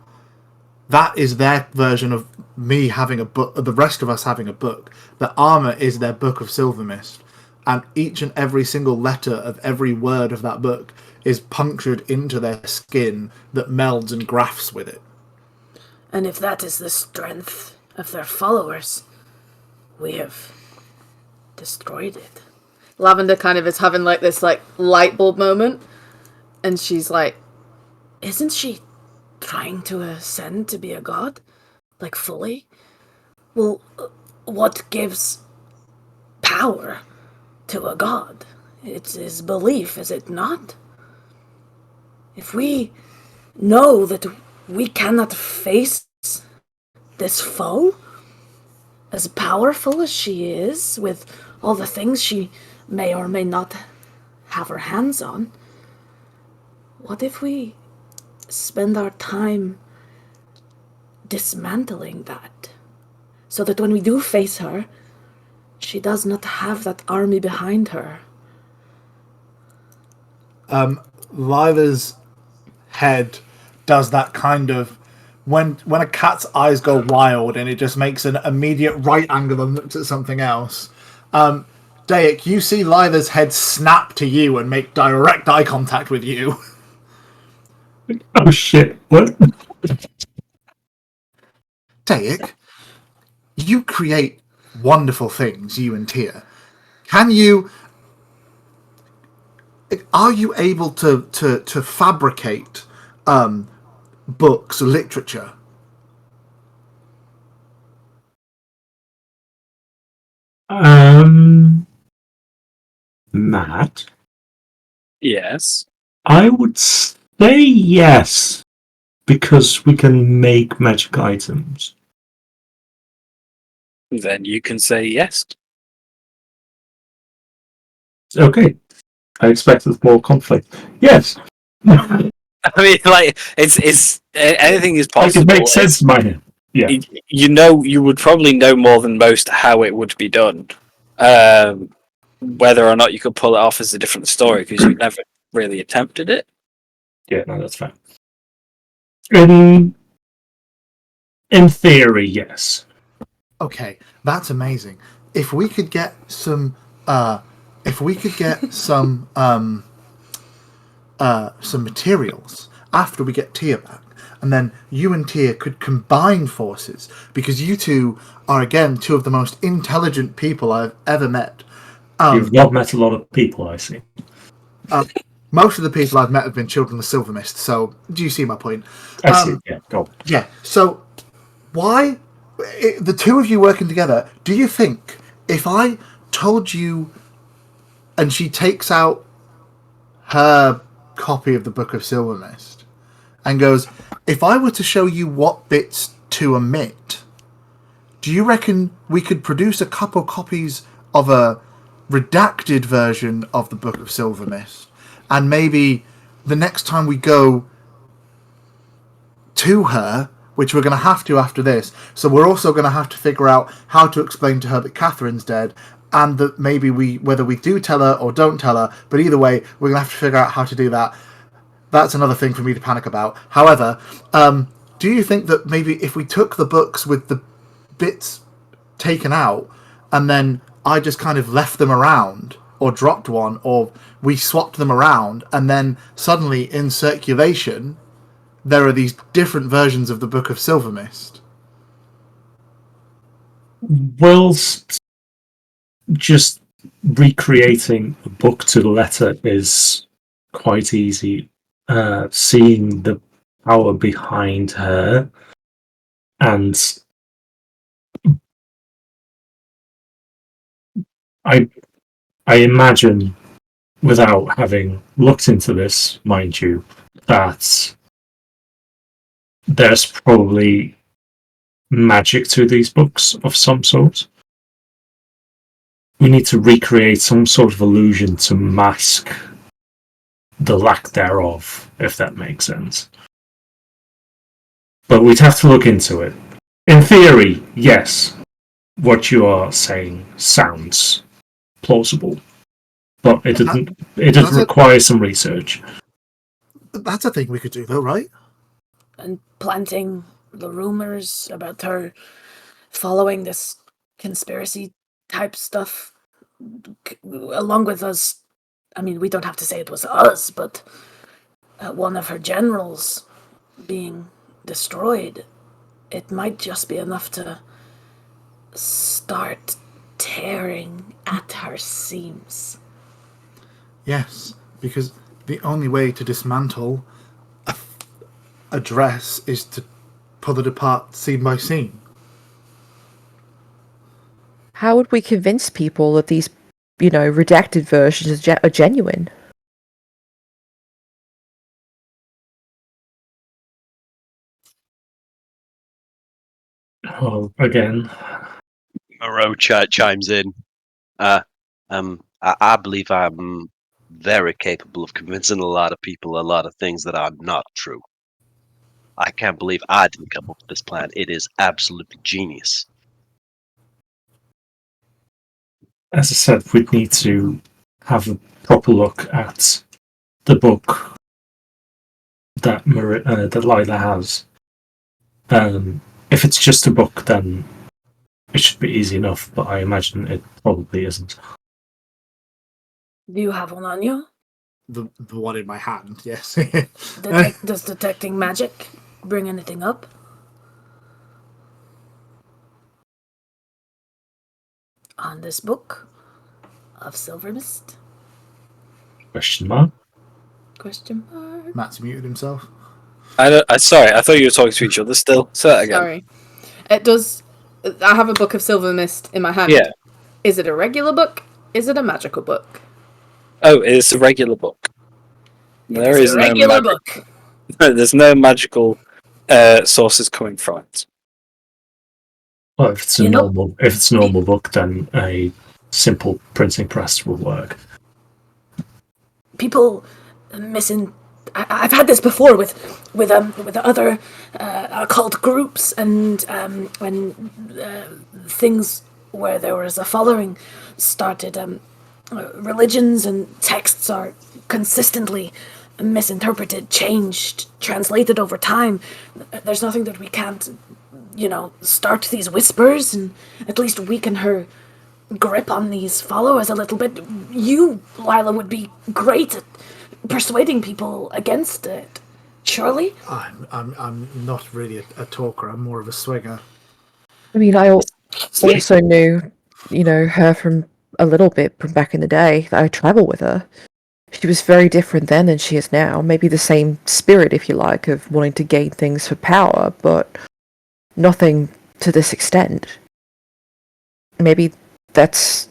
That is their version of me having a book, the rest of us having a book. The armor is their Book of Silvermist, and each and every single letter of every word of that book is punctured into their skin that melds and grafts with it. And if that is the strength of their followers, we have destroyed it. Lavender kind of is having like this like light bulb moment, and she's like, Isn't she trying to ascend to be a god? Like, fully? Well, what gives power to a god? It's his belief, is it not? If we know that we cannot face this foe, as powerful as she is, with all the things she may or may not have her hands on, what if we spend our time dismantling that, so that when we do face her, she does not have that army behind her? Lila's head does that kind of when a cat's eyes go wild and it just makes an immediate right angle and looks at something else. Daik, you see Lila's head snap to you and make direct eye contact with you. Oh shit, what? Daik, you create wonderful things, you and Tia. Are you able to fabricate books, literature? Matt, Yes. I would say yes. because we can make magic items. Then you can say yes. Okay. I expected more conflict. Yes. I mean, like it's anything is Like, possible. it makes sense in my head. Yeah. You would probably know more than most how it would be done. Whether or not you could pull it off is a different story because you never really attempted it. Yeah, no, that's fine. In theory, yes. Okay, that's amazing. If we could get some some materials after we get Tia back, and then you and Tia could combine forces, because you two are again two of the most intelligent people I've ever met. You've not met a lot of people, I see. Most of the people I've met have been children of Silver Mist, so do you see my point? I see, yeah, go. Yeah, so why, the two of you working together, do you think if I told you, and she takes out her copy of the Book of Silver Mist and goes, if I were to show you what bits to omit, do you reckon we could produce a couple copies of a redacted version of the Book of Silver Mist, and maybe the next time we go to her, which we're going to have to after this, so we're also going to have to figure out how to explain to her that Catherine's dead, and that maybe whether we do tell her or don't tell her, but either way, we're going to have to figure out how to do that. That's another thing for me to panic about. However, do you think that maybe if we took the books with the bits taken out, and then I just kind of left them around, or dropped one, or we swapped them around, and then suddenly in circulation there are these different versions of the Book of Silver Mist? Whilst just recreating a book to the letter is quite easy, seeing the power behind her, and I imagine, without having looked into this, mind you, that there's probably magic to these books of some sort. We need to recreate some sort of illusion to mask the lack thereof, if that makes sense. But we'd have to look into it. In theory, yes, what you are saying sounds plausible, but it does require some research. That's a thing we could do, though, right? And planting the rumors about her following this conspiracy type stuff, along with us. I mean, we don't have to say it was us, but one of her generals being destroyed. It might just be enough to start tearing at her seams. Yes, because the only way to dismantle a dress is to pull it apart seam by seam. How would we convince people that these, redacted versions are genuine? Well, again, Moreau chimes in. I believe I'm very capable of convincing a lot of people a lot of things that are not true. I can't believe I didn't come up with this plan. It is absolutely genius. as I said, we'd need to have a proper look at the book that Lila has. If it's just a book, then it should be easy enough, but I imagine it probably isn't. Do you have one on you? The one in my hand, yes. Does detecting magic bring anything up? On this book of Silver Mist? Question mark? Question mark. Matt's muted himself. Sorry, I thought you were talking to each other still. Say that again. Sorry. It does. I have a Book of Silver Mist in my hand. Yeah. Is it a regular book? Is it a magical book? Oh, it's a regular book. There It's is a no regular book. There's no magical sources coming from it. Well, if it's a You know- normal book, then a simple printing press will work. People missing. I've had this before with other occult groups and when things where there was a following started. Religions and texts are consistently misinterpreted, changed, translated over time. There's nothing that we can't, start these whispers and at least weaken her grip on these followers a little bit. You, Lila, would be great at persuading people against it. Surely? I'm not really a talker. I'm more of a swinger. I mean, I also knew, her from a little bit from back in the day. I travel with her. She was very different then than she is now. Maybe the same spirit, if you like, of wanting to gain things for power, but nothing to this extent. Maybe this,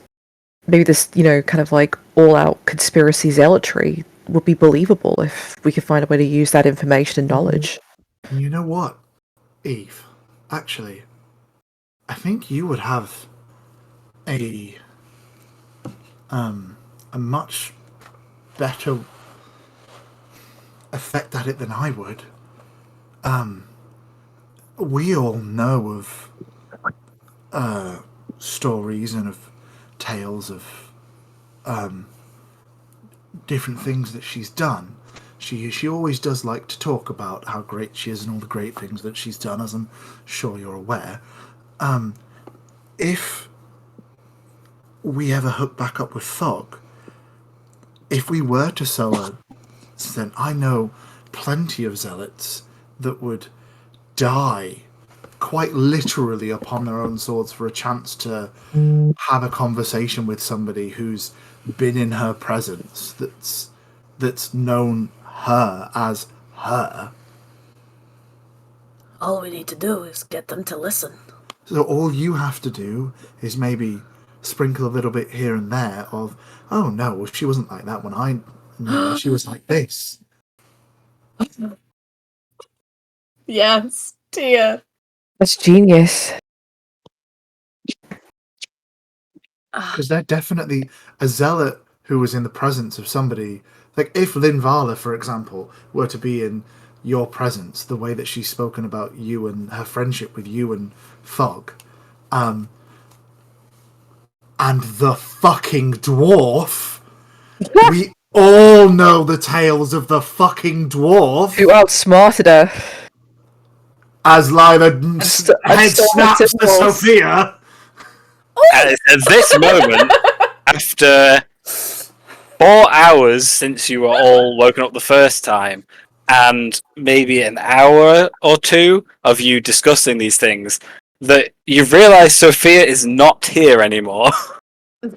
kind of like all-out conspiracy zealotry would be believable if we could find a way to use that information and knowledge. You know what, Eve? Actually, I think you would have a much better effect at it than I would. We all know of stories and of tales of different things that she's done. She always does like to talk about how great she is and all the great things that she's done, as I'm sure you're aware. If we ever hook back up with Thog, if we were to sow her, then I know plenty of zealots that would die quite literally upon their own swords for a chance to have a conversation with somebody who's been in her presence, that's known her as her. All we need to do is get them to listen. So all you have to do is maybe sprinkle a little bit here and there of, oh no, well, she wasn't like that when I knew her, she was like this. Yes, Tia. That's genius. Because they're definitely a zealot who was in the presence of somebody. Like if Linvala, for example, were to be in your presence, the way that she's spoken about you and her friendship with you and Thog, and the fucking dwarf. We all know the tales of the fucking dwarf. Who outsmarted her? As Lila head still snaps like to it was. Sophia. At this moment, after 4 hours since you were all woken up the first time, and maybe an hour or two of you discussing these things, that you've realised Sophia is not here anymore.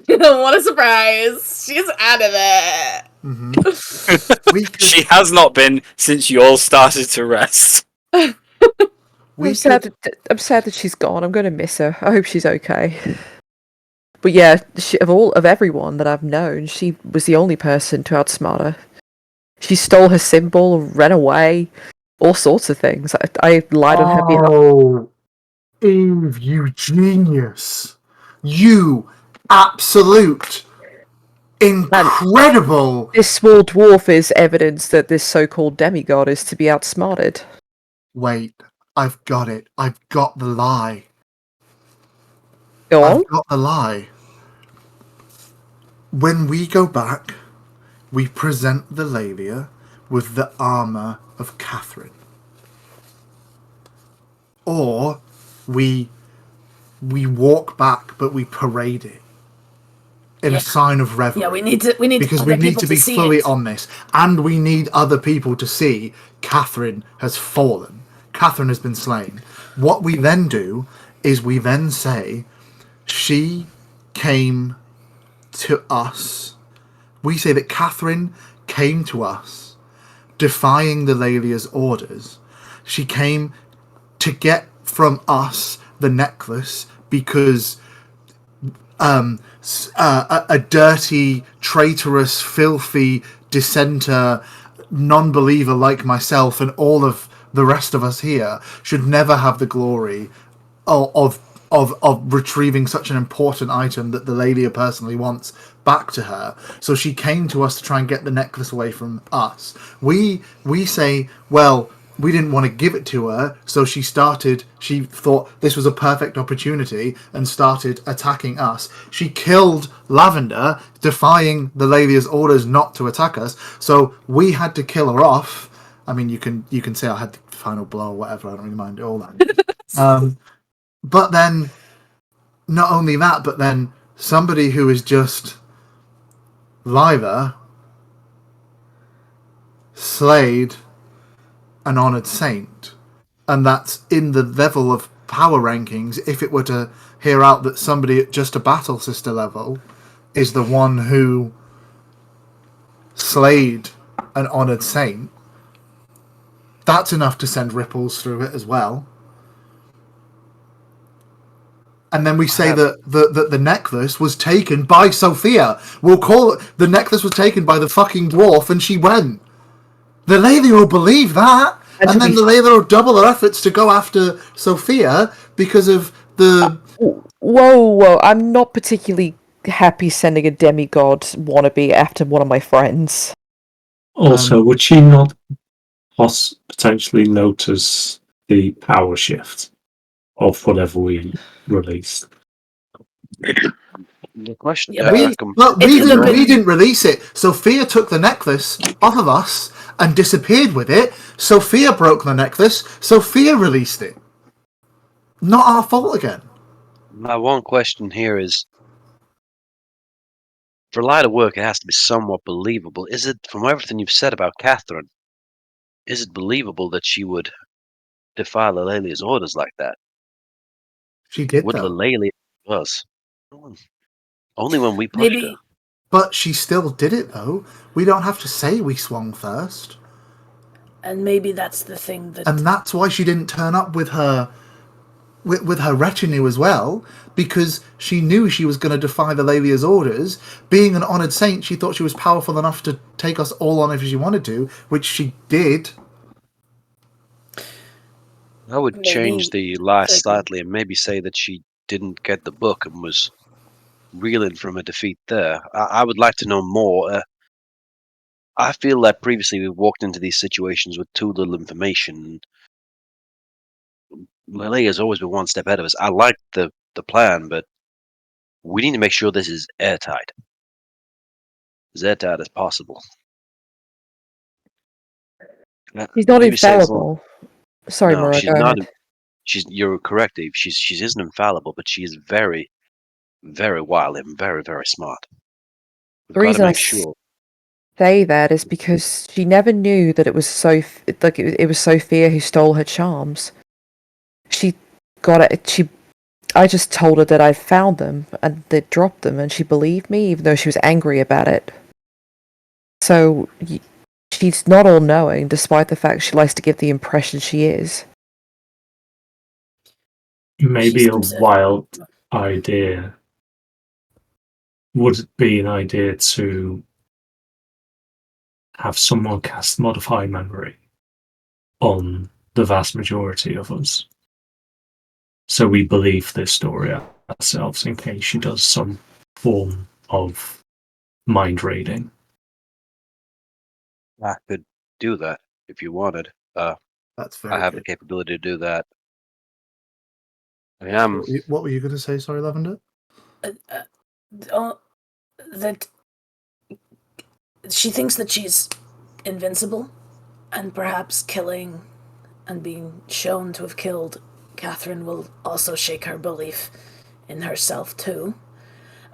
What a surprise! She's out of it. Mm-hmm. She has not been since you all started to rest. I'm sad that she's gone. I'm going to miss her. I hope she's okay. But yeah, of everyone that I've known, she was the only person to outsmart her. She stole her symbol, ran away, all sorts of things. I lied on her behalf. Oh, Eve, you genius! You absolute incredible! This small dwarf is evidence that this so-called demigod is to be outsmarted. Wait, I've got it. I've got the lie. Go on. I've got the lie. When we go back, we present the Lalia with the armour of Catherine. Or we walk back, but we parade it in a sign of reverence. Yeah, we need because other we need people to be see fully it. on this, and we need other people to see Catherine has fallen. Catherine has been slain. What we then do is we then say she came to us. We say that Catherine came to us, defying the Lalia's orders. She came to get from us the necklace because a dirty, traitorous, filthy dissenter, non-believer like myself and all of the rest of us here should never have the glory of retrieving such an important item that the Lelia personally wants back to her. So she came to us to try and get the necklace away from us. We say, well, we didn't want to give it to her, so she thought this was a perfect opportunity and started attacking us. She killed Lavender, defying the Lelia's orders not to attack us, so we had to kill her off. I mean, you can say I had the final blow or whatever, I don't really mind all that. But then, not only that, but then somebody who is just Lila slayed an honoured saint. And that's in the level of power rankings. If it were to hear out that somebody at just a battle sister level is the one who slayed an honoured saint, that's enough to send ripples through it as well. And then we say that the necklace was taken by Sophia. We'll call it the necklace was taken by the fucking dwarf, and she went. The Lelia will believe that, and then the Lelia will double their efforts to go after Sophia because of the. Whoa! I'm not particularly happy sending a demigod wannabe after one of my friends. Also, would she not potentially notice the power shift of whatever we released? The question. Yeah, We didn't release it. Sophia took the necklace off of us and disappeared with it. Sophia broke the necklace. Sophia released it. Not our fault again. My one question here is, for Lila to work, it has to be somewhat believable. Is it, from everything you've said about Catherine, is it believable that she would defy Lelelia's orders like that? She did, Would though. Lelelia was? Only when we pushed her. But she still did it, though. We don't have to say we swung first. And maybe that's the thing that... And that's why she didn't turn up with her retinue as well, because she knew she was going to defy the Lelia's orders. Being an honoured saint, she thought she was powerful enough to take us all on if she wanted to, which she did. I would change the lie slightly and maybe say that she didn't get the book and was reeling from a defeat there. I would like to know more. I feel that previously we walked into these situations with too little information. Lelia's always been one step ahead of us. I like the plan, but we need to make sure this is airtight. As airtight as possible. She's not infallible. Sorry, no, Mara, she's go not. ahead. You're correct, Eve. She isn't infallible, but she is very, very wily and very, very smart. The reason I say that is because she never knew that it was it was Sophia who stole her charms. She got it. I just told her that I found them and they dropped them, and she believed me, even though she was angry about it. So she's not all-knowing, despite the fact she likes to give the impression she is. Maybe a wild idea would be an idea to have someone cast Modify Memory on the vast majority of us. So we believe this story ourselves in case she does some form of mind reading. I could do that if you wanted. That's very I have good. the capability to do that. I am. What were you going to say? Sorry, Lavender. That she thinks that she's invincible, and perhaps killing and being shown to have killed Catherine will also shake her belief in herself too.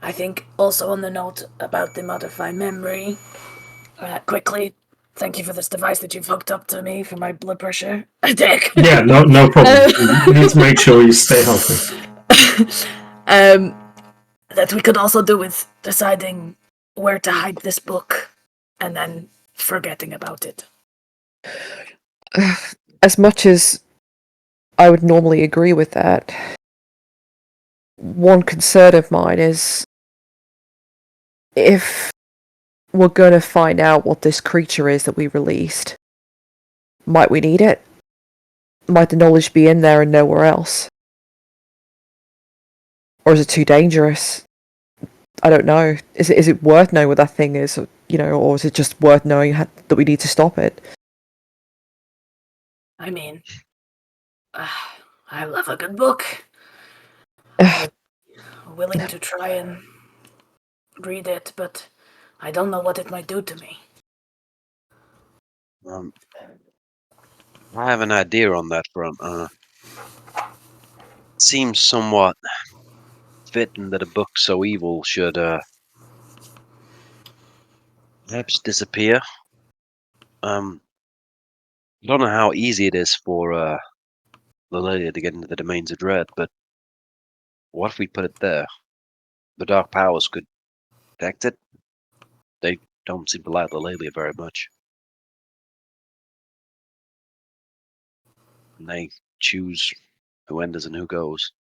I think also on the note about the Modify Memory, quickly, thank you for this device that you've hooked up to me for my blood pressure. Dick. Yeah, no problem. You need to make sure you stay healthy. That we could also do with deciding where to hide this book and then forgetting about it. As much as I would normally agree with that, one concern of mine is if we're going to find out what this creature is that we released, might we need it? Might the knowledge be in there and nowhere else? Or is it too dangerous? I don't know. Is it worth knowing what that thing is, or is it just worth knowing that we need to stop it? I mean, I love a good book. I'm willing to try and read it, but I don't know what it might do to me. I have an idea on that front. Seems somewhat fitting that a book so evil should perhaps disappear. I don't know how easy it is for Lilia to get into the domains of dread, but what if we put it there? The dark powers could protect it. They don't seem to like Lilia very much. And they choose who enters and who goes.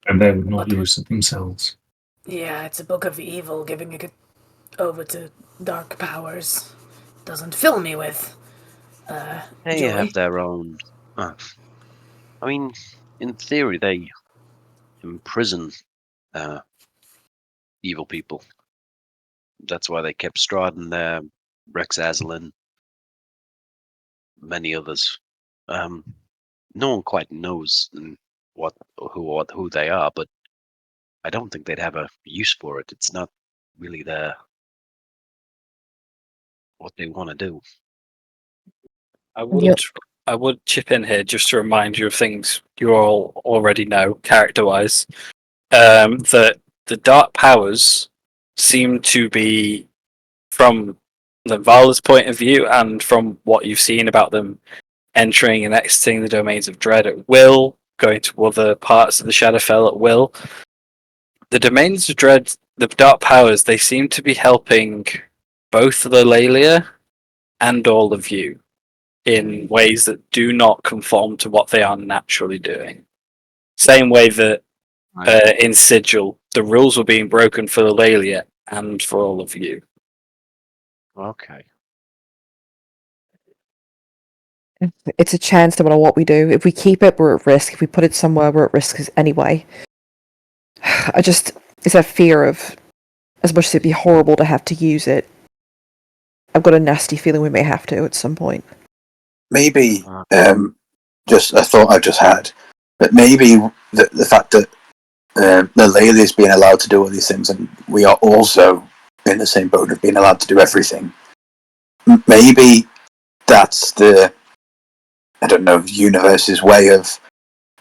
And they would not use it themselves. Yeah, it's a book of evil. Giving it over to dark powers doesn't fill me with They joy. have their own. I mean, in theory, they imprison evil people. That's why they kept Strahd there, Rex Aslan, many others. No one quite knows who they are, but I don't think they'd have a use for it. It's not really what they want to do. I would chip in here just to remind you of things you all already know, character-wise. That the dark powers seem to be, from Vala's point of view, and from what you've seen about them entering and exiting the domains of dread at will, going to other parts of the Shadowfell at will. The domains of dread, the dark powers, they seem to be helping both Lilia and all of you in ways that do not conform to what they are naturally doing. Same way that in Sigil, the rules were being broken for Lilia and for all of you. Okay. It's a chance no matter what we do. If we keep it, we're at risk. If we put it somewhere, we're at risk anyway. It's that fear of, as much as it'd be horrible to have to use it, I've got a nasty feeling we may have to at some point. Maybe, just a thought I've just had, but maybe the fact that Lilia is being allowed to do all these things, and we are also in the same boat of being allowed to do everything. Maybe that's the, I don't know, universe's way of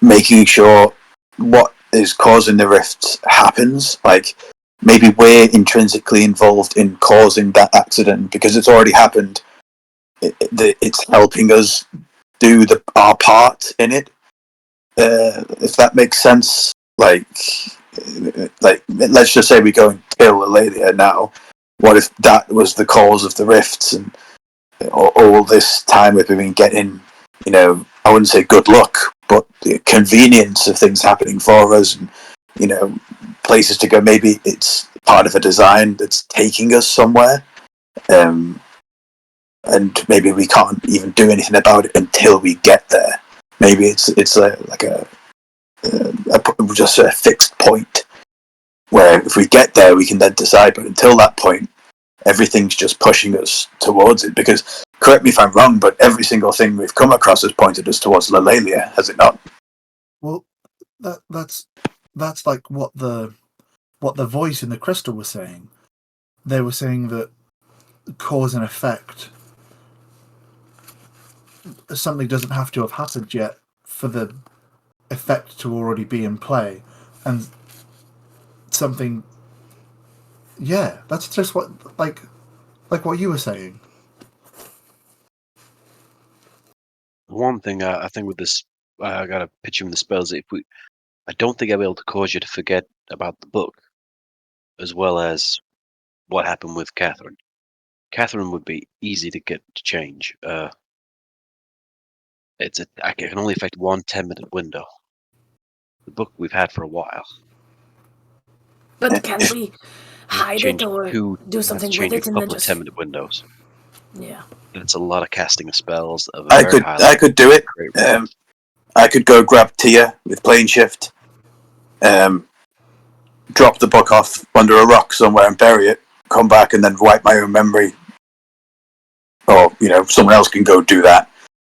making sure what is causing the rifts happens. Like, maybe we're intrinsically involved in causing that accident because it's already happened. It's helping us do our part in it. If that makes sense, like let's just say we go and kill Lilia now. What if that was the cause of the rifts and all this time we've been getting, I wouldn't say good luck, but the convenience of things happening for us, and places to go. Maybe it's part of a design that's taking us somewhere, and maybe we can't even do anything about it until we get there. Maybe it's just a fixed point where if we get there, we can then decide. But until that point, everything's just pushing us towards it. Because, correct me if I'm wrong, but every single thing we've come across has pointed us towards Lilia, has it not? Well, that's like what the voice in the crystal was saying. They were saying that cause and effect, something doesn't have to have happened yet for the effect to already be in play, and something. Yeah, that's just what like what you were saying. One thing I think with this, I got a picture in the spells. I don't think I'll be able to cause you to forget about the book, as well as what happened with Catherine. Catherine would be easy to get to change. I can only affect one 10-minute window. The book we've had for a while. But can we hide it or do something with it in a couple of just 10-minute windows. Yeah. It's a lot of casting of spells of a I very could high I level. could do it. Great. I could go grab Tia with plane shift, drop the book off under a rock somewhere and bury it, come back and then wipe my own memory. Or, someone else can go do that.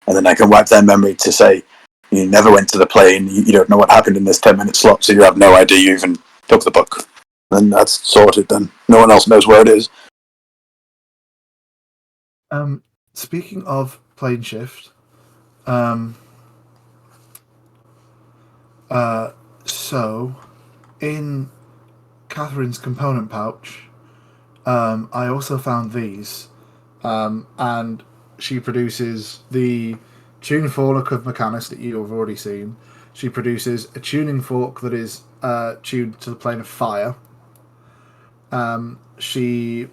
And then I can wipe their memory to say, you never went to the plane, you don't know what happened in this 10-minute slot, so you have no idea you even took the book. Then that's sorted then. No one else knows where it is. Speaking of plane shift, so in Catherine's component pouch, I also found these, and she produces the tuning fork of Mechanus that you have already seen. She produces a tuning fork that is tuned to the plane of fire. She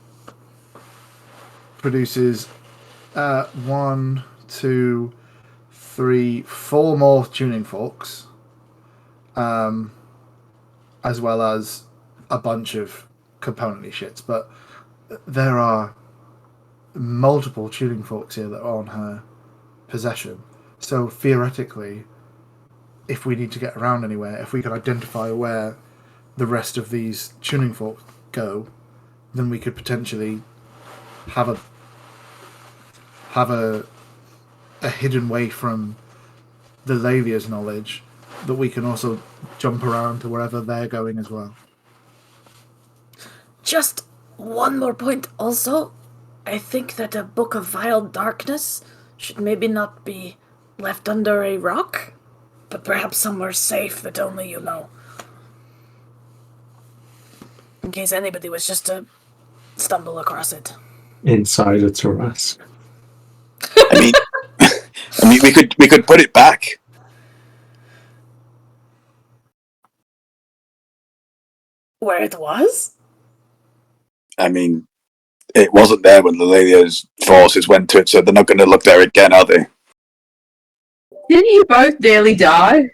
produces 1, 2, 3, 4 more tuning forks, as well as a bunch of componently shits. But there are multiple tuning forks here that are on her possession. So theoretically, if we need to get around anywhere, if we can identify where the rest of these tuning forks go, then we could potentially have a hidden way from the Lathia's knowledge that we can also jump around to wherever they're going as well. Just one more point also. I think that a book of vile darkness should maybe not be left under a rock, but perhaps somewhere safe that only you know. In case anybody was just to stumble across it. Insider to ask. I mean, we could put it back. Where it was? I mean, it wasn't there when Lelelia's forces went to it, so they're not going to look there again, are they? Didn't you both nearly die?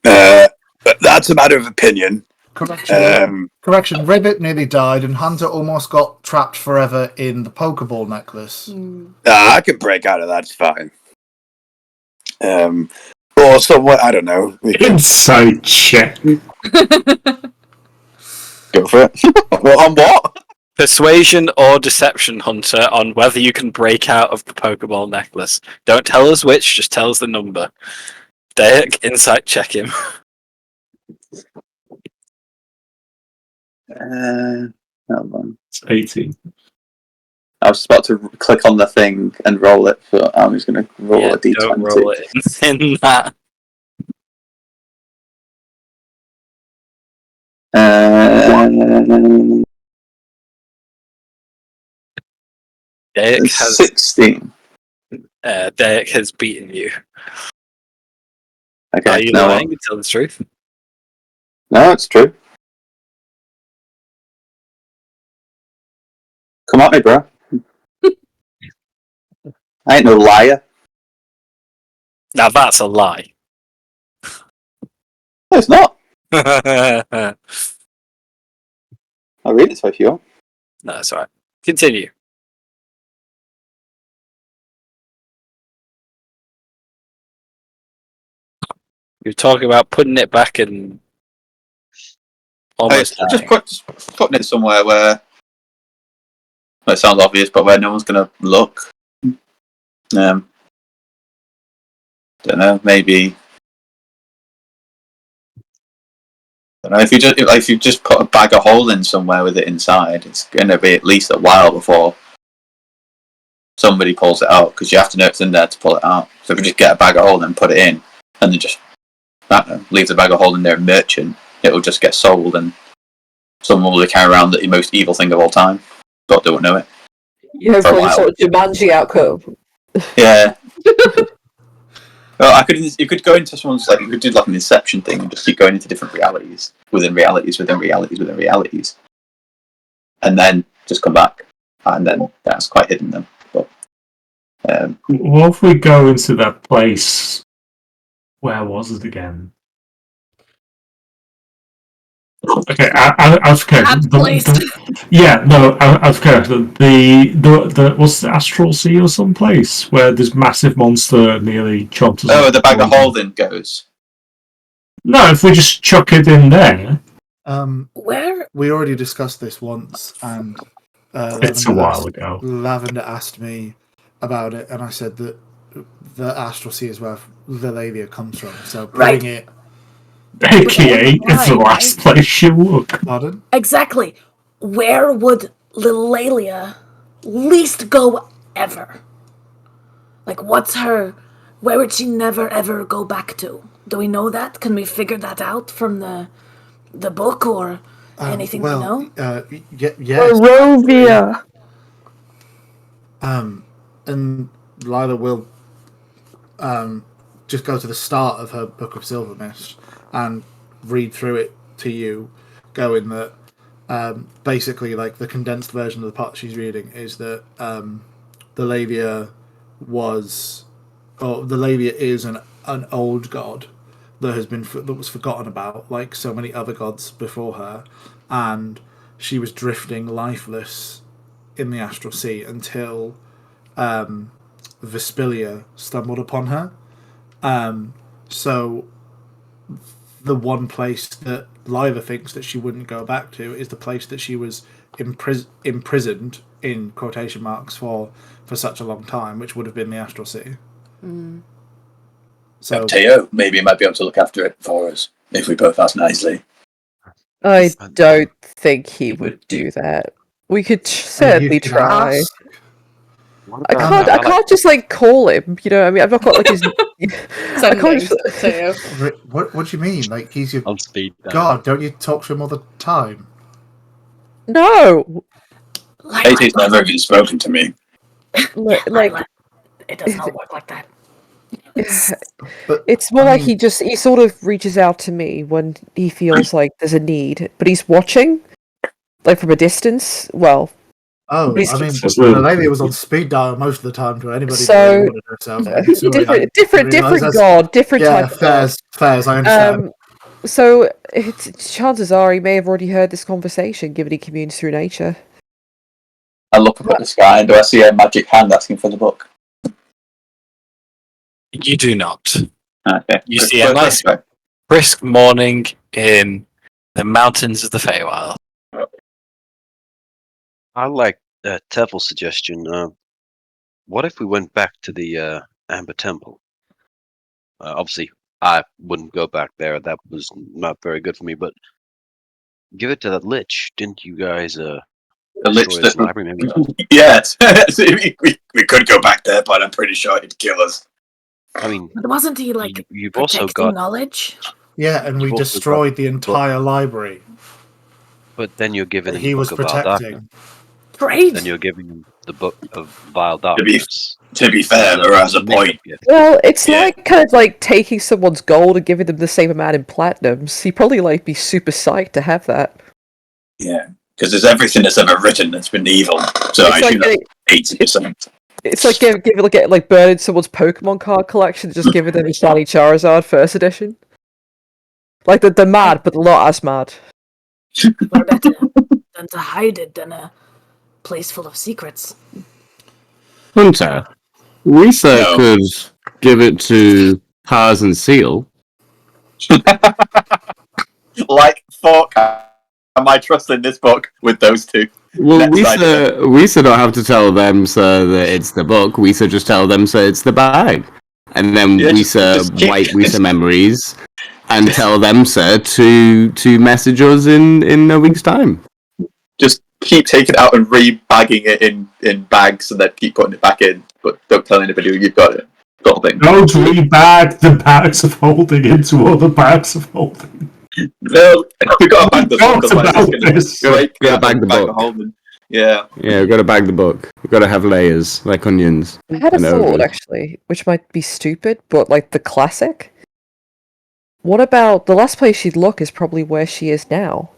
But that's a matter of opinion. Correction, Ribbit nearly died, and Hunter almost got trapped forever in the Pokeball necklace. I can break out of that, it's fine. Or somewhat, I don't know. Insight check. Go for it. On what? Persuasion or deception, Hunter, on whether you can break out of the Pokeball necklace. Don't tell us which, just tell us the number. Derek, insight check him. Hold on. It's 18. I was about to click on the thing and roll it, so I'm just going to roll a d20. Don't roll it in that. Derek has 16. Derek has beaten you. Okay, Are you now lying? what? Tell the truth. No, it's true. Come at me, bro. I ain't no liar. Now that's a lie. No, it's not. No, I'll read it to if you want. that's alright. Continue. You're talking about putting it back and almost Just dying. putting it somewhere where, well, it sounds obvious, but where no one's going to look. Don't know, maybe. Don't know, if you just put a bag of holding somewhere with it inside, it's going to be at least a while before somebody pulls it out, because you have to know it's in there to pull it out. So if you just get a bag of holding and put it in, and then just leave the bag of holding there merchant, it will just get sold, and someone will carry around the most evil thing of all time, but they won't know it. You have For a some while. sort of Jumanji outcome. Yeah. Well, you could go into someone's, you could do like an Inception thing and just keep going into different realities within realities within realities within realities, and then just come back, and then that's quite hidden then. But What if we go into that place? Where was it again? Okay, I've forgotten. Yeah, no, I've forgotten. The what's the Astral Sea or someplace where this massive monster nearly chomped us. Oh, the bag of holding goes. No, if we just chuck it in there. Where? We already discussed this once, and It's a while ago. Lavender asked me about it, and I said that the Astral Sea is where the Lalia comes from. So putting it, AKA, it's the last place you look. Pardon? Exactly. Where would Lilalia least go ever? Like, what's her... Where would she never, ever go back to? Do we know that? Can we figure that out from the book or anything we know? Yes. Barovia. And Lila will just go to the start of her Book of Silver Mist and read through it to you, going that basically, like, the condensed version of the part she's reading is that the Lavia is an old god that was forgotten about, like so many other gods before her, and she was drifting lifeless in the Astral Sea until Vespilia stumbled upon her. So the one place that Lila thinks that she wouldn't go back to is the place that she was imprisoned, in quotation marks, for such a long time, which would have been the Astral Sea. So Teo maybe might be able to look after it for us if we both ask nicely. I don't think he would do that. We could certainly try. I can't just like call him. You know what I mean? I've not got like his. I can't just... What do you mean? Like, he's your on speed god? Don't you talk to him all the time? No. AT's never even spoken to me. Like, it does not work like that. It's more like he sort of reaches out to me when he feels like there's a need, but he's watching, like from a distance. Well, I mean, the lady was on speed dial most of the time to anybody. So different god, different type of god. Fairs, I understand. So chances are he may have already heard this conversation, given he communes through nature. I look up at the sky, and do I see a magic hand asking for the book? You do not. Okay. You see a nice, brisk morning in the mountains of the Feywild. I like Tevel's suggestion. What if we went back to the Amber Temple? Obviously, I wouldn't go back there. That was not very good for me. But give it to that lich. Didn't you guys the lich destroy his library? Maybe. Yes. we could go back there, but I'm pretty sure he'd kill us. I mean, but wasn't he like you've also got knowledge? Yeah, and we destroyed the entire library. But then you're giving him he the was book of Vile protecting. Great. Then you're giving him the book of Vile Darkness. To be fair, there has a point. Well, it's like kind of like taking someone's gold and giving them the same amount in platinums. He'd probably like be super psyched to have that. Yeah, because there's everything that's ever written that's been evil. So I should have 80%. It's like like burning someone's Pokemon card collection, just giving them a shiny Charizard first edition. Like they're mad, but they're not as mad. We're better than to hide it in a place full of secrets. Hunter, Risa could give it to Pars and Seal. Like, fuck, am I trusting this book with those two? Well, Risa don't have to tell them, sir, that it's the book. Risa just tell them, sir, it's the bag. And then Risa wipe Risa memories and tell them, sir, to message us in a week's time. Just keep taking it out and re-bagging it in bags and then keep putting it back in, but don't tell anybody you've got it. Sort of thing. Don't re-bag the bags of holding into other bags of holding. No, we've got to bag the book. Gotta bag the book. Yeah, we've got to bag the book. We've got to have layers, like onions. I had a thought, actually, which might be stupid, but like the classic. What about the last place she'd look is probably where she is now?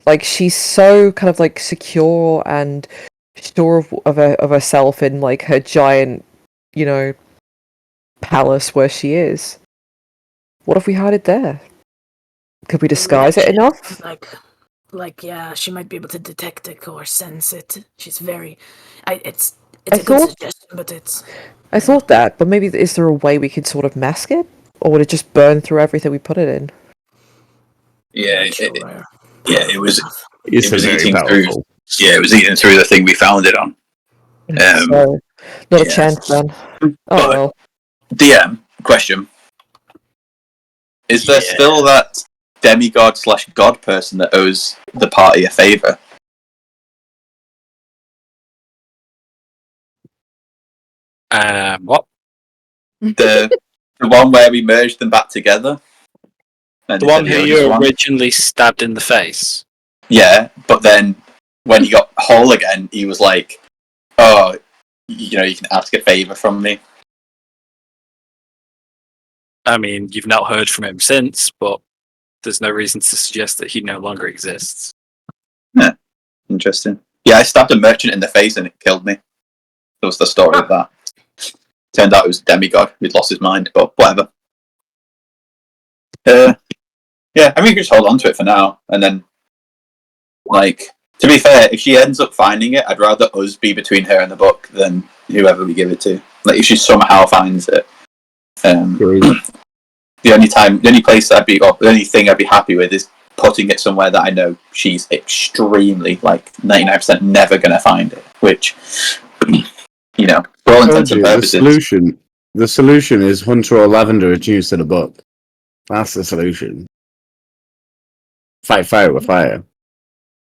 Like, she's so kind of like secure and sure of herself in like her giant, palace where she is. What if we hid it there? Could we disguise it enough? Yeah, she might be able to detect it or sense it. She's very. It's I a good thought- suggestion, but it's. I thought that, but maybe is there a way we could sort of mask it? Or would it just burn through everything we put it in? Yeah, it was. It's It was very eating powerful. through. Yeah, it was eating through the thing we found it on. So, not a chance then. Oh But- well. DM question: is there still that demigod / god person that owes the party a favor? What? The one where we merged them back together. And The they one said who he owed you us one? originally stabbed in the face. Yeah, but then when he got whole again, he was like, "Oh, you know, you can ask a favor from me." I mean, you've not heard from him since, but there's no reason to suggest that he no longer exists. Yeah, interesting. Yeah, I stabbed a merchant in the face and it killed me. That was the story of that. Turned out it was a demigod who'd lost his mind, but whatever. Yeah, I mean, we can just hold on to it for now, and then, like, to be fair, if she ends up finding it, I'd rather us be between her and the book than whoever we give it to. Like, if she somehow finds it, the only thing I'd be happy with is putting it somewhere that I know she's extremely, like, 99% never going to find it, which, you know, for all intents and purposes. The solution is Hunter or Lavender are used in a book. That's the solution. Fight fire with fire.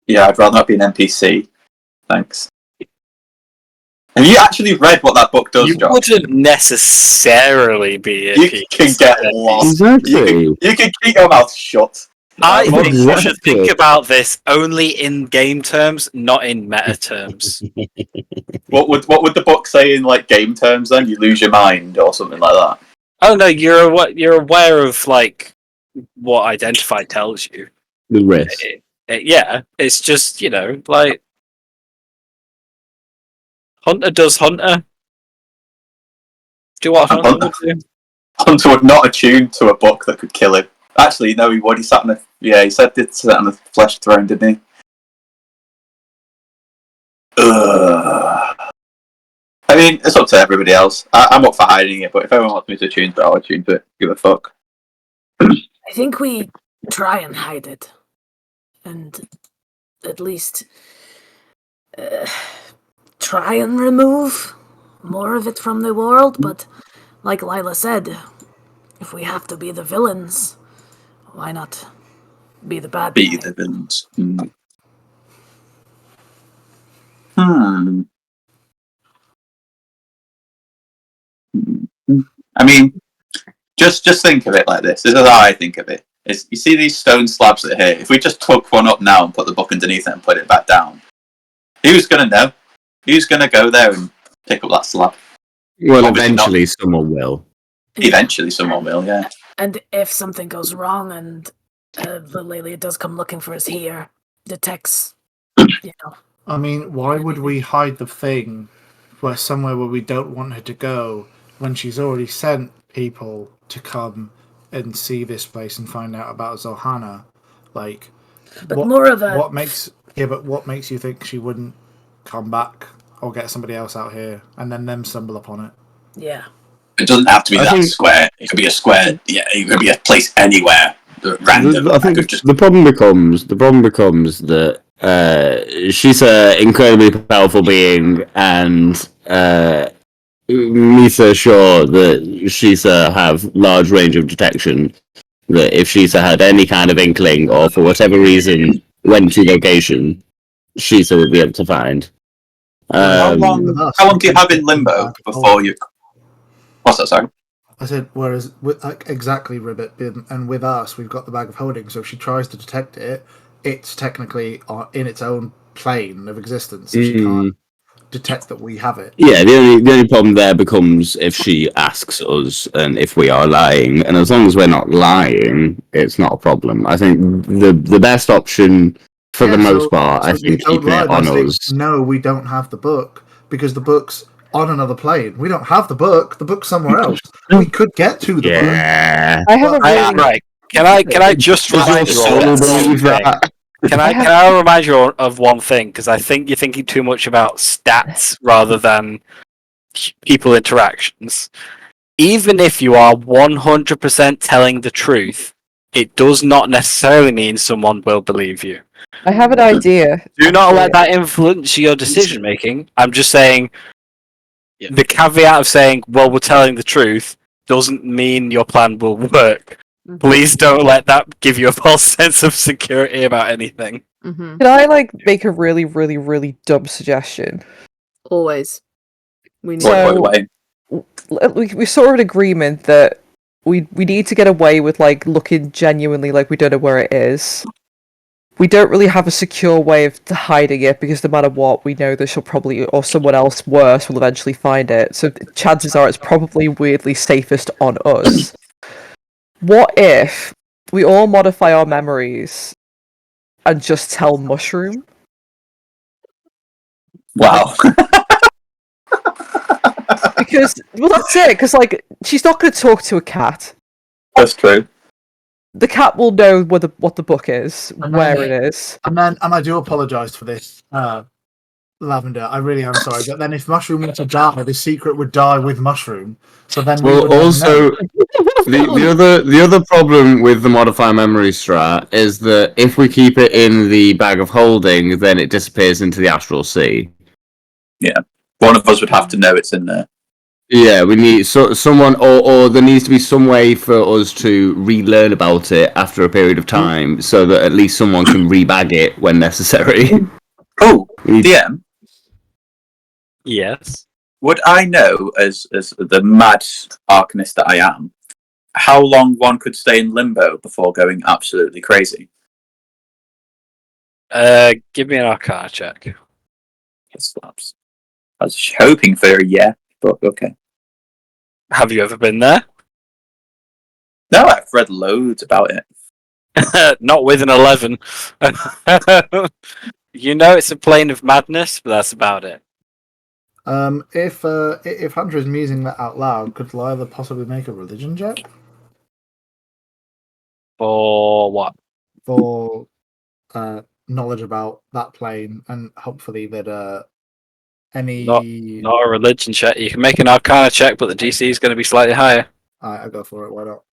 Yeah, I'd rather not be an NPC. Thanks. Have you actually read what that book does, You John? wouldn't necessarily be a You can get lost. Exactly. You can keep your mouth shut. I think we should Exactly. think about this only in game terms, not in meta terms. What would the book say in like game terms? Then you lose your mind or something like that. Oh no, you're aware of like what Identify tells you. The risk. Yeah, it's just like Hunter does Hunter. Do what And Hunter would do. Hunter would not attune to a book that could kill him. Actually, no, he would. He sat on he said it sat on the flesh throne, didn't he? Ugh. I mean, it's up to everybody else. I'm up for hiding it, but if everyone wants me to attune to it, I'll attune to it. Give a fuck. I think we try and hide it, and at least try and remove more of it from the world. But like Lila said, if we have to be the villains, why not be the bad guy? Be the villains. I mean, just think of it like this. This is how I think of it. Is you see these stone slabs that are here? If we just took one up now and put the book underneath it and put it back down, who's gonna know? Who's gonna go there and pick up that slab? Well, eventually someone will. Eventually someone will, yeah. And if something goes wrong and the Lelia does come looking for us here, detects, I mean, why would we hide the thing somewhere where we don't want her to go when she's already sent people to come and see this place and find out about Zohana? Like, but what makes you think she wouldn't come back or get somebody else out here and then them stumble upon it? Yeah. It doesn't have to be square. It could be a square. Yeah, it could be a place anywhere. Random. I think the problem becomes that she's an incredibly powerful being, and Misa sure that Shisa have large range of detection. That if Shisa had any kind of inkling, or for whatever reason went to location, Shisa would be able to find. How long do you have in limbo before you? What's that? Sorry. I said, whereas exactly, Ribbit, and with us, we've got the bag of holding. So if she tries to detect it, it's technically in its own plane of existence. So she can't detect that we have it. Yeah, the only problem there becomes if she asks us and if we are lying. And as long as we're not lying, it's not a problem. I think the best option for the most part, I think, keeping it on us. No, we don't have the book because the book's on another plane. We don't have the book. The book's somewhere else. We could get to the book. I have a right. Can I just remind you all? Can I remind you of one thing? Because I think you're thinking too much about stats rather than people interactions. Even if you are 100% telling the truth, it does not necessarily mean someone will believe you. I have an idea. Do not let that influence your decision making. I'm just saying the caveat of saying, well, we're telling the truth doesn't mean your plan will work. Please don't let that give you a false sense of security about anything. Can I make a really, really, really dumb suggestion? Always. We need we sort of an agreement that we need to get away with looking genuinely like we don't know where it is. We don't really have a secure way of hiding it because no matter what, we know that she'll probably, or someone else worse will eventually find it. So chances are it's probably weirdly safest on us. What if we all modify our memories and just tell Mushroom? Wow. Because, well, that's it. Because she's not going to talk to a cat. That's true. The cat will know what the book is, where it is. And I do apologise for this, Lavender. I really am sorry. But then if Mushroom were to die, the secret would die with Mushroom. So then we would also, know. the other problem with the modify memory strat is that if we keep it in the bag of holding, then it disappears into the astral sea. Yeah, one of us would have to know it's in there. Yeah, we need someone, or there needs to be some way for us to relearn about it after a period of time, so that at least someone can rebag it when necessary. Oh, DM. Yes. Would I know, as the mad arcanist that I am, how long one could stay in limbo before going absolutely crazy? Give me an Arcana check. Slaps. I was hoping for a yeah, but okay. Have you ever been there? No, I've read loads about it. Not with an 11. You know it's a plane of madness, but that's about it. If Hunter is musing that out loud, could Lila possibly make a religion check? For what? For knowledge about that plane, and hopefully that any... Not a religion check. You can make an Arcana check, but the DC is going to be slightly higher. Alright, I'll go for it. Why not?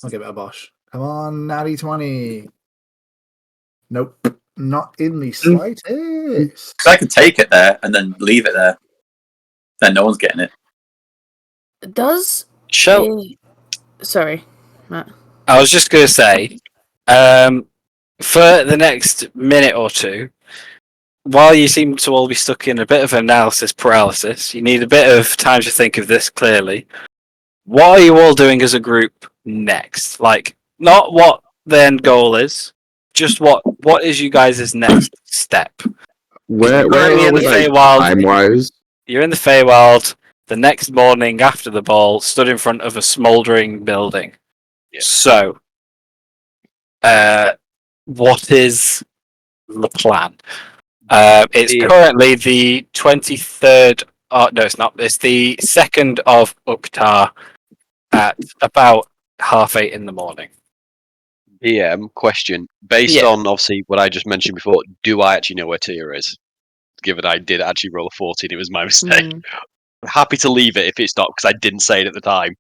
I'll give it a bosh. Come on, natty 20. Nope. Not in the slightest. Because I could take it there and then leave it there. Then no one's getting it. Does... Sorry, Matt. I was just going to say, for the next minute or two, while you seem to all be stuck in a bit of analysis paralysis, you need a bit of time to think of this clearly. What are you all doing as a group next? Not what the end goal is, just what is you guys' next step? Where You're in the Feywild. Time-wise? You're in the Feywild the next morning after the ball, stood in front of a smouldering building. Yeah. So, what is the plan? It's currently the 23rd. No, it's not. It's the 2nd of Uktar at about 8:30 in the morning. DM question. Based on, obviously, what I just mentioned before, do I actually know where Tia is? Given I did actually roll a 14, it was my mistake. I'm happy to leave it if it's not, because I didn't say it at the time.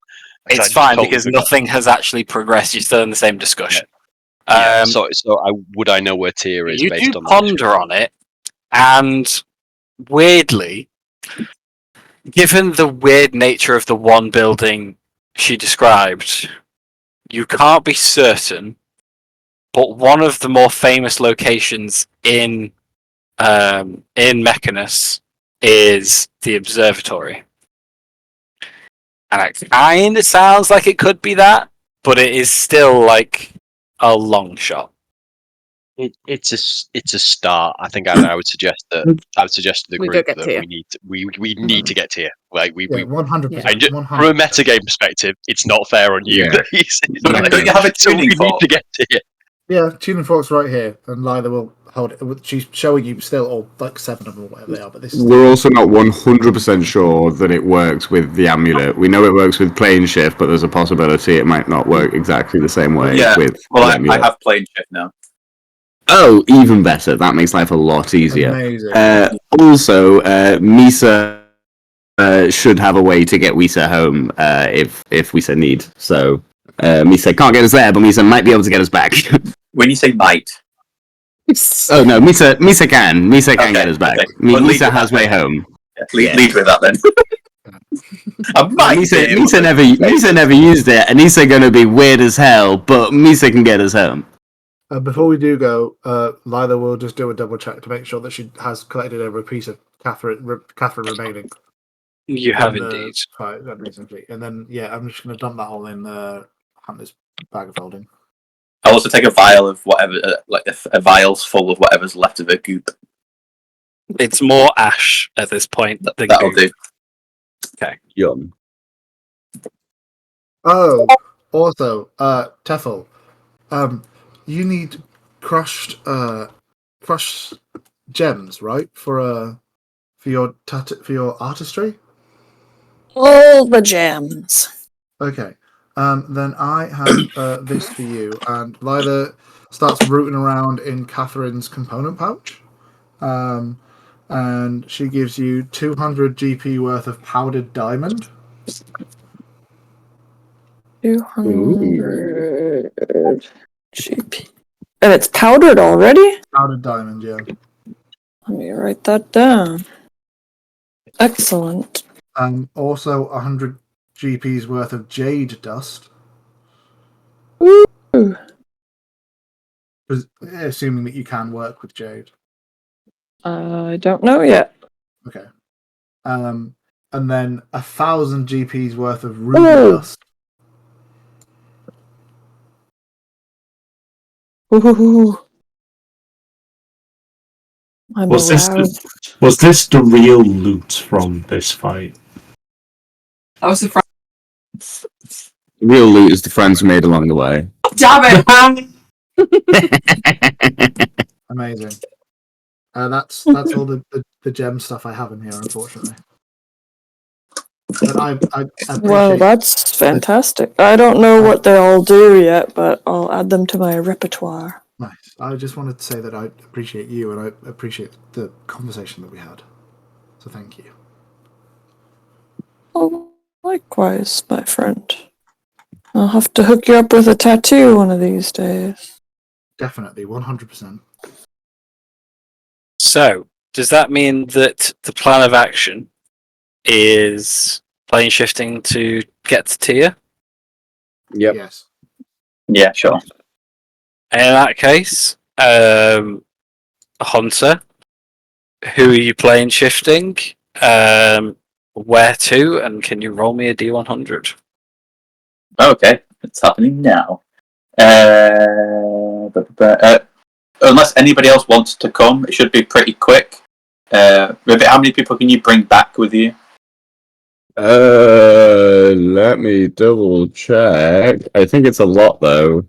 It's fine, because nothing has actually progressed. You're still in the same discussion. Yeah. So would I know where Tia is You based do on ponder on it, and weirdly, given the weird nature of the one building she described, you can't be certain, but one of the more famous locations in Mechanus is the observatory. And it kind of sounds like it could be that, but it is still a long shot. It's a start. I think I would suggest that to the group that we need to get here. 100%. From a metagame perspective, it's not fair on you. Don't you have a tuning we need to get here. Yeah, tuning forks right here, and Lila will hold it. She's showing you still all like 7 of them or whatever they are. But this is We're also not 100% sure that it works with the amulet. We know it works with plane shift, but there's a possibility it might not work exactly the same way with well, the I amulet. have plane shift now. Oh, even better. That makes life a lot easier. Amazing. Also, Misa should have a way to get Wisa home if Wisa need. So Misa can't get us there, but Misa might be able to get us back. When you say might, Oh no, Misa can. Misa can get us back. okay. Well, lead Misa with has that way then. home. Yeah, lead, Yeah. lead with that then. I might be able Misa to- never used it, and Misa gonna be weird as hell, but Misa can get us home. Before we do go, Lila will just do a double check to make sure that she has collected over a piece of Catherine remaining. You have in the indeed. fight that recently. And then, yeah, I'm just going to dump that all in Hunter's bag of holding. I'll also take a vial of whatever, like a vial's full of whatever's left of her goop. It's more ash at this point than That'll goop. do. Okay. Yum. Oh, also, Tefel, you need crushed gems, right? For your artistry. All the gems. Okay. Then I have this for you, and Lila starts rooting around in Catherine's component pouch. And she gives you 200 GP worth of powdered diamond. 200 GP. And it's powdered already? Powdered diamond, yeah. Let me write that down. Excellent. Also 100 GP's worth of jade dust. Ooh. Assuming that you can work with jade. I don't know yet. Okay. And then 1,000 GP's worth of ruby Ooh. dust. Ooh. I'm Was aroused. this the real loot from this fight? That was the front. Real loot is the friends we made along the way. Damn it! Amazing. That's all the gem stuff I have in here, unfortunately. But I appreciate. Well, that's fantastic. I don't know what they all do yet, but I'll add them to my repertoire. Nice. I just wanted to say that I appreciate you and I appreciate the conversation that we had. So thank you. Oh, likewise, my friend. I'll have to hook you up with a tattoo one of these days. Definitely, 100%. So, does that mean that the plan of action is plane shifting to get to Tia? Yep. Yes. Yeah, sure. In that case, Hunter, who are you plane shifting? Where to? And can you roll me a D100? Okay, it's happening now. Unless anybody else wants to come, it should be pretty quick. Ribbit, how many people can you bring back with you? Let me double check. I think it's a lot though.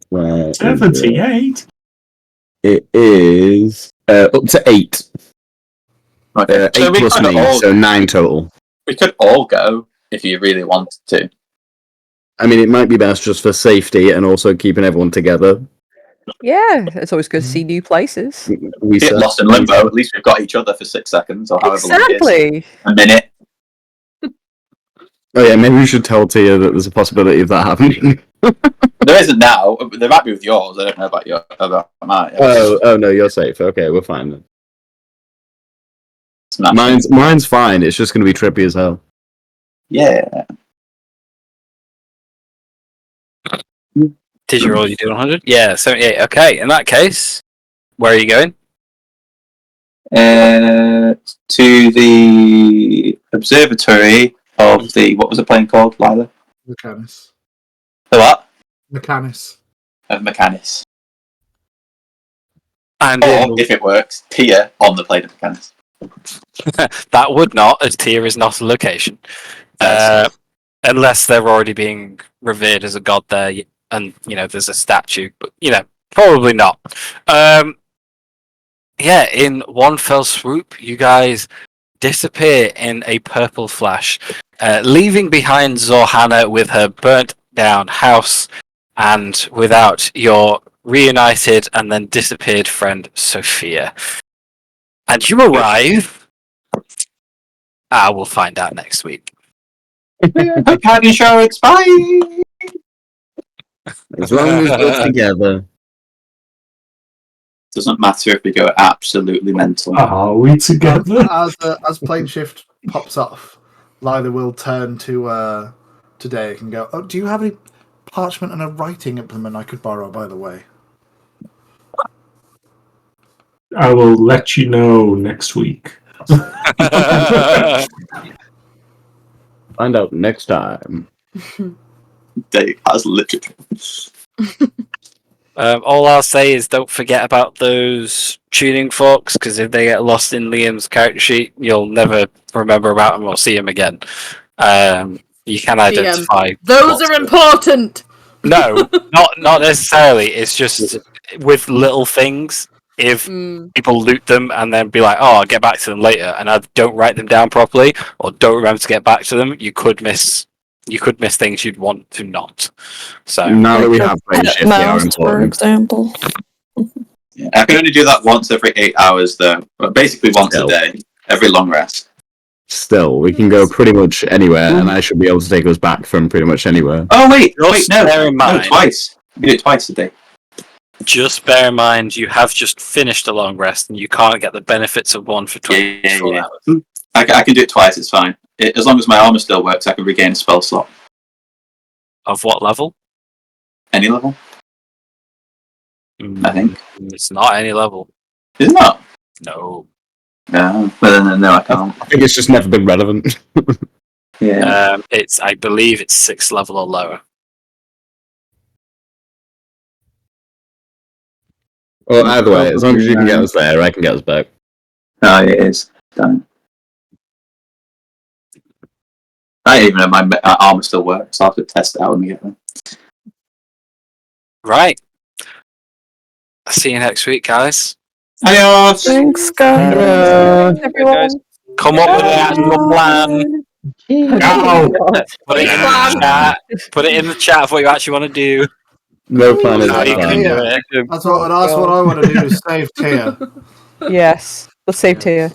Where is it? 78? It is up to 8. Okay, 8 plus me, so 9 total. We could all go if you really wanted to. I mean, it might be best just for safety and also keeping everyone together. Yeah, it's always good to see new places. We Get lost in limbo. At least we've got each other for 6 seconds or however long it is. Exactly. A minute. Oh yeah, maybe we should tell Tia that there's a possibility of that happening. There isn't now. There might be with yours. I don't know about your about mine. Oh no, you're safe. Okay, we're fine then. Smashing. Mine's fine. It's just going to be trippy as hell. Yeah. Did you roll your D100? Yeah, 78. Okay, in that case, where are you going? To the observatory of the, what was the plane called, Lila? Mechanis. The what? Mechanis. Of Mechanis. And Or, if it works, Tia on the plane of Mechanis. that would not, as Tia is not a location. unless they're already being revered as a god there, and there's a statue. But probably not. Yeah, in one fell swoop, you guys disappear in a purple flash, leaving behind Zorhana with her burnt down house, and without your reunited and then disappeared friend Sophia. And you arrive. We'll find out next week. I can't insurance. Bye. As long as we're together. Doesn't matter if we go absolutely mental. Are we together? As plane shift pops off, Lila will turn to Dake and go, "Oh, do you have any parchment and a writing implement I could borrow, by the way?" I will let you know next week. Find out next time. Dake has literature. All I'll say is don't forget about those tuning forks, because if they get lost in Liam's character sheet, you'll never remember about them or see them again. You can identify. Those are important! No, not necessarily. It's just with little things. If people loot them and then be like, "Oh, I'll get back to them later," and I don't write them down properly or don't remember to get back to them, you could miss things you'd want to not. So now that we have friendship, they are mouse, for important. example. Yeah, I can only do that once every 8 hours, though. But basically once a day, every long rest. Still, we can go pretty much anywhere, and I should be able to take us back from pretty much anywhere. Oh wait, bear in mind, twice. You do it twice a day. Just bear in mind, you have just finished a long rest, and you can't get the benefits of one for 24 hours. I can do it twice. It's fine. As long as my armor still works, I can regain a spell slot. Of what level? Any level? I think it's not any level. Is it not? No. No, but no, I can't. I think it's just never been relevant. Yeah. I believe it's 6th level or lower. Well, either way, as long as you can get us there, I can get us back. No, it is. Done. I don't even know my armor still works. I'll have to test it out when we get there. Right. I'll see you next week, guys. Adios! Thanks, guys. Everyone. Come up with an actual plan. Put it in the chat. Put it in the chat of what you actually want to do. No plan is How you fine. gonna do it. That's what I want to do is save Tia. Yes. Let's save Tia.